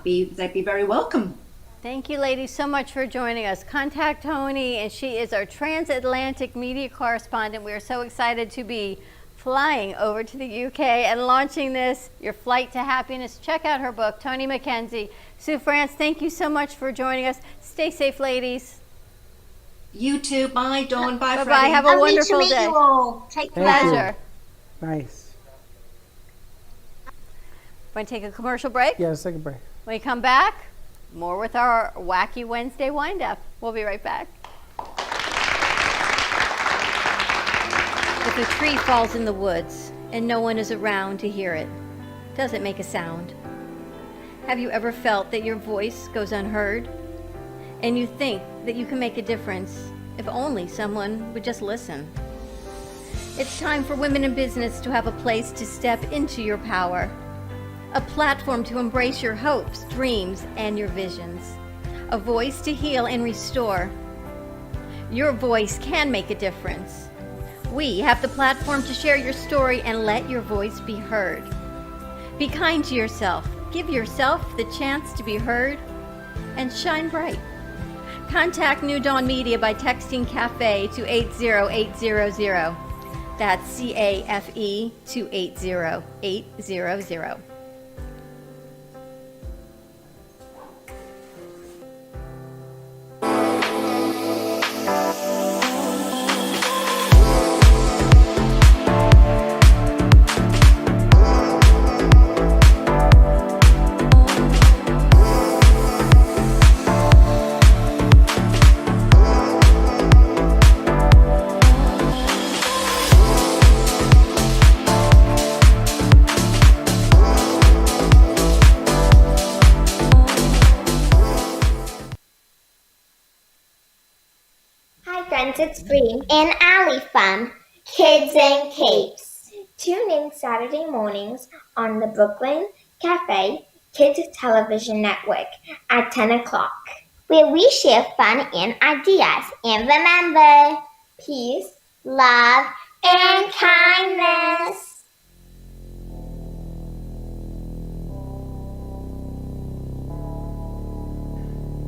S23: they'd be very welcome.
S7: Thank you, ladies, so much for joining us. Contact Tony, and she is our transatlantic media correspondent. We are so excited to be flying over to the UK and launching this, Your Flight to Happiness. Check out her book, Tony McKenzie. Sue France, thank you so much for joining us. Stay safe, ladies.
S23: You too. Bye, Dawn. Bye,
S7: Bye-bye.
S23: Freddie.
S7: Have a wonderful
S3: Lovely to meet
S7: day.
S3: you all. Take care.
S7: Pleasure.
S6: Nice.
S7: Want to take a commercial break?
S6: Yeah, let's take a break.
S7: When we come back, more with our Wacky Wednesday wind-up. We'll be right back.
S4: If a tree falls in the woods and no one is around to hear it, does it make a sound? Have you ever felt that your voice goes unheard? And you think that you can make a difference if only someone would just listen? It's time for women in business to have a place to step into your power. A platform to embrace your hopes, dreams, and your visions. A voice to heal and restore. Your voice can make a difference. We have the platform to share your story and let your voice be heard. Be kind to yourself. Give yourself the chance to be heard and shine bright. Contact New Dawn Media by texting Café to 80800. That's CAFE to 80800.
S11: Hi friends, it's Bree and Allie from Kids and Capes. Tune in Saturday mornings on the Brooklyn Café Kids Television Network at 10 o'clock, where we share fun and ideas. And remember, peace, love, and kindness.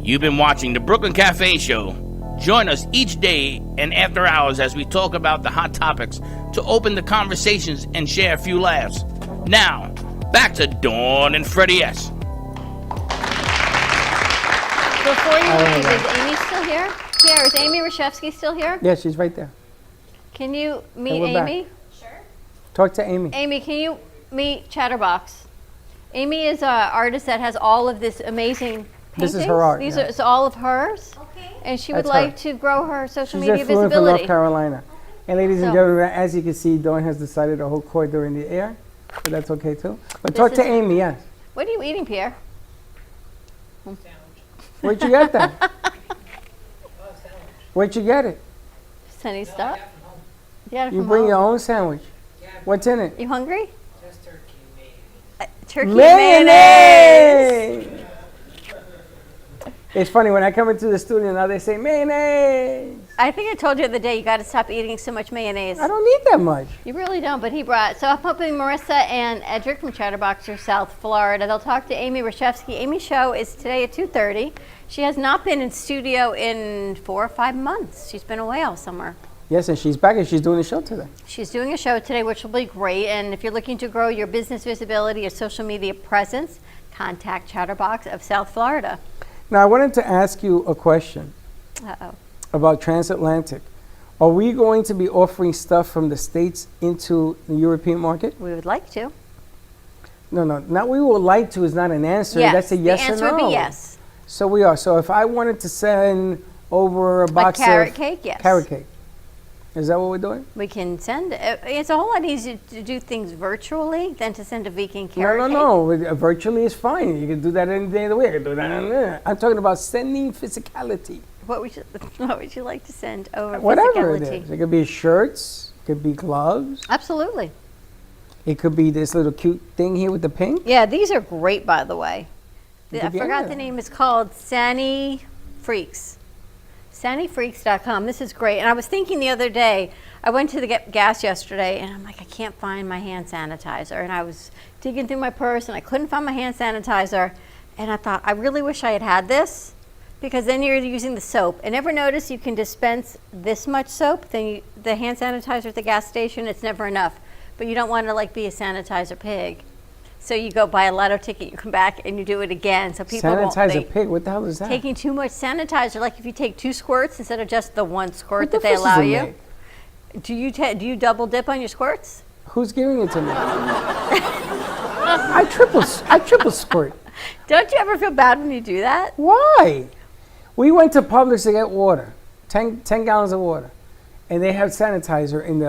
S5: You've been watching the Brooklyn Cafe Show. Join us each day and after hours as we talk about the hot topics to open the conversations and share a few laughs. Now, back to Dawn and Freddie S.
S7: Before you leave, is Amy still here? Pierre, is Amy Rashevsky still here?
S6: Yeah, she's right there.
S7: Can you meet
S6: we're back.
S7: Amy?
S6: Talk to Amy.
S7: Amy, can you meet Chatterbox? Amy is an artist that has all of this amazing paintings.
S6: This is her art,
S7: These
S6: yeah.
S7: are it's all of hers. Okay. And she would
S6: That's
S7: like
S6: her.
S7: to grow her social
S6: She's
S7: media
S6: a fluent from
S7: visibility.
S6: North Carolina. And ladies and
S7: So-
S6: gentlemen, as you can see, Dawn has decided to hold corridor in the air, but that's okay too. But talk
S7: This
S6: to
S7: is-
S6: Amy, yes.
S7: What are you eating, Pierre?
S6: Where'd you get that? Where'd you get it?
S7: Sunny stuff. Yeah,
S6: You
S7: from
S6: bring
S7: home.
S6: your own sandwich. What's in it?
S7: You hungry? Just turkey
S6: Mayonnaise! It's funny, when I come into the studio now, they say mayonnaise.
S7: I think I told you the other day you got to stop eating so much mayonnaise.
S6: I don't need that much.
S7: You really don't, but he brought. So I'm hoping Marissa and Edric from Chatterbox are South Florida. They'll talk to Amy Rashevsky. Amy's show is today at 2:30. She has not been in studio in 4 or 5 months. She's been away all summer.
S6: Yes, and she's back and she's doing a show today.
S7: She's doing a show today, which will be great. And if you're looking to grow your business visibility, your social media presence, contact Chatterbox of South Florida.
S6: Now, I wanted to ask you a question
S7: Uh-oh.
S6: about transatlantic. Are we going to be offering stuff from the States into the European market?
S7: We would like to.
S6: No, not we would like to is not an answer.
S7: Yes,
S6: That's a yes
S7: the
S6: or
S7: answer
S6: no.
S7: would be yes.
S6: So we are. So if I wanted to send over a box
S7: carrot
S6: of
S7: cake, yes.
S6: carrot cake, Is that what we're doing?
S7: We can send, it's a whole lot easier to do things virtually than to send a vegan
S6: No,
S7: carrot cake.
S6: no. Virtually is fine. You can do that any day of the week. I can do that. I'm talking about sending physicality.
S7: What would you like to send over
S6: Whatever it
S7: physicality?
S6: is. It could be shirts. It could be gloves.
S7: Absolutely.
S6: It could be this little cute thing here with the pink.
S7: Yeah, these are great, by the way.
S6: It
S7: I
S6: could be
S7: forgot the
S6: anything.
S7: name. It's called Sani Freaks. SaniFreaks.com. This is great. And I was thinking the other day, I went to the gas yesterday, and I'm like, I can't find my hand sanitizer. And I was digging through my purse, and I couldn't find my hand sanitizer. And I thought, I really wish I had had this, because then you're using the soap. And ever notice you can dispense this much soap? Then the hand sanitizer at the gas station, it's never enough. But you don't want to like be a sanitizer pig. So you go buy a lotto ticket, you come back, and you do it again. So people won't
S6: Sanitizer
S7: think.
S6: pig. What the hell is that?
S7: Taking too much sanitizer, like if you take 2 squirts instead of just the 1 squirt
S6: What the
S7: that they
S6: fuss
S7: allow
S6: does it
S7: you.
S6: make?
S7: Do you double dip on your squirts?
S6: Who's giving it to me? I triple squirt.
S7: Don't you ever feel bad when you do that?
S6: Why? We went to Publix to get water, 10 gallons of water, and they have sanitizer in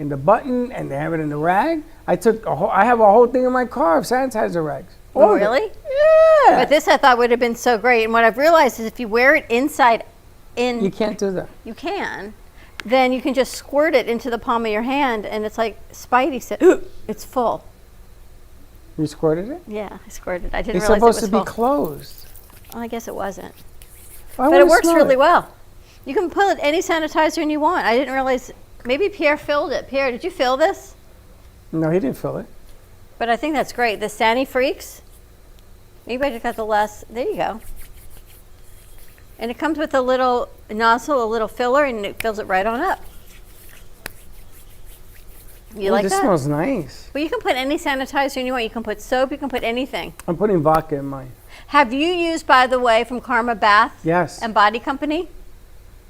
S6: the button, and they have it in the rag. I have a whole thing in my car of sanitizer rags.
S7: Oh,
S6: All of it.
S7: really?
S6: Yeah.
S7: But this I thought would have been so great. And what I've realized is if you wear it inside in...
S6: You can't do that.
S7: You can. Then you can just squirt it into the palm of your hand, and it's like Spidey said, it's full.
S6: You squirted it?
S7: Yeah, I squirted. I didn't
S6: It's
S7: realize it was
S6: supposed to
S7: full.
S6: be closed.
S7: Well, I guess it wasn't.
S6: I
S7: But it
S6: wanna
S7: works
S6: smell
S7: really
S6: it.
S7: well. You can put any sanitizer in you want. I didn't realize, maybe Pierre filled it. Pierre, did you fill this?
S6: No, he didn't fill it.
S7: But I think that's great. The Sani Freaks. Maybe I just got the less, there you go. And it comes with a little nozzle, a little filler, and it fills it right on up. You
S6: Ooh,
S7: like
S6: this
S7: that?
S6: smells nice.
S7: Well, you can put any sanitizer in you want. You can put soap, you can put anything.
S6: I'm putting vodka in mine.
S7: Have you used, by the way, from Karma Bath
S6: Yes.
S7: and Body Company?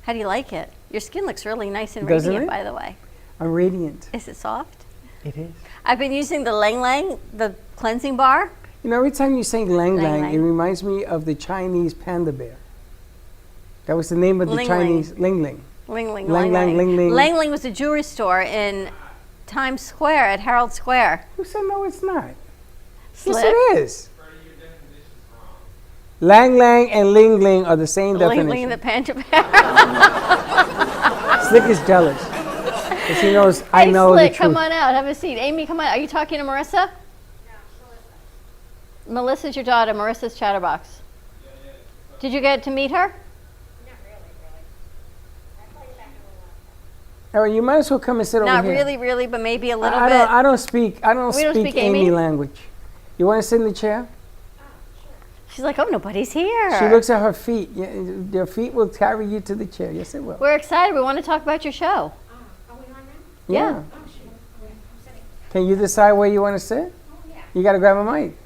S7: How do you like it? Your skin looks really nice and
S6: Doesn't
S7: radiant,
S6: it?
S7: by the way.
S6: I'm radiant.
S7: Is it soft?
S6: It is.
S7: I've been using the Lang Lang, the cleansing bar.
S6: You know, every time you say Lang
S7: Lang
S6: Lang, it
S7: Lang.
S6: reminds me of the Chinese panda bear. That was the name of the
S7: Ling
S6: Chinese Ling Ling.
S7: Ling Ling,
S6: Lang Lang, Ling Ling.
S7: Lang Lang was a jewelry store in Times Square at Herald Square.
S6: Who said no, it's not?
S7: Slip.
S6: Yes, it is. Lang Lang and Ling Ling are the same
S7: Ling
S6: definition.
S7: Ling the panda bear.
S6: Slick is jealous. Because he knows I
S7: Hey,
S6: know
S7: Slick,
S6: the
S7: come
S6: truth.
S7: on out. Have a seat. Amy, come on. Are you talking to Marissa? No, Melissa's your daughter. Marissa's Chatterbox. Did you get to meet her?
S6: Oh, you might as well come and sit
S7: Not
S6: over here.
S7: really, really, but maybe a little
S6: I
S7: bit.
S6: don't speak
S7: We don't speak
S6: Amy
S7: Amy?
S6: language. You want to sit in the chair?
S7: She's like, oh, nobody's here.
S6: She looks at her feet. Your feet will carry you to the chair. Yes, it will.
S7: We're excited. We want to talk about your show. Yeah.
S6: Can you decide where you want to sit? You got to grab a mic.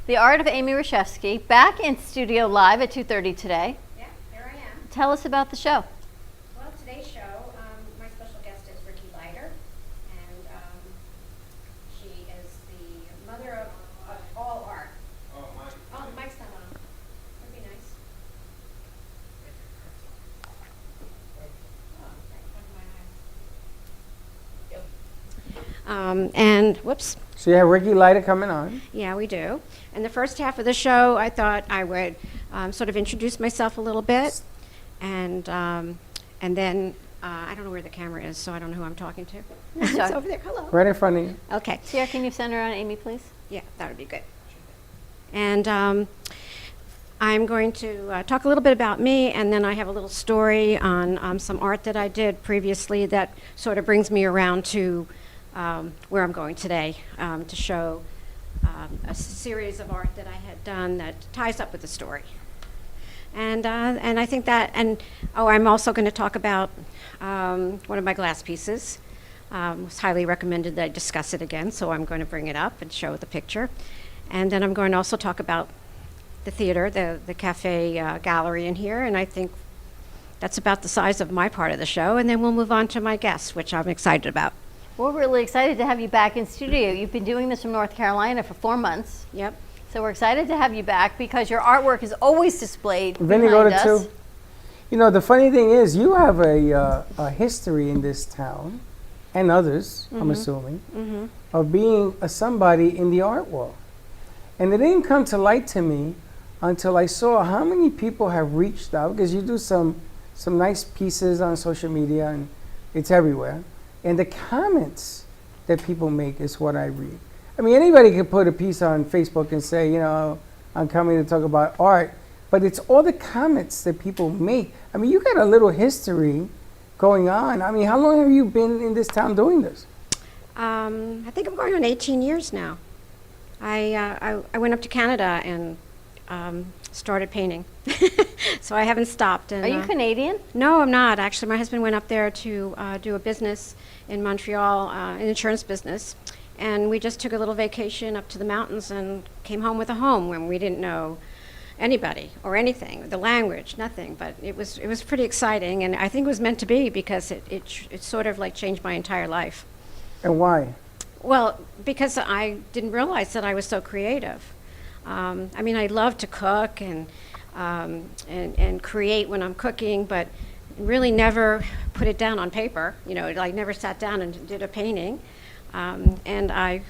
S7: The Art of Amy Reshevsky, back in studio live at 2:30 today.
S8: Yeah, here I am.
S7: Tell us about the show.
S8: Well, today's show, my special guest is Ricky Leiter, and she is the mother of all art. Oh, the mic's not on. That'd be nice. And whoops.
S6: So you have Ricky Leiter coming on.
S8: Yeah, we do. And the first half of the show, I thought I would sort of introduce myself a little bit, and then I don't know where the camera is, so I don't know who I'm talking to. It's
S7: Sorry.
S8: over there. Hello.
S6: Right in front of you.
S8: Okay.
S7: Sierra, can you send her on Amy, please?
S8: Yeah, that would be good. And I'm going to talk a little bit about me, and then I have a little story on some art that I did previously that sort of brings me around to where I'm going today to show a series of art that I had done that ties up with the story. And I think that, and I'm also going to talk about one of my glass pieces. It was highly recommended that I discuss it again, so I'm going to bring it up and show the picture. And then I'm going to also talk about the theater, the Café gallery in here, and I think that's about the size of my part of the show. And then we'll move on to my guests, which I'm excited about.
S7: We're really excited to have you back in studio. You've been doing this from North Carolina for 4 months.
S8: Yep.
S7: So we're excited to have you back because your artwork is always displayed
S6: Vinny, go
S7: behind
S6: to
S7: us.
S6: 2. You know, the funny thing is, you have a history in this town, and others, I'm
S7: Mhm.
S6: assuming,
S7: Mhm.
S6: of being a somebody in the art world. And it didn't come to light to me until I saw how many people have reached out, because you do some nice pieces on social media, and it's everywhere. And the comments that people make is what I read. I mean, anybody could put a piece on Facebook and say, you know, I'm coming to talk about art, but it's all the comments that people make. I mean, you got a little history going on. I mean, how long have you been in this town doing this?
S8: I think I'm going on 18 years now. I went up to Canada and started painting. So I haven't stopped. And,
S7: Are you Canadian?
S8: No, I'm not. Actually, my husband went up there to do a business in Montreal, an insurance business. And we just took a little vacation up to the mountains and came home with a home when we didn't know anybody or anything, the language, nothing. But it was pretty exciting, and I think it was meant to be because it sort of like changed my entire life.
S6: And why?
S8: Well, because I didn't realize that I was so creative. I mean, I love to cook and create when I'm cooking, but really never put it down on paper. You know, I never sat down and did a painting. And I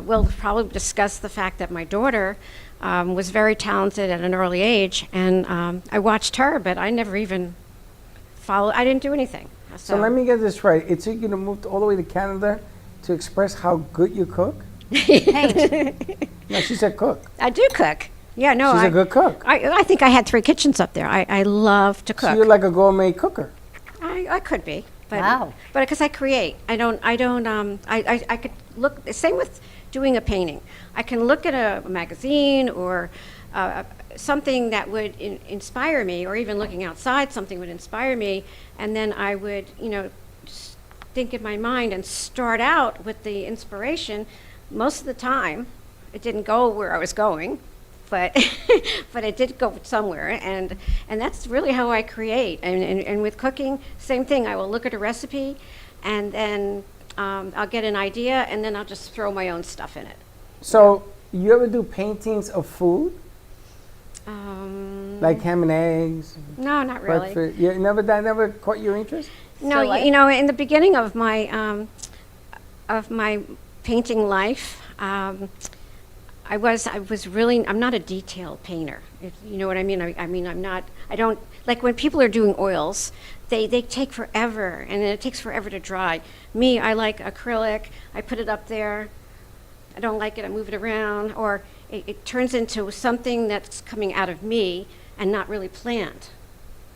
S8: will probably discuss the fact that my daughter was very talented at an early age, and I watched her, but I never even followed. I didn't do anything.
S6: So let me get this right. It took you to move all the way to Canada to express how good you cook? No, she said cook.
S8: I do cook. Yeah, no.
S6: She's a good cook.
S8: I think I had 3 kitchens up there. I love to cook.
S6: So you're like a gourmet cooker.
S8: I could be. But,
S7: Wow.
S8: But because I create, I could look, same with doing a painting. I can look at a magazine or something that would inspire me, or even looking outside, something would inspire me, and then I would, you know, just think in my mind and start out with the inspiration. Most of the time, it didn't go where I was going, but but it did go somewhere, and that's really how I create. And with cooking, same thing. I will look at a recipe, and then I'll get an idea, and then I'll just throw my own stuff in it.
S6: So you ever do paintings of food? Like ham and eggs?
S8: No, not really.
S6: Breakfast? You never caught your interest?
S8: No, you know, in the beginning of my painting life, I was really, I'm not a detailed painter. If you know what I mean? I mean, I don't, like when people are doing oils, they take forever, and it takes forever to dry. Me, I like acrylic. I put it up there. I don't like it, I move it around, or it turns into something that's coming out of me and not really planned.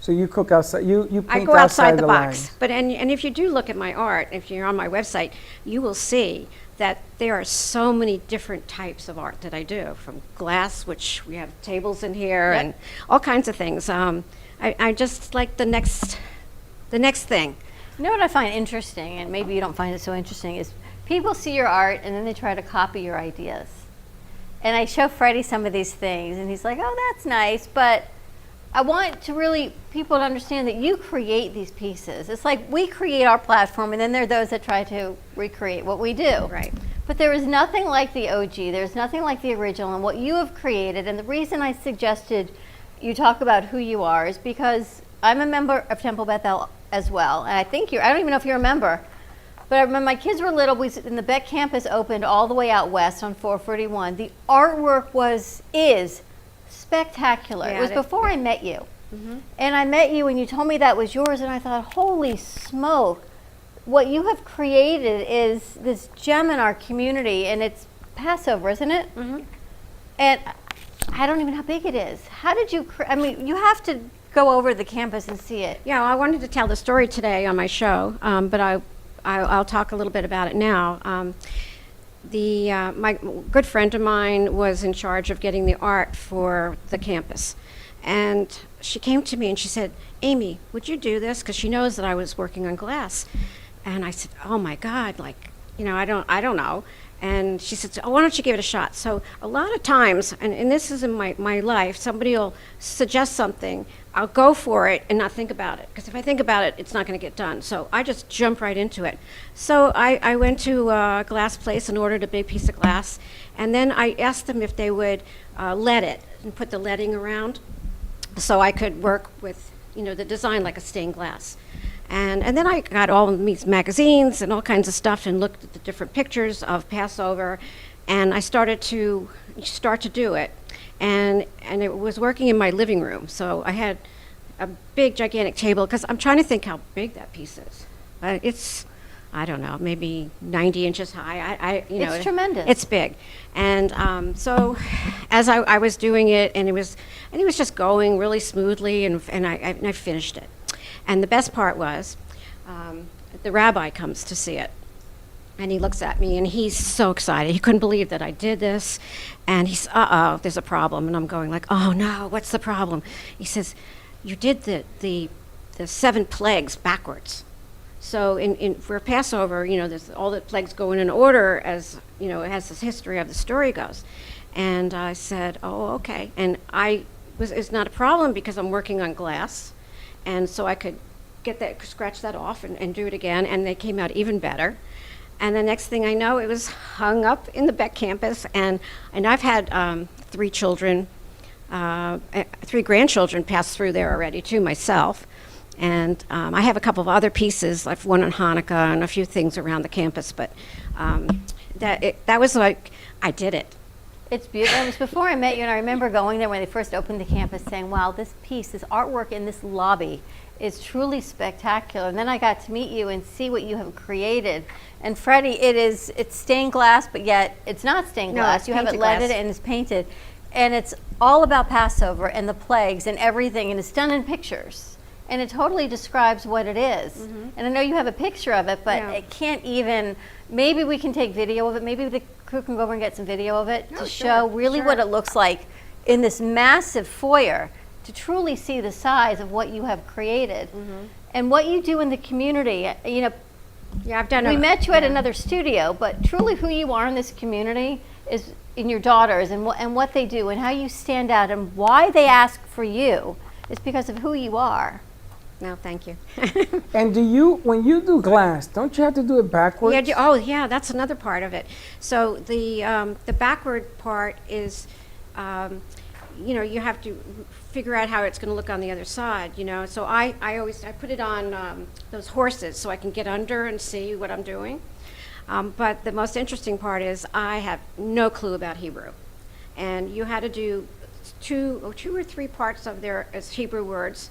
S6: So you cook outside, you paint
S8: I go outside the box.
S6: lines.
S8: But and if you do look at my art, if you're on my website, you will see that there are so many different types of art that I do, from glass, which we have tables in here,
S7: Yep.
S8: and all kinds of things. I just like the next thing.
S7: You know what I find interesting, and maybe you don't find it so interesting, is people see your art and then they try to copy your ideas. And I show Freddie some of these things, and he's like, oh, that's nice, but I want to really people to understand that you create these pieces. It's like we create our platform, and then there are those that try to recreate what we do.
S8: Right.
S7: But there is nothing like the OG. There's nothing like the original and what you have created. And the reason I suggested you talk about who you are is because I'm a member of Temple Bethel as well. And I think I don't even know if you're a member, but I remember my kids were little. And the Beck campus opened all the way out west on 441. The artwork is spectacular.
S8: Yeah,
S7: it was
S8: it-
S7: before I met you.
S8: Mhm.
S7: And I met you and you told me that was yours, and I thought, holy smoke, what you have created is this gem in our community, and it's Passover, isn't it?
S8: Mm-hmm.
S7: And I don't even know how big it is. How did you, I mean, you have to go over to the campus and see it.
S8: Yeah, well, I wanted to tell the story today on my show, but I'll talk a little bit about it now. My good friend of mine was in charge of getting the art for the campus. And she came to me and she said, Amy, would you do this? Because she knows that I was working on glass. And I said, oh my God, like, you know, I don't know. And she said, oh, why don't you give it a shot? So a lot of times, and this is in my life, somebody will suggest something, I'll go for it and not think about it. Because if I think about it, it's not going to get done. So I just jump right into it. So I went to a glass place and ordered a big piece of glass. And then I asked them if they would lead it and put the leading around so I could work with, the design like a stained glass. And then I got all these magazines and all kinds of stuff and looked at the different pictures of Passover, and I started to do it. And it was working in my living room, so I had a big, gigantic table, because I'm trying to think how big that piece is. It's, I don't know, maybe 90 inches high.
S4: It's tremendous.
S8: It's big. And so as I was doing it, and it was just going really smoothly, and I finished it. And the best part was, the rabbi comes to see it. And he looks at me, and he's so excited. He couldn't believe that I did this. And he's, uh-oh, there's a problem. And I'm going like, oh, no, what's the problem? He says, you did the 7 plagues backwards. So for Passover, there's all the plagues go in an order as, it has this history of the story goes. And I said, oh, okay. And it's not a problem because I'm working on glass. And so I could scratch that off and do it again. And they came out even better. And the next thing I know, it was hung up in the Beck campus. And I've had 3 children, 3 grandchildren pass through there already too, myself. And I have a couple of other pieces, like one on Hanukkah and a few things around the campus. But that was like, I did it.
S4: It's beautiful. It was before I met you, and I remember going there when they first opened the campus saying, wow, this piece, this artwork in this lobby is truly spectacular. And then I got to meet you and see what you have created. And Freddie, it's stained glass, but yet it's not stained
S8: No,
S4: glass.
S8: it's
S4: You have it
S8: painted
S4: leaded
S8: glass.
S4: and it's painted. And it's all about Passover and the plagues and everything, and it's done in pictures. And it totally describes what it is. And I know you have a picture of it, but
S8: Yeah.
S4: it can't even, maybe we can take video of it. Maybe the crew can go over and get some video of it to show really what it looks like in this massive foyer, to truly see the size of what you have created. And what you do in the community.
S8: Yeah, I've done
S4: We
S8: it.
S4: met you at another studio, but truly who you are in this community is in your daughters and what they do and how you stand out, and why they ask for you is because of who you are.
S8: No, thank you.
S6: And when you do glass, don't you have to do it backwards?
S8: Yeah, that's another part of it. So the backward part is, you have to figure out how it's going to look on the other side. So I put it on those horses so I can get under and see what I'm doing. But the most interesting part is I have no clue about Hebrew, and you had to do two or three parts of there as Hebrew words.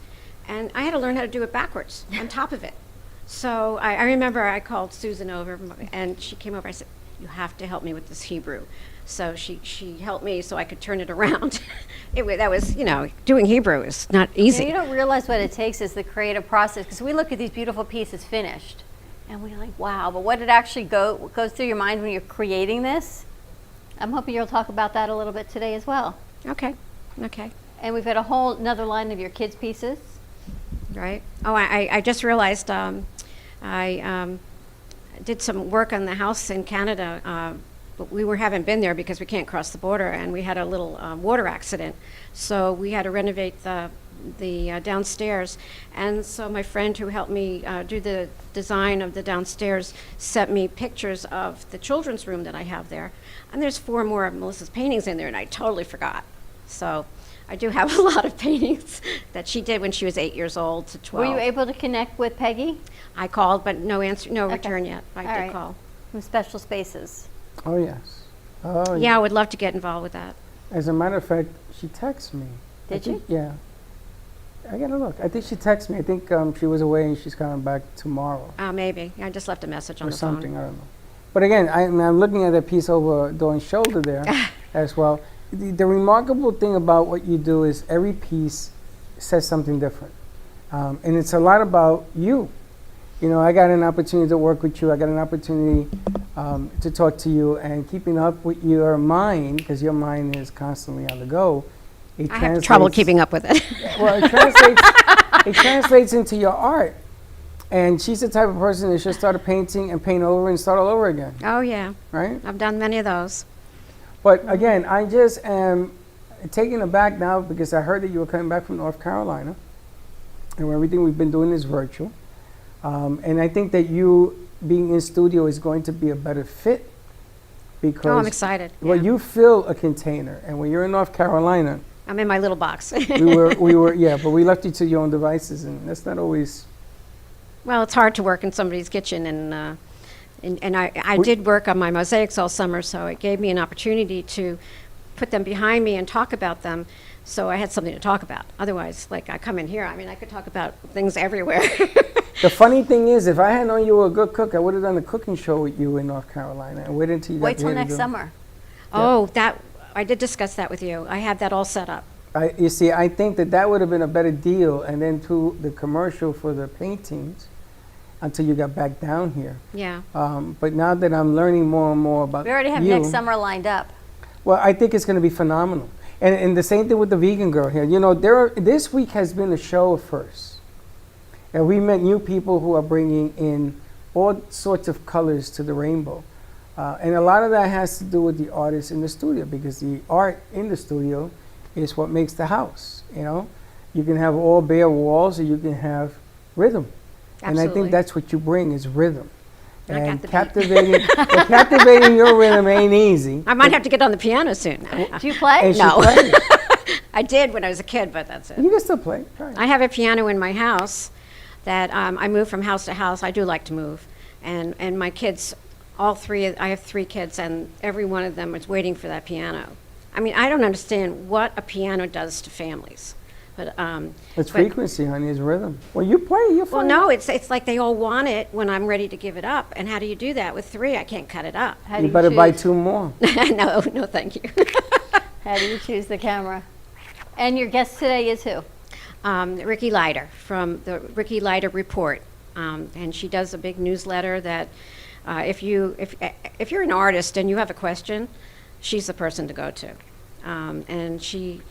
S8: And I had to learn how to do it backwards on top of it. So I remember I called Susan over, and she came over. I said, you have to help me with this Hebrew. So she helped me so I could turn it around. Doing Hebrew is not easy.
S4: You don't realize what it takes is the creative process, because we look at these beautiful pieces finished, and we're like, wow, but what it actually goes through your mind when you're creating this, I'm hoping you'll talk about that a little bit today as well.
S8: Okay.
S4: And we've got a whole another line of your kids' pieces.
S8: Right. Oh, I just realized I did some work on the house in Canada, but we haven't been there because we can't cross the border, and we had a little water accident. So we had to renovate the downstairs. And so my friend who helped me do the design of the downstairs sent me pictures of the children's room that I have there. And there's 4 more of Melissa's paintings in there, and I totally forgot. So I do have a lot of paintings that she did when she was 8 years old to 12.
S4: Were you able to connect with Peggy?
S8: I called, but no
S4: Okay.
S8: return yet. I
S4: All
S8: did
S4: right.
S8: call.
S4: From Special Spaces.
S6: Oh, yes. Oh,
S8: Yeah, I would love to get involved with that.
S6: As a matter of fact, she texted me.
S4: Did you?
S6: Yeah. I gotta look. I think she texted me. I think she was away and she's coming back tomorrow.
S8: Maybe. I just left a message on
S6: Or
S8: the
S6: something,
S8: phone.
S6: I don't know. But again, I'm looking at that piece over Dawn's shoulder there as well. The remarkable thing about what you do is every piece says something different. And it's a lot about you. I got an opportunity to work with you. I got an opportunity to talk to you, and keeping up with your mind, because your mind is constantly on the go.
S8: I have trouble keeping up with it.
S6: Well, it translates into your art. And she's the type of person that should start a painting and paint over and start all over again.
S8: Oh, yeah.
S6: Right?
S8: I've done many of those.
S6: But again, I just am taken aback now because I heard that you were coming back from North Carolina, and everything we've been doing is virtual. And I think that you being in studio is going to be a better fit because
S8: Oh, I'm excited.
S6: Well, you fill a container, and when you're in North Carolina,
S8: I'm in my little box.
S6: we were, yeah, but we left you to your own devices, and that's not always.
S8: Well, it's hard to work in somebody's kitchen, and I did work on my mosaics all summer, so it gave me an opportunity to put them behind me and talk about them, so I had something to talk about. Otherwise, like I come in here, I mean, I could talk about things everywhere.
S6: The funny thing is, if I had known you were a good cook, I would have done a cooking show with you in North Carolina. And wait until you
S4: Wait
S6: got
S4: till
S6: here to
S4: next
S6: do it.
S4: summer.
S8: Oh, I did discuss that with you. I had that all set up.
S6: You see, I think that would have been a better deal, and then to the commercial for the paintings until you got back down here.
S8: Yeah.
S6: But now that I'm learning more and more about
S4: We already have
S6: you,
S4: next summer lined up.
S6: well, I think it's going to be phenomenal. And the same thing with the vegan girl here. You know, this week has been a show of firsts. And we met new people who are bringing in all sorts of colors to the rainbow. And a lot of that has to do with the artists in the studio, because the art in the studio is what makes the house, you know? You can have all bare walls, or you can have rhythm. And I
S8: Absolutely.
S6: think that's what you bring is rhythm.
S8: I got
S6: And
S8: the beat.
S6: captivating your rhythm ain't easy.
S8: I might have to get on the piano soon.
S4: Do you play?
S6: And she
S8: No.
S6: plays.
S8: I did when I was a kid, but that's it.
S6: You can still play. Try it.
S8: I have a piano in my house that I move from house to house. I do like to move. And my kids, I have 3 kids, and every one of them is waiting for that piano. I mean, I don't understand what a piano does to families. But
S6: It's frequency, honey. It's rhythm. Well, you play. You're
S8: well,
S6: fine.
S8: no, it's like they all want it when I'm ready to give it up. And how do you do that? With 3, I can't cut it up.
S4: How do
S6: You
S4: you
S6: better buy
S4: choose?
S6: 2 more.
S8: No, thank you.
S4: How do you choose the camera? And your guest today is who?
S8: Ricky Leiter from the Ricky Leiter Report, and she does a big newsletter that if you're an artist and you have a question, she's the person to go to. And she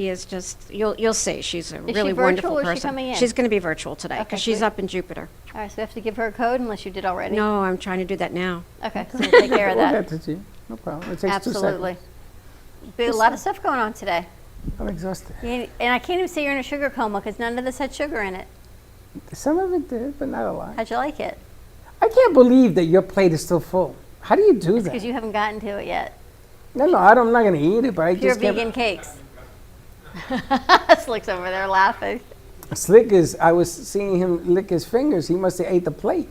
S8: is just you'll see she's a
S4: Is she
S8: really
S4: virtual
S8: wonderful
S4: or is she
S8: person.
S4: coming in?
S8: She's going to be virtual today
S4: Okay,
S8: because she's
S4: great.
S8: up in Jupiter.
S4: All right, so we have to give her a code unless you did already.
S8: No, I'm trying to do that now.
S4: Okay, so we'll take care of
S6: We'll
S4: that.
S6: get to you. No problem. It takes 2
S4: Absolutely.
S6: seconds.
S4: But a lot of stuff going on today.
S6: I'm exhausted.
S4: And I can't even say you're in a sugar coma because none of this had sugar in it.
S6: Some of it did, but not a lot.
S4: How'd you like it?
S6: I can't believe that your plate is still full. How do you do that?
S4: Because you haven't gotten to it yet.
S6: No, I'm not going to eat it, but I
S4: Pure
S6: just can't.
S4: vegan cakes. Slick's over there laughing.
S6: Slick I was seeing him lick his fingers. He must have ate the plate.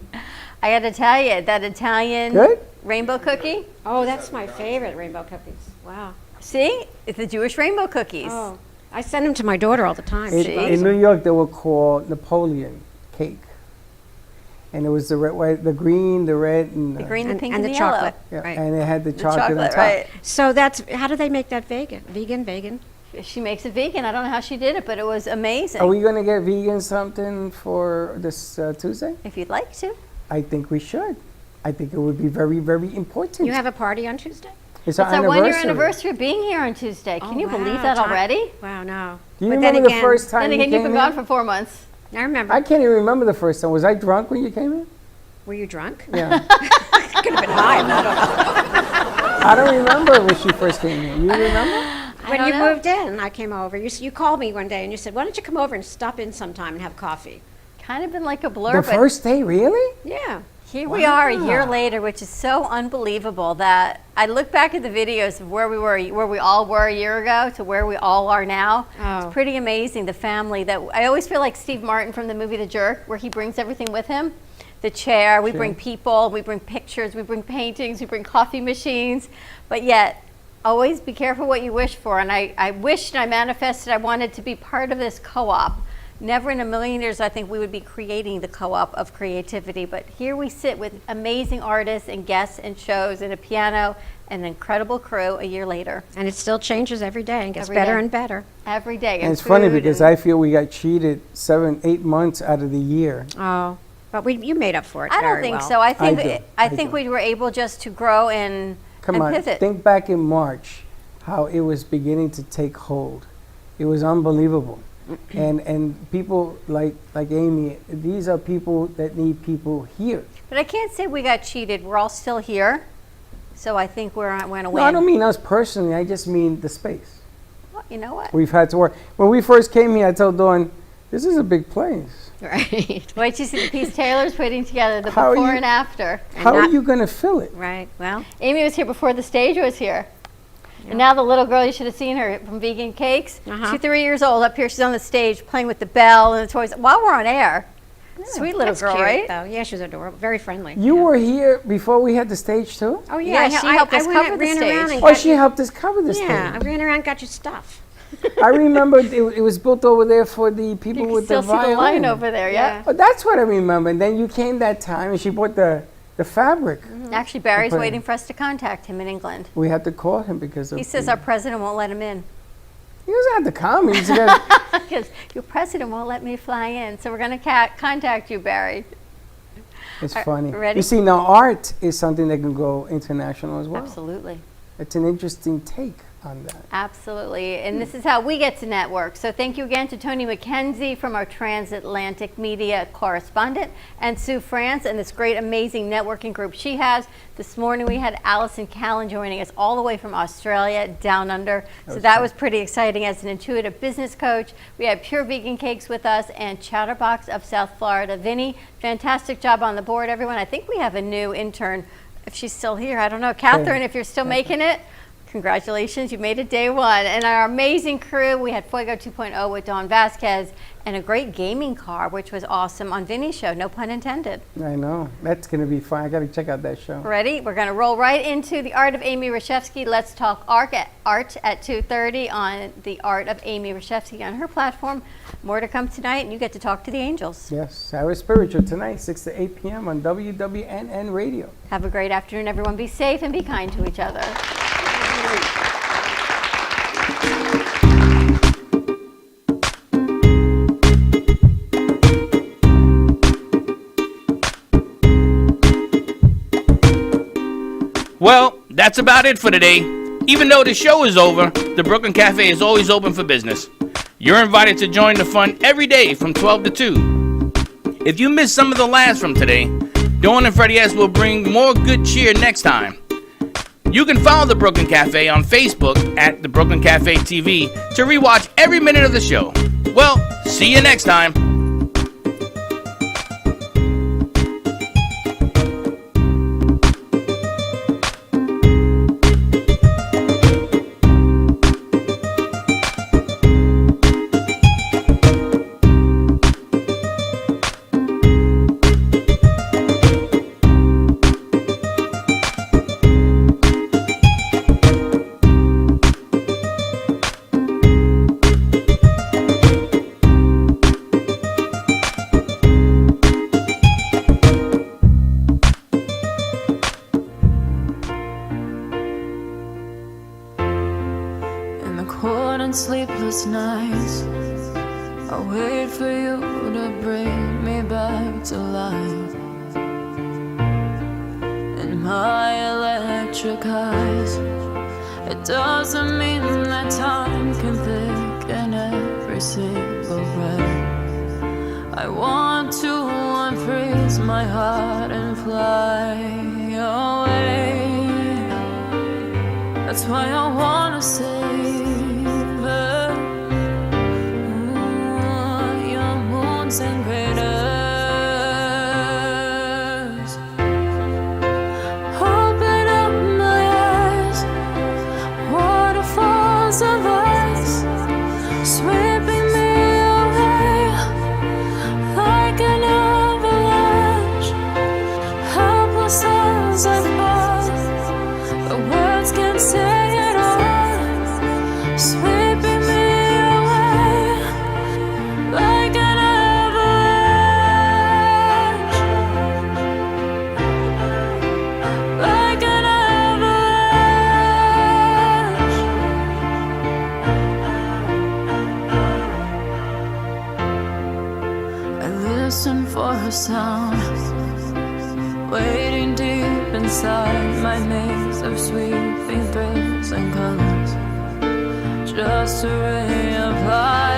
S4: I got to tell you, that Italian
S6: Good?
S4: rainbow cookie.
S8: Oh, that's my favorite rainbow cookies. Wow.
S4: See? It's the Jewish rainbow cookies.
S8: Oh, I send them to my daughter all the time.
S6: In,
S8: She loves
S6: in
S8: them.
S6: New York, they were called Napoleon cake. And it was the red, white, the green, the red, and
S4: The green, the pink,
S8: and
S4: and
S8: the
S4: yellow.
S8: chocolate.
S6: Yeah,
S8: Right.
S6: and it had the
S4: The
S6: chocolate on top.
S4: right.
S8: So how do they make that vegan? Vegan?
S4: She makes it vegan. I don't know how she did it, but it was amazing.
S6: Are we going to get vegan something for this Tuesday?
S4: If you'd like to.
S6: I think we should. I think it would be very, very important.
S8: You have a party on Tuesday?
S6: It's
S4: It's
S6: our
S4: our 1 year
S6: anniversary.
S4: anniversary of being here on Tuesday. Can
S8: Oh,
S4: you believe
S8: wow,
S4: that
S8: time-
S4: already?
S8: Wow, no.
S6: Do you
S8: But then
S6: remember the
S8: again-
S6: first time
S4: Then
S6: you
S4: again, you've
S6: came
S4: been gone
S6: in?
S4: for 4 months.
S8: I remember.
S6: I can't even remember the first time. Was I drunk when you came in?
S8: Were you drunk?
S6: Yeah.
S8: Could have been high. I don't know.
S6: I don't remember when she first came in. You remember?
S8: When
S4: don't
S8: you
S4: know.
S8: moved in, I came over. You called me one day and you said, "Why don't you come over and stop in sometime and have coffee?"
S4: Kind of been like a blur,
S6: The
S4: but
S6: first day, really?
S8: Yeah.
S4: here we are a year
S6: Wow.
S4: later, which is so unbelievable that I look back at the videos of where we all were a year ago to where we all are now.
S8: Oh.
S4: It's pretty amazing, the family that I always feel like Steve Martin from the movie The Jerk, where he brings everything with him. The chair, we bring people, we bring pictures, we bring paintings, we bring coffee machines, but yet always be careful what you wish for. And I wished and I manifested I wanted to be part of this co-op. Never in a million years I think we would be creating the co-op of creativity, but here we sit with amazing artists and guests and shows and a piano and an incredible crew a year later.
S8: And it still changes every day and gets
S4: Every
S8: better
S4: day.
S8: and better.
S4: Every day.
S6: And it's funny because I feel we got cheated 7-8 months out of the year.
S8: Oh, but you made up for it.
S4: I don't
S8: very
S4: think
S8: well.
S4: so. I think
S6: do.
S4: I
S6: I
S4: think
S6: do.
S4: we were able just to grow and
S6: Come on,
S4: pivot.
S6: think back in March, how it was beginning to take hold. It was unbelievable. and people like Amy, these are people that need people here.
S4: But I can't say we got cheated. We're all still here. So I think we're going to win.
S6: No, I don't mean us personally. I just mean the space.
S4: Well, you know what?
S6: We've had to work. When we first came here, I told Dawn, this is a big place.
S8: Right.
S4: Wait till you see the piece Taylor's putting together, the
S6: How are
S4: before
S6: you-
S4: and after.
S6: How are you going to fill it?
S8: Right. Well,
S4: Amy was here before the stage was here.
S7: And now the little girl, you should have seen her from Vegan Cakes. She's 3 years old up here. She's on the stage playing with the bell and the toys while we're on air. Sweet little
S8: That's
S7: girl,
S8: cute,
S7: right?
S8: Though. Yeah, she's adorable. Very friendly.
S6: You were here before we had the stage too?
S8: Oh yeah,
S7: Yeah, she helped us cover the
S8: ran
S7: stage.
S8: around and
S6: Oh,
S8: got
S6: she
S8: you-
S6: helped us cover the
S8: Yeah, I
S6: stage.
S8: ran around and got your stuff.
S6: I remember it was built over there for the people
S7: You
S6: with
S7: can
S6: the
S7: still see the
S6: violin.
S7: line over there, yeah.
S6: Oh, that's what I remember. And then you came that time and she bought the fabric.
S7: Actually, Barry's
S6: Okay.
S7: waiting for us to contact him in England.
S6: We had to call him because of
S7: He says our president won't let him in.
S6: He doesn't have to come. He's got,
S7: Because your president won't let me fly in. So we're going to contact you, Barry.
S6: it's
S7: Are-
S6: funny.
S7: ready?
S6: You see, now art is something that can go international as well.
S7: Absolutely.
S6: It's an interesting take on that.
S7: Absolutely. And this is how we get to network. So thank you again to Tony McKenzie from our transatlantic media correspondent and Sue France and this great, amazing networking group she has. This morning we had Alison Callan joining us all the way from Australia, down under. So that was pretty exciting as an intuitive business coach. We had Pure Vegan Cakes with us and Chatterbox of South Florida. Vinny, fantastic job on the board, everyone. I think we have a new intern. If she's still here, I don't know. Catherine, if you're still making it, congratulations, you made it day one. And our amazing crew, we had Fuego 2.0 with Dawn Vasquez and a great gaming car, which was awesome on Vinny's show, no pun intended.
S6: I know. That's going to be fun. I got to check out that show.
S7: Ready? We're going to roll right into The Art of Amy Reshevsky. Let's talk art at 2:30 on The Art of Amy Reshevsky on her platform. More to come tonight, and you get to talk to the angels.
S6: Yes, Our Spiritual tonight, 6 to 8 p.m. on WWNN Radio.
S7: Have a great afternoon, everyone. Be safe and be kind to each other.
S5: Well, that's about it for today. Even though the show is over, the Brooklyn Cafe is always open for business. You're invited to join the fun every day from 12 to 2. If you missed some of the laughs from today, Dawn and Freddie S. will bring more good cheer next time. You can follow the Brooklyn Cafe on Facebook at the Brooklyn Cafe TV to rewatch every minute of the show. Well, see you next time.
S1: In the cold and sleepless nights, I wait for you to bring me back to life. In my electric eyes, it doesn't mean that time can thicken every single breath. I want to unfreeze my heart and fly away. That's why I wanna save her. Your moons and craters. Open up my eyes, waterfalls of ice, sweeping me away like an avalanche. Helpless as I fall, the words can't say it all, sweeping me away like an avalanche, like an avalanche. I listen for a sound, waiting deep inside my maze of sweeping thrills and colors, just a ray of light.